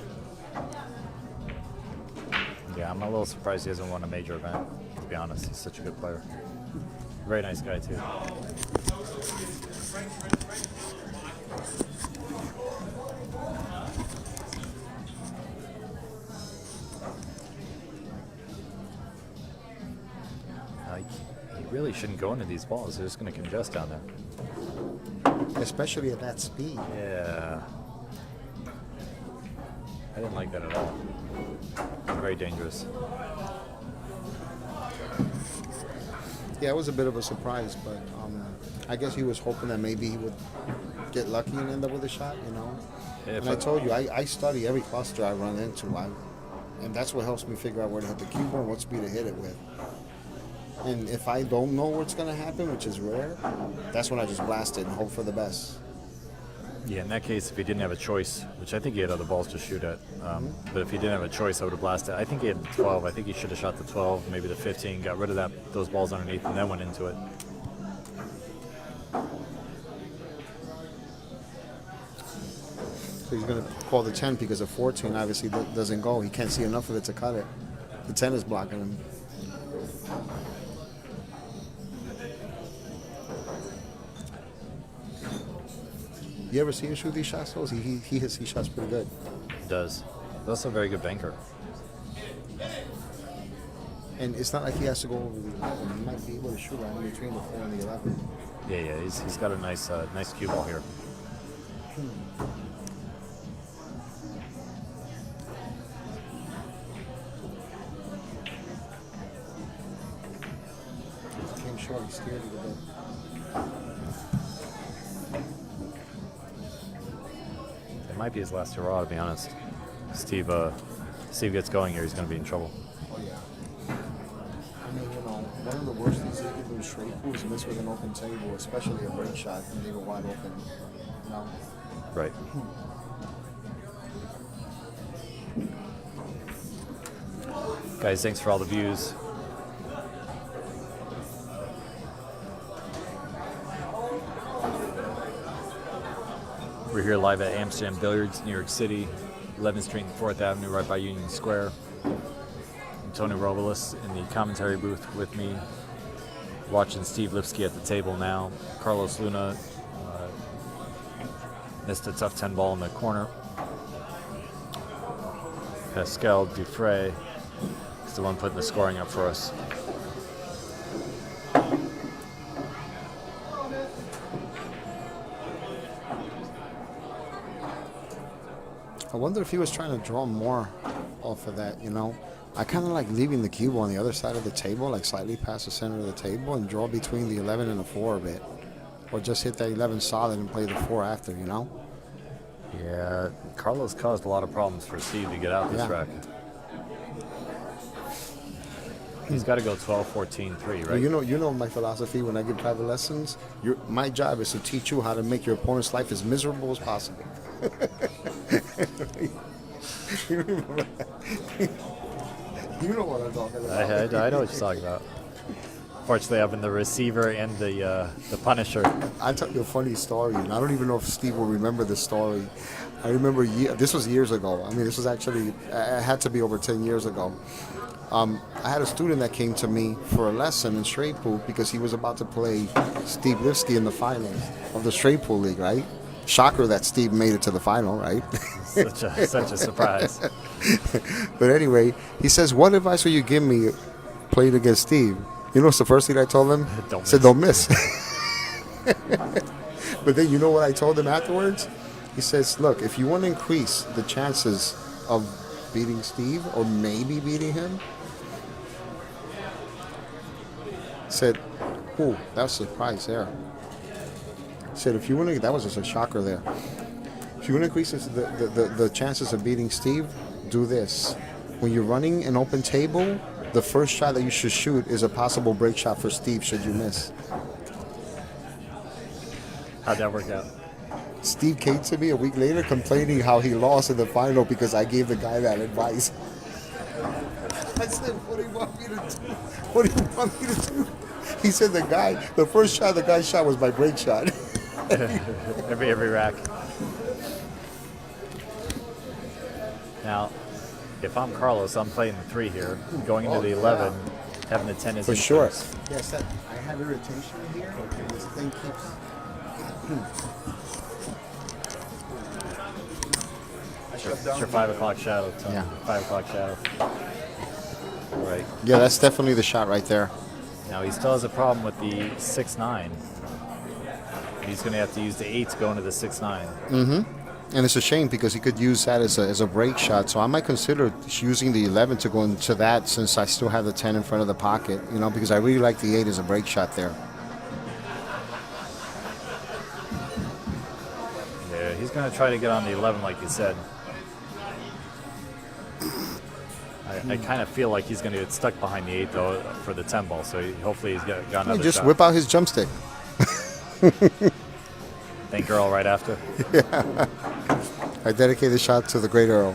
C: Yeah, I'm a little surprised he hasn't won a major event, to be honest. He's such a good player. Very nice guy, too. You really shouldn't go into these balls. They're just going to congest down there.
B: Especially at that speed.
C: Yeah. I didn't like that at all. Very dangerous.
B: Yeah, it was a bit of a surprise, but I guess he was hoping that maybe he would get lucky and end up with a shot, you know.
C: If
B: And I told you, I study every cluster I run into, and that's what helps me figure out where to hit the cue ball and what speed to hit it with. And if I don't know what's going to happen, which is rare, that's when I just blast it and hope for the best.
C: Yeah, in that case, if he didn't have a choice, which I think he had other balls to shoot at, but if he didn't have a choice, I would have blasted. I think he had the 12. I think he should have shot the 12, maybe the 15, got rid of those balls underneath, and then went into it.
B: So he's going to call the 10 because the 14 obviously doesn't go. He can't see enough of it to cut it. The 10 is blocking him. You ever see him shoot these shots, though? He hits these shots pretty good.
C: He does. He's also a very good banker.
B: And it's not like he has to go over the 11. He might be able to shoot right in between the 4 and the 11.
C: Yeah, he's got a nice cue ball here.
B: Came short, he steered it a bit.
C: It might be his last hurrah, to be honest. Steve gets going here, he's going to be in trouble.
B: Oh, yeah. I mean, you know, one of the worst things they can do straight pool is miss with an open table, especially a break shot and leave it wide open. You know?
C: Right. Guys, thanks for all the views. We're here live at Amsterdam Billiards, New York City, 11th Street and 4th Avenue, right by Union Square. Tony Robles in the commentary booth with me, watching Steve Lipsky at the table now. Carlos Luna missed a tough 10 ball in the corner. Pascal Dufresne is the one putting the scoring up for us.
B: I wonder if he was trying to draw more off of that, you know? I kind of like leaving the cube on the other side of the table, like slightly past the center of the table, and draw between the 11 and the 4 a bit. Or just hit that 11 solid and play the 4 after, you know?
C: Yeah, Carlos caused a lot of problems for Steve to get out this rack. He's got to go 12, 14, 3, right?
B: Well, you know my philosophy when I give private lessons. My job is to teach you how to make your opponent's life as miserable as possible. You know what I'm talking about.
C: I know what you're talking about. Fortunately, I've been the receiver and the punisher.
B: I'll tell you a funny story, and I don't even know if Steve will remember this story. I remember this was years ago. I mean, this was actually, it had to be over 10 years ago. I had a student that came to me for a lesson in straight pool because he was about to play Steve Lipsky in the finals of the straight pool league, right? Shocker that Steve made it to the final, right?
C: Such a surprise.
B: But anyway, he says, "What advice will you give me playing against Steve?" You know what's the first thing I told him? Don't miss. But then you know what I told him afterwards? He says, "Look, if you want to increase the chances of beating Steve or maybe beating him," said, "Ooh, that was a surprise there." Said, "If you want to," that was just a shocker there. "If you want to increase the chances of beating Steve, do this. When you're running an open table, the first shot that you should shoot is a possible break shot for Steve should you miss."
C: How'd that work out?
B: Steve came to me a week later complaining how he lost in the final because I gave the guy that advice. I said, "What do you want me to do? What do you want me to do?" He said, the first shot the guy shot was my break shot."
C: every rack. Now, if I'm Carlos, I'm playing the 3 here, going into the 11, having the 10 is
B: For
C: in
B: sure.
C: first.
B: Yes, I have irritation here, and this thing keeps
C: It's your 5 o'clock shadow. Tony.
B: Yeah.
C: 5 o'clock shadow. Right.
B: Yeah, that's definitely the shot right there.
C: Now he still has a problem with the 6-9. He's going to have to use the 8 to go into the 6-9.
B: And it's a shame because he could use that as a break shot. So I might consider using the 11 to go into that since I still have the 10 in front of the pocket, you know, because I really like the 8 as a break shot there.
C: Yeah, he's going to try to get on the 11 like you said. I kind of feel like he's going to get stuck behind the 8 though for the 10 ball. So hopefully he's got another
B: Just
C: shot.
B: whip out his jump stick.
C: Thank Earl right after.
B: I dedicate the shot to the great Earl.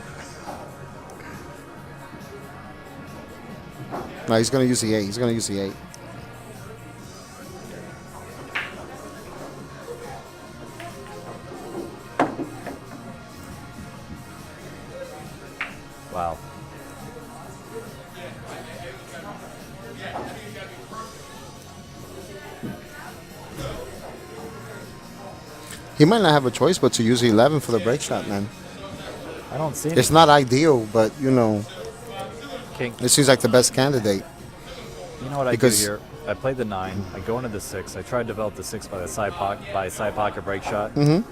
B: No, he's going to use the 8. He's going to use the 8.
C: Wow.
B: He might not have a choice but to use the 11 for the break shot, man.
C: I don't see
B: It's not ideal, but, you know,
C: King.
B: it seems like the best candidate.
C: You know what
B: Because-
C: I do here? I play the 9. I go into the 6. I try to develop the 6 by the side pocket break shot. And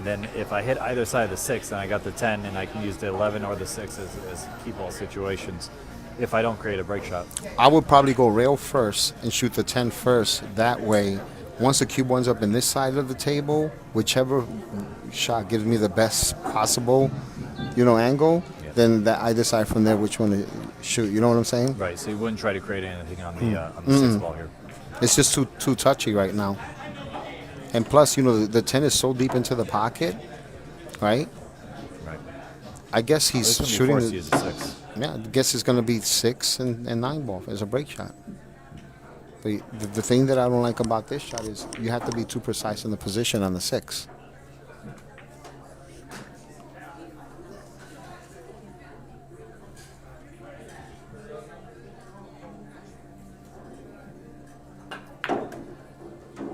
C: then if I hit either side of the 6, then I got the 10, and I can use the 11 or the 6 as key ball situations if I don't create a break shot.
B: I would probably go rail first and shoot the 10 first. That way, once the cube one's up in this side of the table, whichever shot gives me the best possible, you know, angle, then I decide from there which one to shoot. You know what I'm saying?
C: Right, so you wouldn't try to create anything on the 6 ball here.
B: It's just too touchy right now. And plus, you know, the 10 is so deep into the pocket, right?
C: Right.
B: I guess he's
C: He's going to be
B: shooting.
C: forced to use the 6.
B: Yeah, I guess it's going to be 6 and 9 ball as a break shot. But the thing that I don't like about this shot is you have to be too precise in the position on the 6.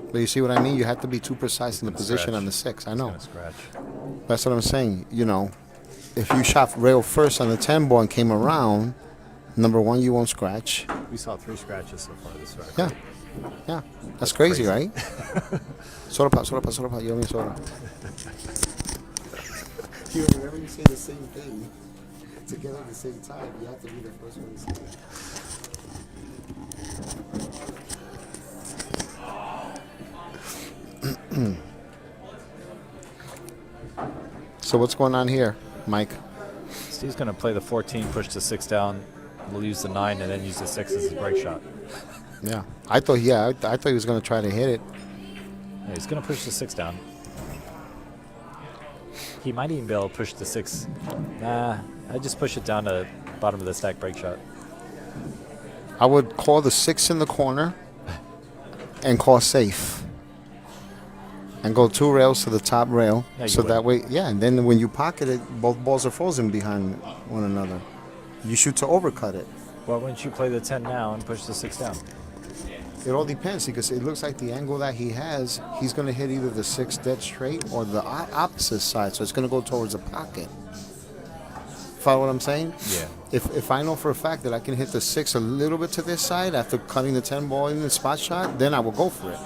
B: But you see what I mean? You have to be too precise in the position on the 6. I know.
C: It's going to scratch.
B: That's what I'm saying. You know, if you shot rail first on the 10 ball and came around, number one, you won't scratch.
C: We saw 3 scratches so far this record.
B: Yeah. Yeah. That's crazy, right? Soda pop. You owe me soda. Whenever you say the same thing together at the same time, you have to be the first one to say it. So what's going on here, Mike?
C: Steve's going to play the 14, push the 6 down. We'll use the 9 and then use the 6 as his break shot.
B: Yeah, I thought he was going to try to hit it.
C: Yeah, he's going to push the 6 down. He might even be able to push the 6. Nah, I'd just push it down to bottom of the stack break shot.
B: I would call the 6 in the corner and call safe. And go 2 rails to the top rail.
C: Yeah,
B: so
C: would.
B: that way, yeah, and then when you pocket it, both balls are frozen behind one another. You shoot to overcut it.
C: Why wouldn't you play the 10 now and push the 6 down?
B: It all depends because it looks like the angle that he has, he's going to hit either the 6 dead straight or the opposite side. So it's going to go towards the pocket. Follow what I'm saying?
C: Yeah.
B: If I know for a fact that I can hit the 6 a little bit to this side after cutting the 10 ball in the spot shot, then I will go for it.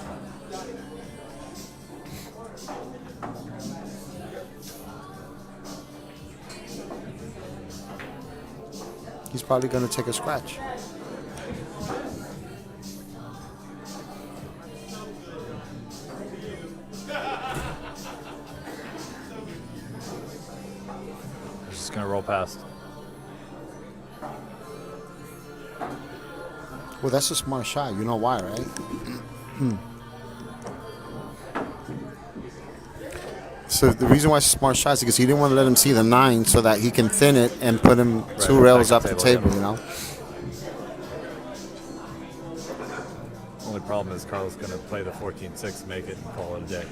B: He's probably going to take a scratch.
C: He's just going to roll past.
B: Well, that's a smart shot. You know why, right? So the reason why it's a smart shot is because he didn't want to let him see the 9 so that he can thin it and put him 2 rails
C: back
B: up
C: to
B: the
C: table,
B: table,
C: yeah.
B: you know?
C: Only problem is Carl's going to play the 14-6, make it, and call it a day.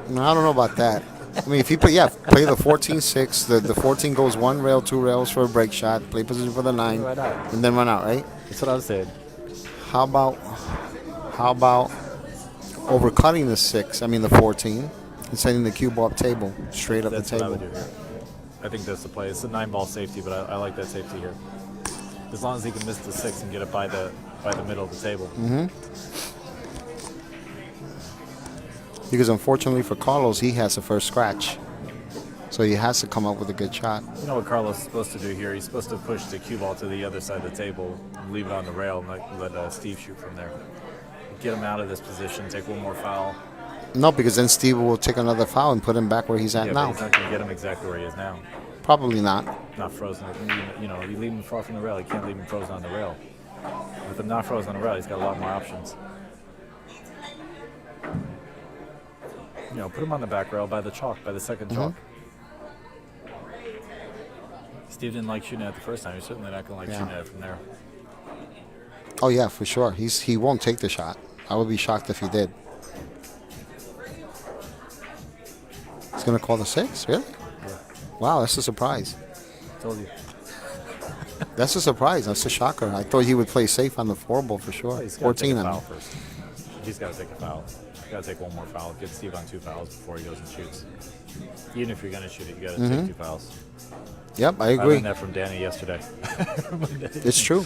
B: No, I don't know about that. I mean, if he play the 14-6, the 14 goes 1 rail, 2 rails for a break shot, play position for the 9,
C: Right out.
B: and then run out, right?
C: That's what I was saying.
B: How about overcutting the 14, and sending the cue ball up table, straight up
C: That's
B: the
C: what I
B: table.
C: would do here. I think that's the play. It's a 9-ball safety, but I like that safety here. As long as he can miss the 6 and get it by the middle of the table.
B: Because unfortunately for Carlos, he has the first scratch. So he has to come up with a good shot.
C: You know what Carlos is supposed to do here? He's supposed to push the cue ball to the other side of the table, leave it on the rail, and let Steve shoot from there. Get him out of this position, take one more foul.
B: No, because then Steve will take another foul and put him back where he's at
C: Yeah,
B: now.
C: but he's not going to get him exactly where he is now.
B: Probably not.
C: Not frozen. You know, you leave him far from the rail. You can't leave him frozen on the rail. With him not frozen on the rail, he's got a lot more options. You know, put him on the back rail by the chalk, by the second chalk. Steve didn't like shooting at it the first time. He's certainly not going to like shooting at it from there.
B: Oh, yeah, for sure. He won't take the shot. I would be shocked if he did. He's going to call the 6? Really?
C: Yeah.
B: Wow, that's a surprise.
C: Told you.
B: That's a surprise. That's a shocker. I thought he would play safe on the 4-ball for sure.
C: He's got to take
B: 14
C: a
B: on
C: foul
B: him.
C: first. He's got to take a foul. He's got to take one more foul. Get Steve on 2 fouls before he goes and shoots. Even if you're going to shoot it, you got to take 2 fouls.
B: Yep, I
C: I
B: agree.
C: learned that from Danny yesterday.
B: It's true.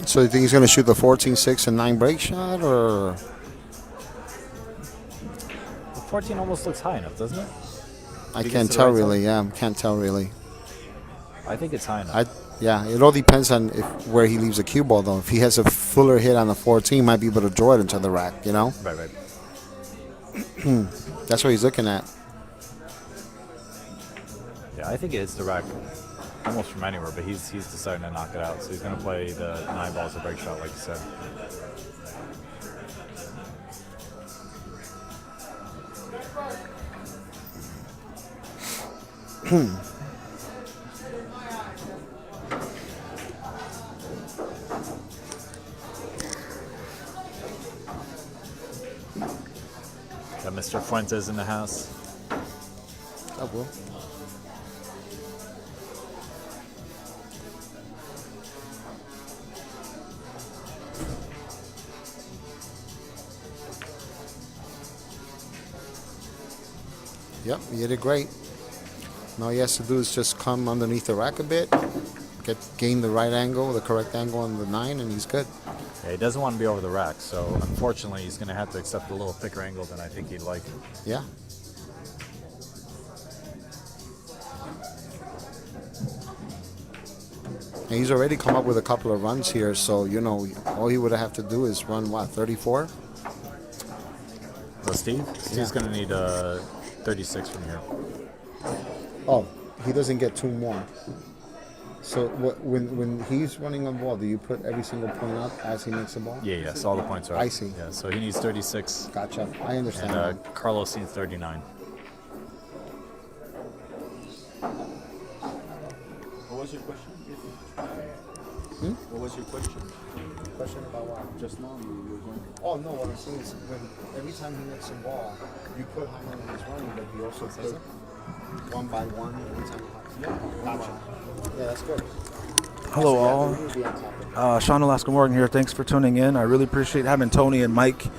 B: So you think he's going to shoot the 14, 6, and 9 break shot, or?
C: 14 almost looks high enough, doesn't it?
B: I
C: He
B: can't
C: gets to the
B: tell
C: right
B: really. Yeah, can't tell really.
C: I think it's high enough.
B: Yeah, it all depends on where he leaves the cue ball, though. If he has a fuller hit on the 14, he might be able to draw it into the rack, you know?
C: Right.
B: That's what he's looking at.
C: Yeah, I think it hits the rack almost from anywhere, but he's deciding to knock it out. So he's going to play the 9 balls a break shot, like you said. Got Mr. Fuentes in the house.
B: Oh, well. Yep, you did great. Now all he has to do is just come underneath the rack a bit, gain the right angle, the correct angle on the 9, and he's good.
C: Yeah, he doesn't want to be over the rack, so unfortunately he's going to have to accept a little thicker angle than I think he'd like.
B: Yeah. And he's already come up with a couple of runs here, so, you know, all he would have to do is run, 34?
C: So Steve's going to need 36 from here.
B: Oh, he doesn't get 2 more. So when he's running a ball, do you put every single point up as he makes the ball?
C: Yeah, so all the points are up.
B: I see.
C: Yeah, so he needs 36.
B: Gotcha. I understand.
C: And Carlos needs 39.
D: What was your question? What was your question?
B: Question about what?
D: Just now you were going.
B: Oh, no, what I'm saying is every time he makes a ball, you put how many he's running, but you also put one by one every time. Gotcha. Yeah, that's good.
E: Hello all. Sean Alaska Morgan here. Thanks for tuning in. I really appreciate having Tony and Mike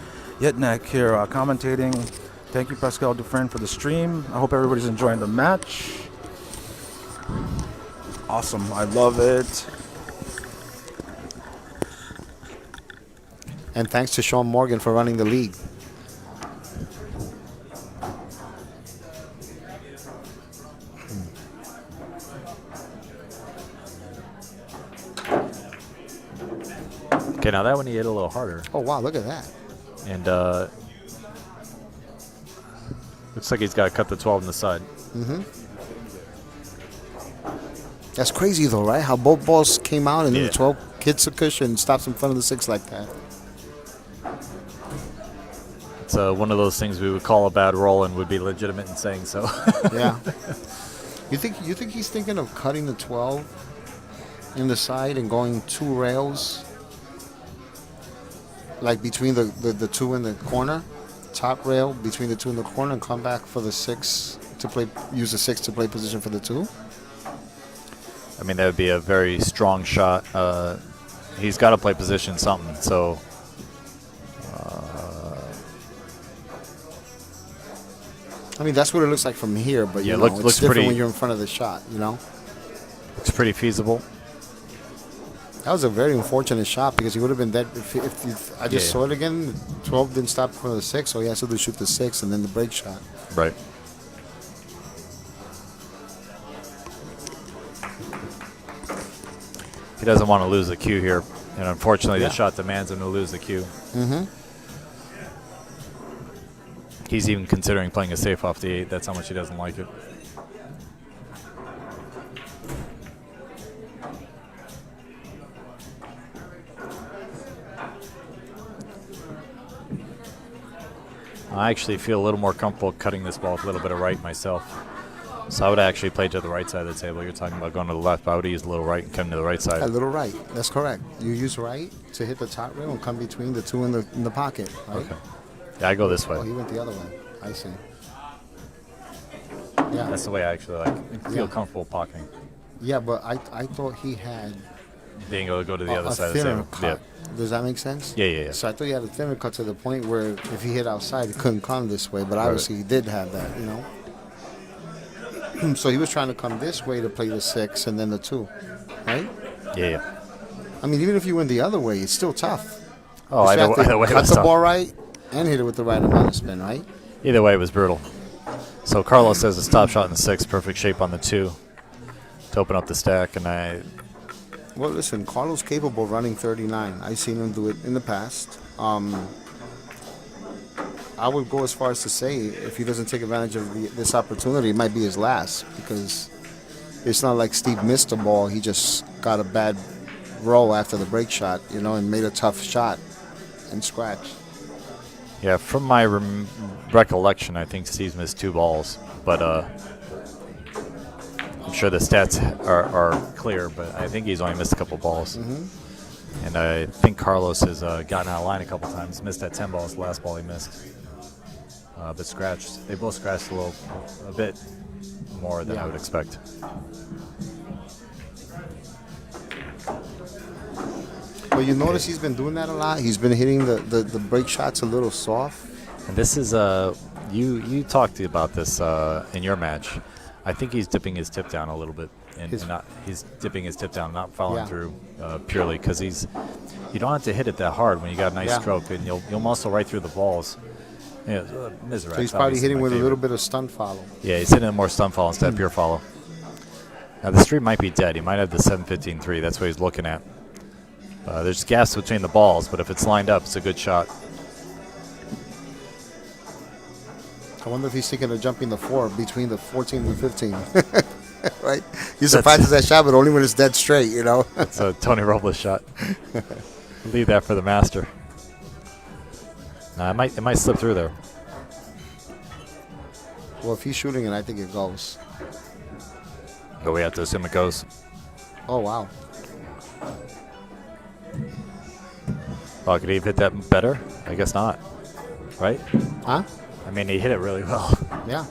E: Yednak here commentating. Thank you, Pascal Dufresne, for the stream. I hope everybody's enjoying the match. Awesome. I love it.
B: And thanks to Sean Morgan for running the league.
C: Okay, now that one he hit a little harder.
B: Oh, wow, look at that.
C: And looks like he's got to cut the 12 on the side.
B: That's crazy, though, right? How both balls came out and then
C: Yeah.
B: the 12 hits the cushion and stops in front of the 6 like that.
C: It's one of those things we would call a bad roll and would be legitimate in saying so.
B: Yeah. You think he's thinking of cutting the 12 in the side and going 2 rails? Like between the 2 in the corner? Top rail between the 2 in the corner and come back for the 6 to use the 6 to play position for the 2?
C: I mean, that would be a very strong shot. He's got to play position something. So,
B: I mean, that's what it looks like from here, but
C: Yeah,
B: you know,
C: looks
B: it's different
C: pretty-
B: when you're in front of the shot, you know?
C: looks pretty feasible.
B: That was a very unfortunate shot because he would have been dead if I just
C: Yeah.
B: saw it again. 12 didn't stop for the 6, so he has to do shoot the 6 and then the break shot.
C: Right. He doesn't want to lose the cue here, and unfortunately,
B: Yeah.
C: the shot demands him to lose the cue.
B: Mm-hmm.
C: He's even considering playing a safe off the 8. That's how much he doesn't like it. I actually feel a little more comfortable cutting this ball with a little bit of right myself. So I would actually play to the right side of the table. You're talking about going to the left, but I would use a little right and come to the right side.
B: A little right. That's correct. You use right to hit the top rail and come between the 2 in the pocket, right?
C: Okay. Yeah, I go this way.
B: Oh, he went the other way. I see. Yeah.
C: That's the way I actually like. I feel
B: Yeah.
C: comfortable pocketing.
B: Yeah, but I thought he had
C: Being able to go to the other
B: a
C: side of the
B: thinner
C: table.
B: cut. Does that make sense?
C: Yeah, yeah, yeah.
B: So I thought he had a thinner cut to the point where if he hit outside, he couldn't come this way. But obviously he did have that, you know. So he was trying to come this way to play the 6 and then the 2, right?
C: Yeah, yeah.
B: I mean, even if you went the other way, it's still tough.
C: Oh,
B: You have to
C: either way it
B: cut
C: was
B: the
C: tough.
B: ball right and hit it with the right amount of spin, right?
C: Either way, it was brutal. So Carlos says a stop shot in the 6, perfect shape on the 2 to open up the stack, and
B: Well, listen, Carlos capable of running 39. I've seen him do it in the past. I would go as far as to say if he doesn't take advantage of this opportunity, it might be his last because it's not like Steve missed the ball. He just got a bad roll after the break shot, you know, and made a tough shot and scratched.
C: yeah, from my recollection, I think Steve's missed 2 balls, but I'm sure the stats are clear, but I think he's only missed a couple balls.
B: Mm-hmm.
C: And I think Carlos has gotten out of line a couple times. Missed that 10 balls, the last ball he missed. But scratched. They both scratched a bit more than I would expect.
B: But you notice he's been doing that a lot. He's been hitting the break shots a little soft.
C: And this is you talked about this in your match. I think he's dipping his tip down a little bit, and he's dipping his tip down, not following through purely because you don't have to hit it that hard when you got a nice stroke, and you'll muscle right through the balls. Yeah,
B: So he's probably hitting with a little bit of stunt follow.
C: Yeah, he's hitting more stunt follow instead of pure follow. Now the street might be dead. He might have the 7-15-3. That's what he's looking at. There's gaps between the balls, but if it's lined up, it's a good shot.
B: I wonder if he's thinking of jumping the 4 between the 14 and 15. Right? He's practice that shot, but only when it's dead straight, you know?
C: It's a Tony Robles shot. Leave that for the master. It might slip through there.
B: Well, if he's shooting it, I think it goes.
C: But we have to assume it goes.
B: Oh, wow.
C: Oh, could he have hit that better? I guess not. Right?
B: Huh?
C: I mean, he hit it really well.
B: Yeah.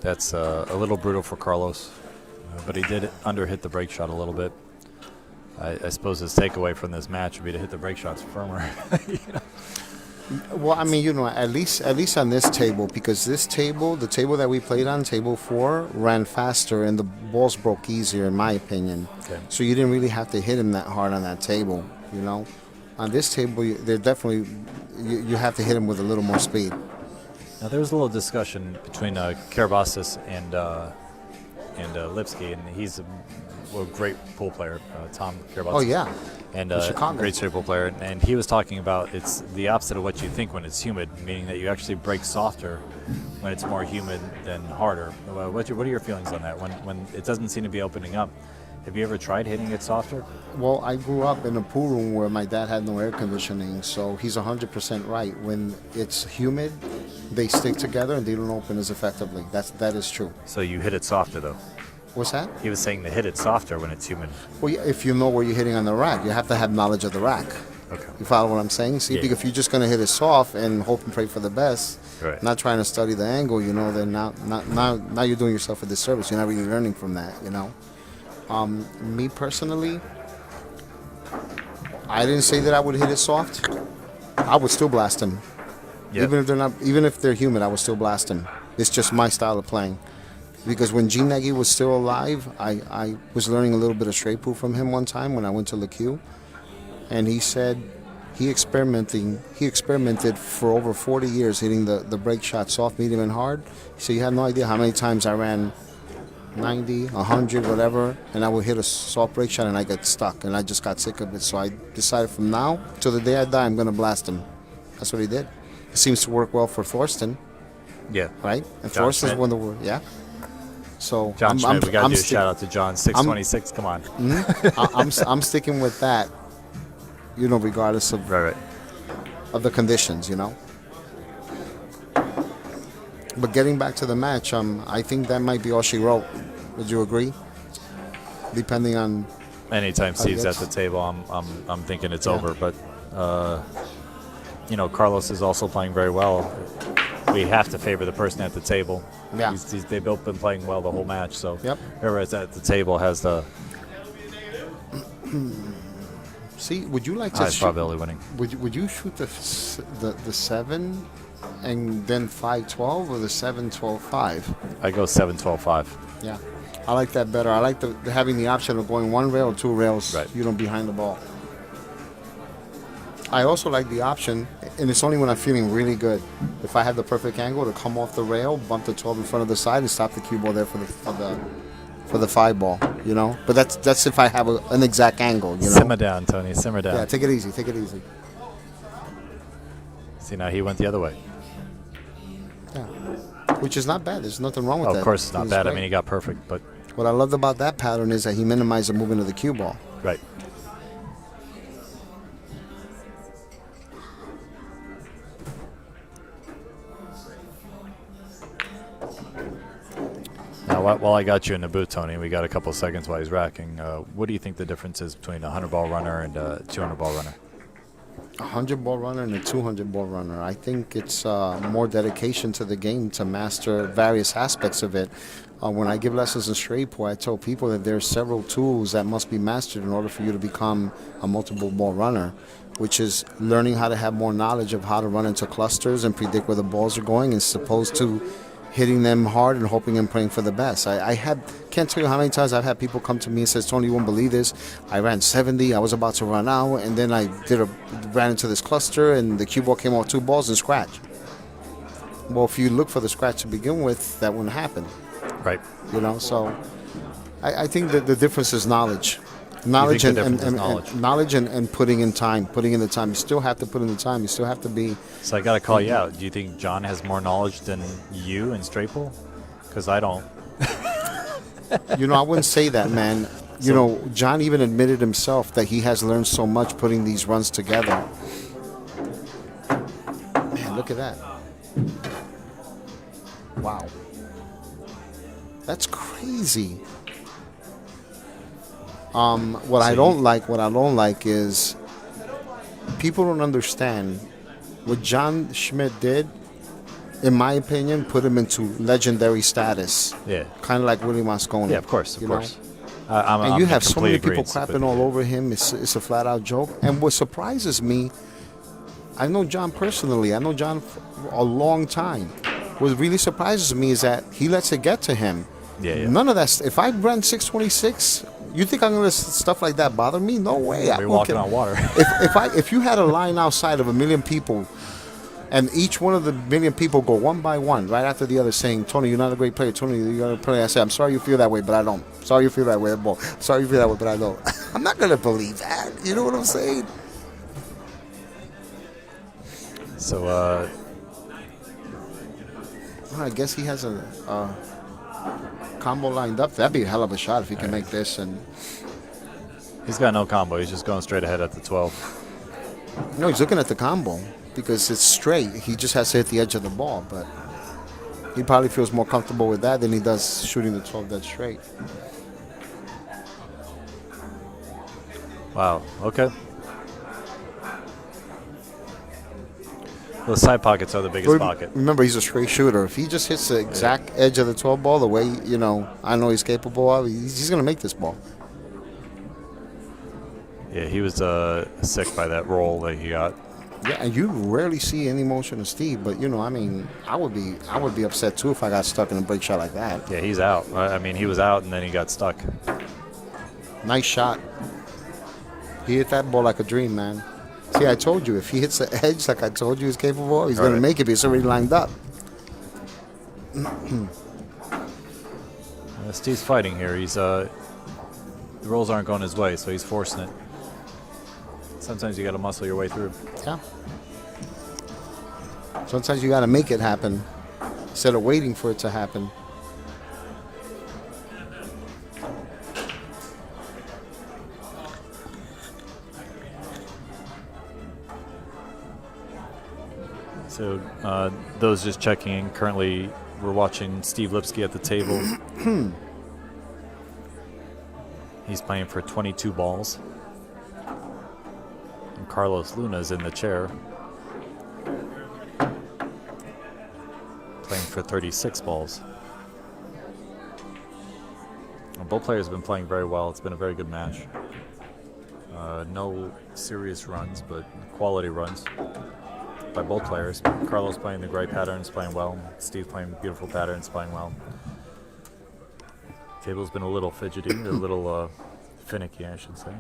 C: That's a little brutal for Carlos. But he did underhit the break shot a little bit. I suppose his takeaway from this match would be to hit the break shots firmer. You know?
B: Well, I mean, you know, at least on this table, because this table, the table that we played on, table 4, ran faster and the balls broke easier, in my opinion.
C: Okay.
B: So you didn't really have to hit him that hard on that table, you know. On this table, they're definitely you have to hit him with a little more speed.
C: Now there was a little discussion between Karabasis and Lipsky, and he's a great pool player, Tom Karabasis.
B: Oh yeah.
C: And
B: Chicago.
C: great straight pool player, and he was talking about it's the opposite of what you think when it's humid, meaning that you actually break softer when it's more humid than harder. What are your feelings on that? When it doesn't seem to be opening up, have you ever tried hitting it softer?
B: Well, I grew up in a pool room where my dad had no air conditioning, so he's 100% right. When it's humid, they stick together and they don't open as effectively. That is true.
C: So you hit it softer though.
B: What's that?
C: He was saying to hit it softer when it's humid.
B: Well, yeah, if you know where you're hitting on the rack, you have to have knowledge of the rack.
C: Okay.
B: You follow what I'm saying? See,
C: Yeah.
B: because if you're just going to hit it soft and hope and pray for the best,
C: Right.
B: not trying to study the angle, then now you're doing yourself a disservice. You're not really learning from that, Me personally, I didn't say that I would hit it soft. I would still blast him.
C: Yeah.
B: Even if they're humid, I would still blast him. It's just my style of playing. Because when Gene Nagy was still alive, I was learning a little bit of straight pool from him one time when I went to LeQ. And he said he experimented for over 40 years hitting the break shot soft, medium, and hard. So you have no idea how many times I ran 90, 100, whatever, and I would hit a soft break shot and I get stuck, and I just got sick of it. So I decided from now till the day I die, I'm going to blast him. That's what he did. It seems to work well for Thorsten,
C: Yeah.
B: right? And
C: John
B: Thorsten's
C: Schmidt.
B: one of the world, yeah. So
C: John Schmidt, we got to do a
B: stick-
C: shout out to John. 626, come on.
B: I'm sticking with that, regardless of
C: Right.
B: the conditions, But getting back to the match, I think that might be all she wrote. Would you agree? Depending on
C: Anytime Steve's at
B: guess.
C: the table, I'm thinking it's
B: Yeah.
C: over. But Carlos is also playing very well. We have to favor the person at the table.
B: Yeah.
C: They've both been playing well the whole match. So
B: Yep.
C: whoever's at the table has the
B: see. Would you like to?
C: highest probability of winning.
B: Would you shoot the 7 and then 5-12 or the 7-12-5?
C: I go 7-12-5.
B: Yeah, I like that better. I like having the option of going one rail or two rails.
C: Right.
B: Behind the ball. I also like the option, and it's only when I'm feeling really good. If I have the perfect angle to come off the rail, bump the 12 in front of the side, and stop the cue ball there for the 5 ball. But that's if I have an exact angle.
C: Simmer down, Tony. Simmer down.
B: Yeah, take it easy. Take it easy.
C: See, now he went the other way.
B: Yeah, which is not bad. There's nothing wrong with
C: Oh,
B: that.
C: of course, it's not
B: It was
C: bad. I
B: great.
C: mean, he got perfect, but
B: What I loved about that pattern is that he minimized the movement of the cue ball.
C: right. Now, while I got you in the booth, Tony, we got a couple seconds while he's racking. What do you think the difference is between a 100-ball runner and a 200-ball runner?
B: A 100-ball runner and a 200-ball runner. I think it's more dedication to the game to master various aspects of it. When I give lessons in straight pool, I tell people that there are several tools that must be mastered in order for you to become a multiple-ball runner, which is learning how to have more knowledge of how to run into clusters and predict where the balls are going, as opposed to hitting them hard and hoping and praying for the best. I can't tell you how many times I've had people come to me and says, Tony, you won't believe this. I ran 70, I was about to run out, and then I ran into this cluster, and the cue ball came off 2 balls and scratch. Well, if you look for the scratch to begin with, that wouldn't happen.
C: Right.
B: So I think that the difference is knowledge.
C: the
B: Knowledge and
C: difference is knowledge?
B: knowledge and putting in time, putting in the time. You still have to put in the time. You still have to be.
C: So I got to call you out. Do you think John has more knowledge than you in straight pool? Because I don't.
B: I wouldn't say that, man. John even admitted himself that he has learned so much putting these runs together. Man, look at that. Wow. That's crazy. What I don't like is people don't understand what John Schmidt did. In my opinion, put him into legendary status.
C: Yeah.
B: Kind of like Willie Mosconi.
C: Yeah, of course, of
B: you know?
C: course. I'm
B: And you
C: in
B: have so many
C: complete
B: people
C: agreement
B: clapping
C: with
B: all
C: you.
B: over him. It's a flat out joke. And what surprises me, I know John personally. I know John for a long time. What really surprises me is that he lets it get to him.
C: Yeah.
B: None of that. If I run 626, you think I'm gonna let stuff like that bother me? No way.
C: You're walking on water.
B: If you had a line outside of 1 million people, and each one of the 1 million people go one by one, right after the other, saying, "Tony, you're not a great player. Tony, you're not a player." I say, "I'm sorry you feel that way, but I don't. Sorry you feel that way, ball. Sorry you feel that way, but I don't." I'm not gonna believe that. You know what I'm saying?
C: So,
B: I guess he has a combo lined up. That'd be a hell of a shot if he can make this. And
C: he's got no combo. He's just going straight ahead at the 12.
B: no, he's looking at the combo because it's straight. He just has to hit the edge of the ball. But He probably feels more comfortable with that than he does shooting the 12 dead straight.
C: Wow. Okay. The side pockets are the biggest pocket.
B: Remember, he's a straight shooter. If he just hits the exact edge of the 12 ball the way, I know he's capable of, he's going to make this ball.
C: Yeah, he was sick by that roll that he got.
B: Yeah, and you rarely see any motion of Steve, but I would be upset too if I got stuck in a break shot like that.
C: Yeah, he's out. I mean, he was out and then he got stuck.
B: Nice shot. He hit that ball like a dream, man. See, I told you, if he hits the edge like I told you he's capable of, he's going to make it, but he's already lined up.
C: Steve's fighting here. He's the rolls aren't going his way, so he's forcing it. Sometimes you got to muscle your way through.
B: Yeah. Sometimes you got to make it happen instead of waiting for it to happen.
C: So those just checking in, currently we're watching Steve Lipsky at the table. He's playing for 22 balls. And Carlos Luna's in the chair, playing for 36 balls. Well, both players have been playing very well. It's been a very good match. No serious runs, but quality runs by both players. Carlos playing the great patterns, playing well. Steve playing beautiful patterns, playing well. Table's been a little fidgety, a little finicky, I should say.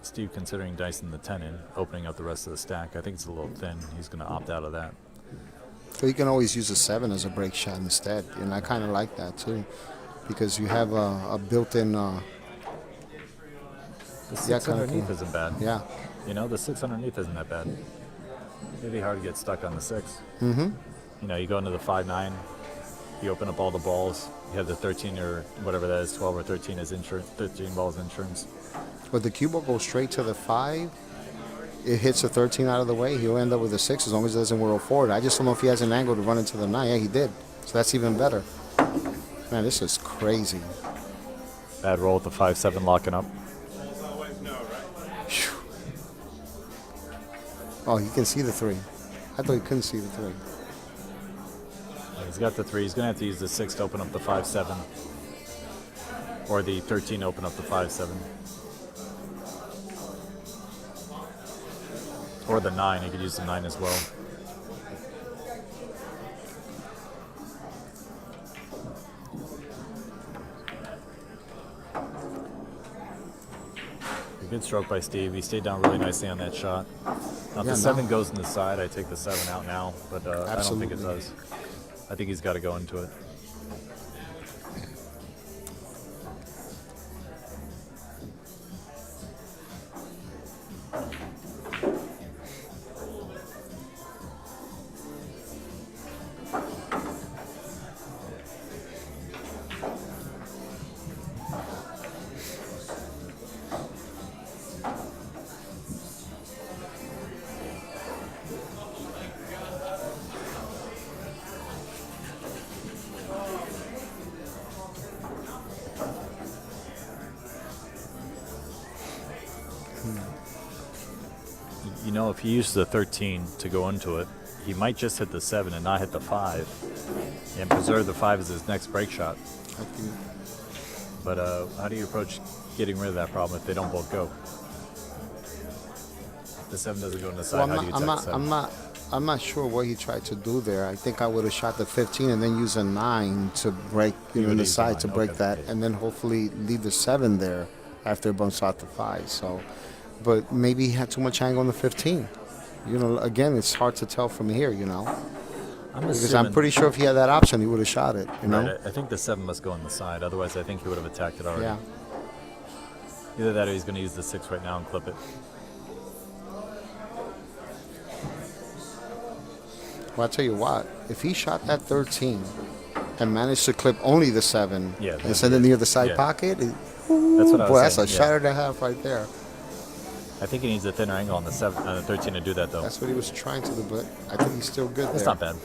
C: Steve considering dicing the 10 in, opening up the rest of the stack. I think it's a little thin. He's going to opt out of that.
B: So you can always use a 7 as a break shot instead, and I kind of like that too, because you have a built-in.
C: The 6 underneath isn't bad.
B: Yeah.
C: The 6 underneath isn't that bad. It'd be hard to get stuck on the 6.
B: Mm-hmm.
C: You go into the 5-9, you open up all the balls. You have the 13 or whatever that is, 12 or 13 as insurance, 13 balls insurance.
B: But the cue ball goes straight to the 5. It hits the 13 out of the way. He'll end up with a 6 as long as it doesn't whirl forward. I just don't know if he has an angle to run into the 9. Yeah, he did. So that's even better. Man, this is crazy.
C: Bad roll with the 5-7 locking up.
B: Oh, you can see the 3. I thought you couldn't see the 3.
C: He's got the 3. He's going to have to use the 6 to open up the 5-7. Or the 13 to open up the 5-7. Or the 9. He could use the 9 as well. A good stroke by Steve. He stayed down really nicely on that shot. Now, if the 7 goes in the side, I take the 7 out now, but I don't think it does. I think he's got to go into it. If he uses the 13 to go into it, he might just hit the 7 and not hit the 5 and preserve the 5 as his next break shot. But how do you approach getting rid of that problem if they don't both go? If the 7 doesn't go in the side, how do you attack the 7?
B: I'm not sure what he tried to do there. I think I would have shot the 15 and then use a 9 to break, in the side to break that, and then hopefully leave the 7 there after it bumps out the 5. So. But maybe he had too much angle on the 15. Again, it's hard to tell from here, Because I'm pretty sure if he had that option, he would have shot it,
C: Right, I think the 7 must go on the side. Otherwise, I think he would have attacked it already.
B: Yeah.
C: Either that or he's going to use the 6 right now and clip it.
B: Well, I'll tell you what. If he shot that 13 and managed to clip only the 7 and send it near the side pocket,
C: that's what I was
B: boy, that's
C: saying.
B: a shot and a half right there.
C: I think he needs a thinner angle on the 13 to do that, though.
B: That's what he was trying to do, but I think he's still good
C: It's
B: there.
C: not bad.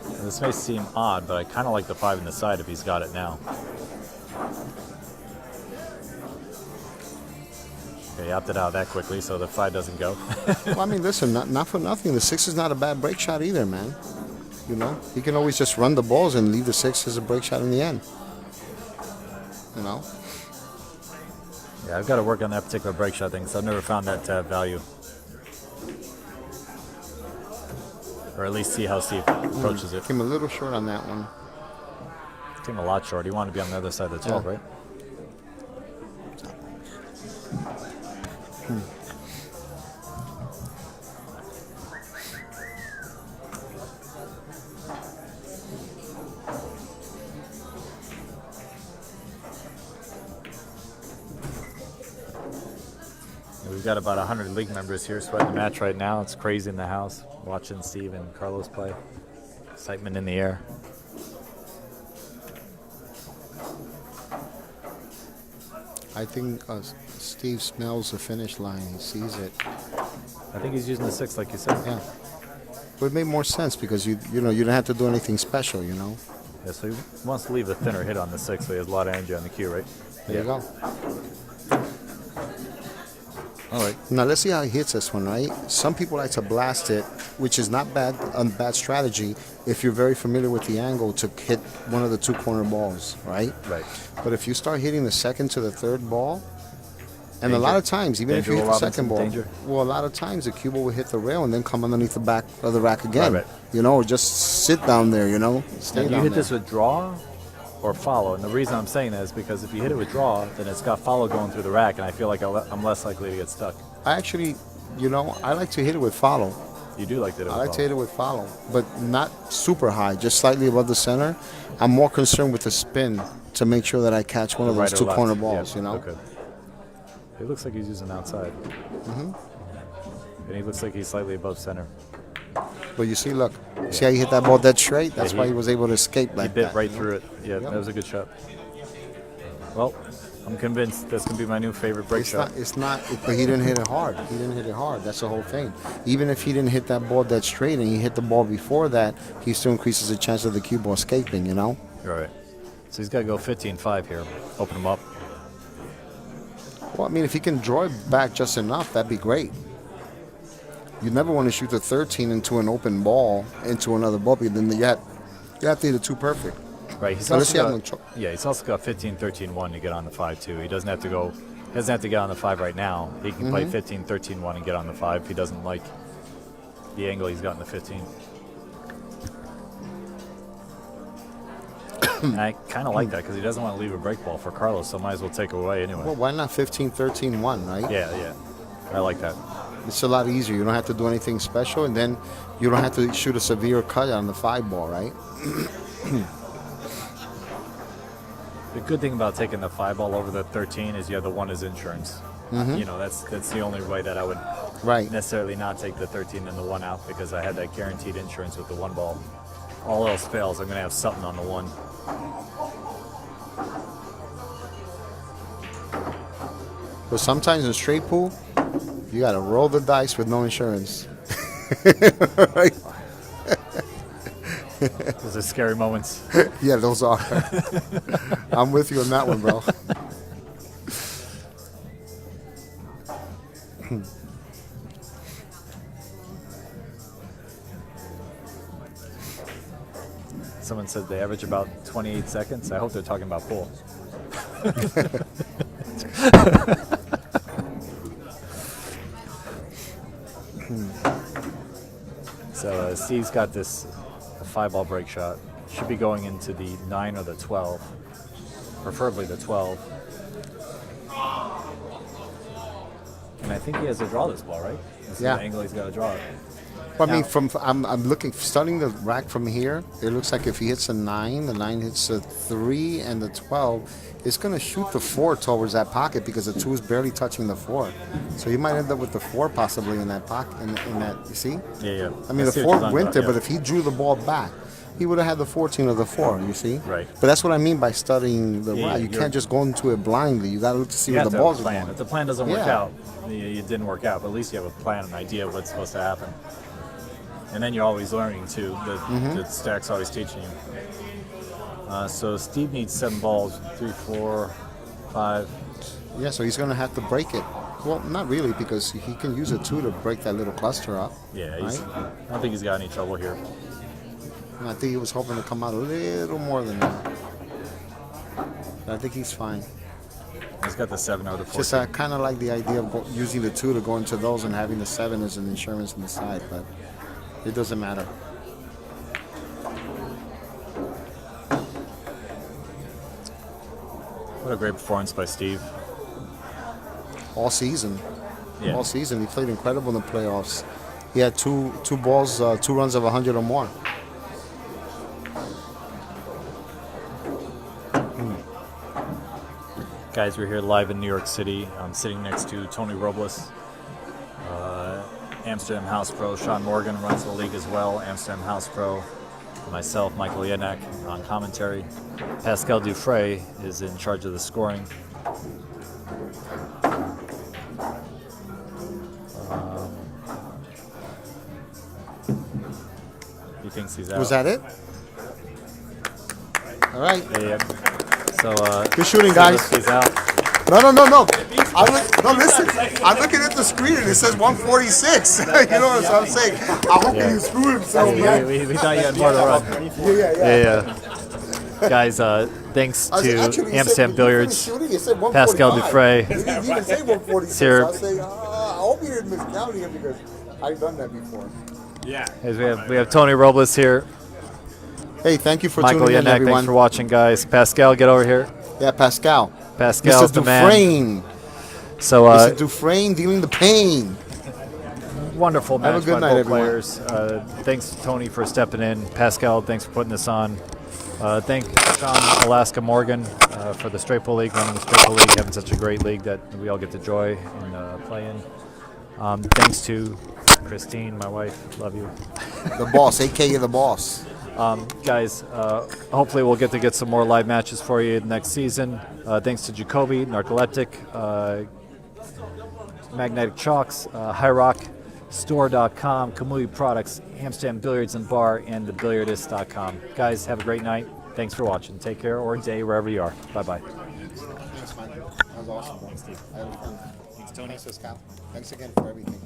C: And this may seem odd, but I kind of like the 5 in the side if he's got it now. Okay, he opted out that quickly, so the 5 doesn't go.
B: Well, I mean, listen, not for nothing. The 6 is not a bad break shot either, man. You know, he can always just run the balls and leave the 6 as a break shot in the end. You know?
C: Yeah, I've got to work on that particular break shot thing, because I've never found that to have value. Or at least see how Steve approaches it.
B: Came a little short on that one.
C: Came a lot short. He wanted to be on the other side of the 12,
B: Yeah.
C: right? We've got about 100 league members here sweating the match right now. It's crazy in the house, watching Steve and Carlos play. Excitement in the air.
B: I think Steve smells the finish line. He sees it.
C: I think he's using the 6 like you said.
B: Yeah. But it made more sense because you don't have to do anything special, you know.
C: Yeah, so he wants to leave a thinner hit on the 6, so he has a lot of energy on the cue, right?
B: There you go.
C: All right.
B: Now let's see how he hits this one, right? Some people like to blast it, which is not bad, a bad strategy if you're very familiar with the angle to hit one of the 2 corner balls, right?
C: Right.
B: But if you start hitting the 2nd to the 3rd ball, and
C: Danger.
B: a lot of times, even if you hit
C: Danger,
B: the 2nd ball,
C: Robinson, danger.
B: well, a lot of times the cue ball will hit the rail and then come underneath the back of the rack again.
C: Right.
B: You know, or just sit down there, you know, stay
C: Now, do
B: down
C: you hit
B: there.
C: this with draw or follow? And the reason I'm saying that is because if you hit it with draw, then it's got follow going through the rack, and I feel like I'm less likely to get stuck.
B: I actually, you know, I like to hit it with follow.
C: You do like that.
B: I like to hit it with follow, but not super high, just slightly above the center. I'm more concerned with the spin to make sure that I catch one of those
C: Right or
B: 2
C: left.
B: corner balls,
C: Yeah,
B: you know?
C: Okay. It looks like he's using outside. Mm-hmm. And he looks like he's slightly above center.
B: But you see, look, see how you hit that ball dead straight? That's
C: Yeah,
B: why he was able to escape like
C: He bit
B: that.
C: right through it. Yeah,
B: Yep.
C: that was a good shot. Well, I'm convinced that's going to be my new favorite break shot.
B: It's not, but he didn't hit it hard. He didn't hit it hard. That's the whole thing. Even if he didn't hit that ball dead straight and he hit the ball before that, he still increases the chance of the cue ball escaping, you know?
C: All right. So he's got to go 15-5 here. Open him up.
B: Well, I mean, if he can draw it back just enough, that'd be great. You never want to shoot the 13 into an open ball, into another ball, because then you have to hit it too perfect.
C: Right. He's
B: Unless
C: also
B: you have
C: got,
B: no
C: yeah, he's also got 15-13-1 to get on the 5 too. He doesn't have to go. He doesn't have to get on the 5 right now. He can play 15-13-1 and get on the 5 if he doesn't like the angle he's got in the 15. And I kind of like that because he doesn't want to leave a break ball for Carlos, so might as well take it away anyway.
B: Well, why not 15-13-1, right?
C: Yeah. I like that.
B: It's a lot easier. You don't have to do anything special, and then you don't have to shoot a severe cut on the 5 ball, right?
C: The good thing about taking the 5 ball over the 13 is you have the 1 as insurance. You know, that's the only way that I would
B: Right.
C: necessarily not take the 13 and the 1 out, because I had that guaranteed insurance with the 1 ball. All else fails, I'm going to have something on the 1.
B: But sometimes in straight pool, you got to roll the dice with no insurance. Right?
C: Those are scary moments.
B: Yeah, those are. I'm with you on that one, bro.
C: Someone said they average about 28 seconds. I hope they're talking about pool. So Steve's got this 5-ball break shot. Should be going into the 9 or the 12, preferably the 12. And I think he has to draw this ball, right? This
B: Yeah.
C: is the angle he's got to draw it.
B: Well, I mean,
C: Now-
B: I'm looking, starting the rack from here, it looks like if he hits a 9, the 9 hits a 3, and the 12, it's going to shoot the 4 towards that pocket because the 2 is barely touching the 4. So he might end up with the 4 possibly in that pocket, in that, you see?
C: Yeah.
B: I mean, the
C: see what
B: 4
C: you're talking
B: went
C: about,
B: there,
C: yeah.
B: but if he drew the ball back, he would have had the 14 or the 4, you see?
C: Right.
B: But that's what I mean by studying the
C: Yeah,
B: route. You
C: you're-
B: can't just go into it blindly. You got to look to see
C: You
B: where
C: have
B: the
C: to have
B: balls
C: a
B: are
C: plan.
B: going.
C: If the plan doesn't work
B: Yeah.
C: out, it didn't work out. But at least you have a plan, an idea of what's supposed to happen. And then you're always learning too. The stack's always teaching you. So Steve needs 7 balls, 3, 4, 5.
B: Yeah, so he's going to have to break it. Well, not really, because he can use a 2 to break that little cluster up.
C: Yeah,
B: right?
C: I don't think he's got any trouble here.
B: And I think he was hoping to come out a little more than that. But I think he's fine.
C: He's got the 7 out of 14.
B: Just kind of like the idea of using the 2 to go into those and having the 7 as an insurance on the side, but it doesn't matter.
C: What a great performance by Steve.
B: All season.
C: Yeah.
B: All season. He played incredible in the playoffs. He had two balls, 2 runs of 100 or more.
C: Guys, we're here live in New York City. I'm sitting next to Tony Robles, Amsterdam House Pro. Sean Morgan runs the league as well, Amsterdam House Pro. Myself, Michael Yednak, on commentary. Pascal Dufresne is in charge of the scoring. He thinks he's out.
B: Was that it? All right.
C: Yeah. So,
B: Good shooting, guys.
C: He's out.
B: No. Listen. I'm looking at the screen and it says 146. You know what I'm saying? I hope he didn't screw himself, man.
C: We thought you had more to run. Yeah. Guys, thanks to Amsterdam Billiards, Pascal Dufresne.
B: He didn't even say 146.
C: Here.
B: So I say, I hope he didn't miscount it because I've done that before.
A: Yeah.
C: Guys, we have Tony Robles here.
B: Hey, thank you for
C: Michael
B: tuning in,
C: Yednak,
B: everyone.
C: thanks for watching, guys. Pascal, get over here.
B: Yeah, Pascal.
C: Pascal's
B: Mr.
C: the man.
B: Dufresne.
C: So,
B: Mr. Dufresne dealing the pain.
C: wonderful
B: Have a
C: match
B: good
C: by
B: night,
C: both
B: everyone.
C: players. Thanks to Tony for stepping in. Pascal, thanks for putting this on. Thank Sean Alaska Morgan for the Straight Pull League, running the Straight Pull League, having such a great league that we all get the joy in playing. Thanks to Christine, my wife. Love you.
B: The boss, a.k.a. the boss.
C: Guys, hopefully we'll get some more live matches for you next season. Thanks to Jacoby, Narcoleptic, Magnetic Chalks, High Rock, Store.com, Kamui Products, Amsterdam Billiards and Bar, and thebilliardist.com. Guys, have a great night. Thanks for watching. Take care, or day, wherever you are. Bye-bye.
B: Thanks, man. That was awesome. Thanks, Steve. I had fun. Thanks, Tony. Thanks, Pascal. Thanks again for everything.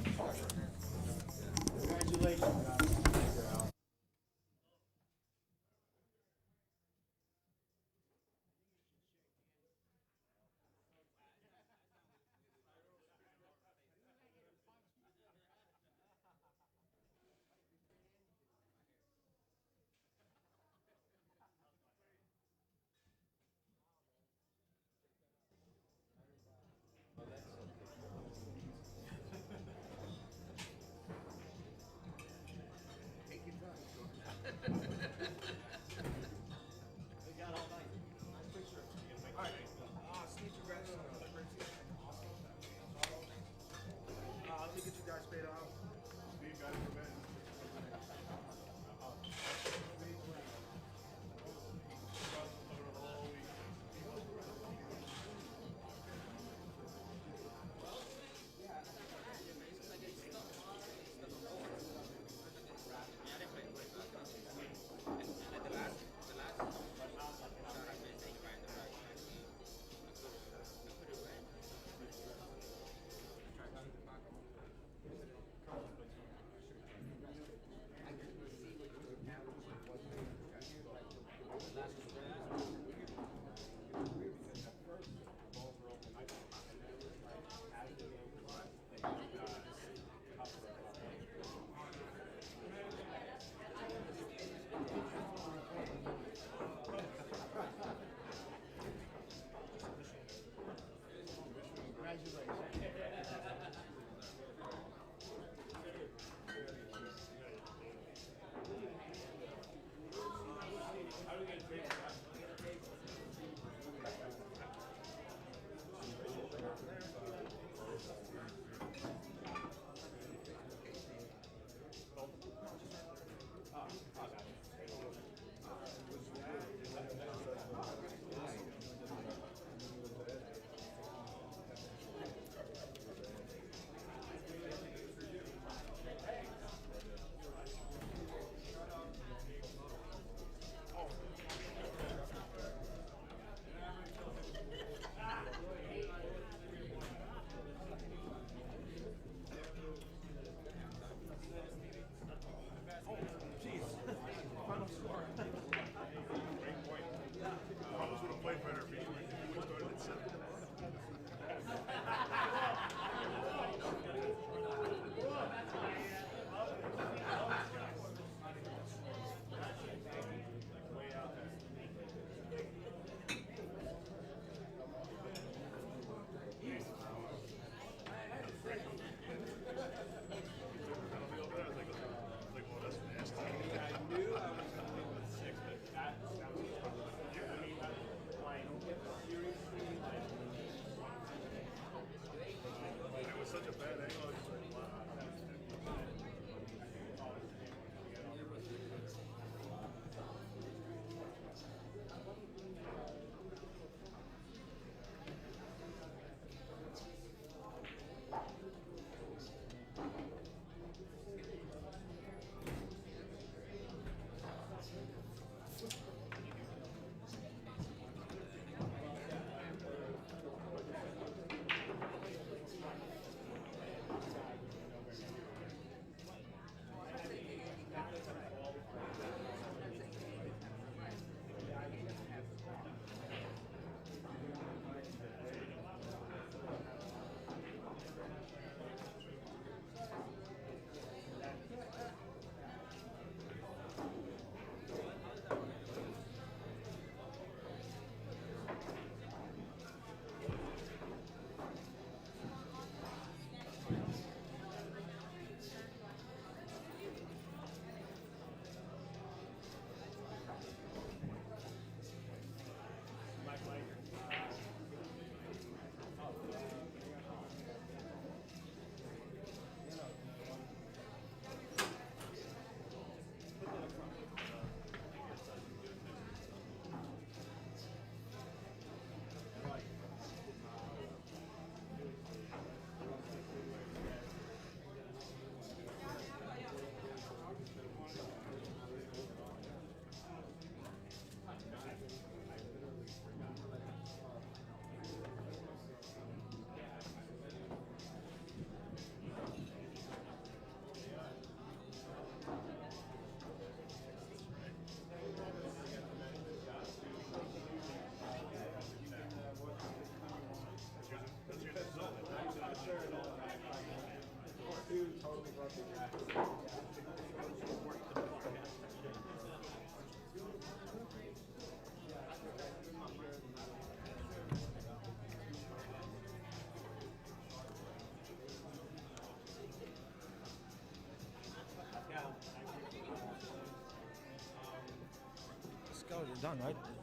E: Pascal, you're done, right?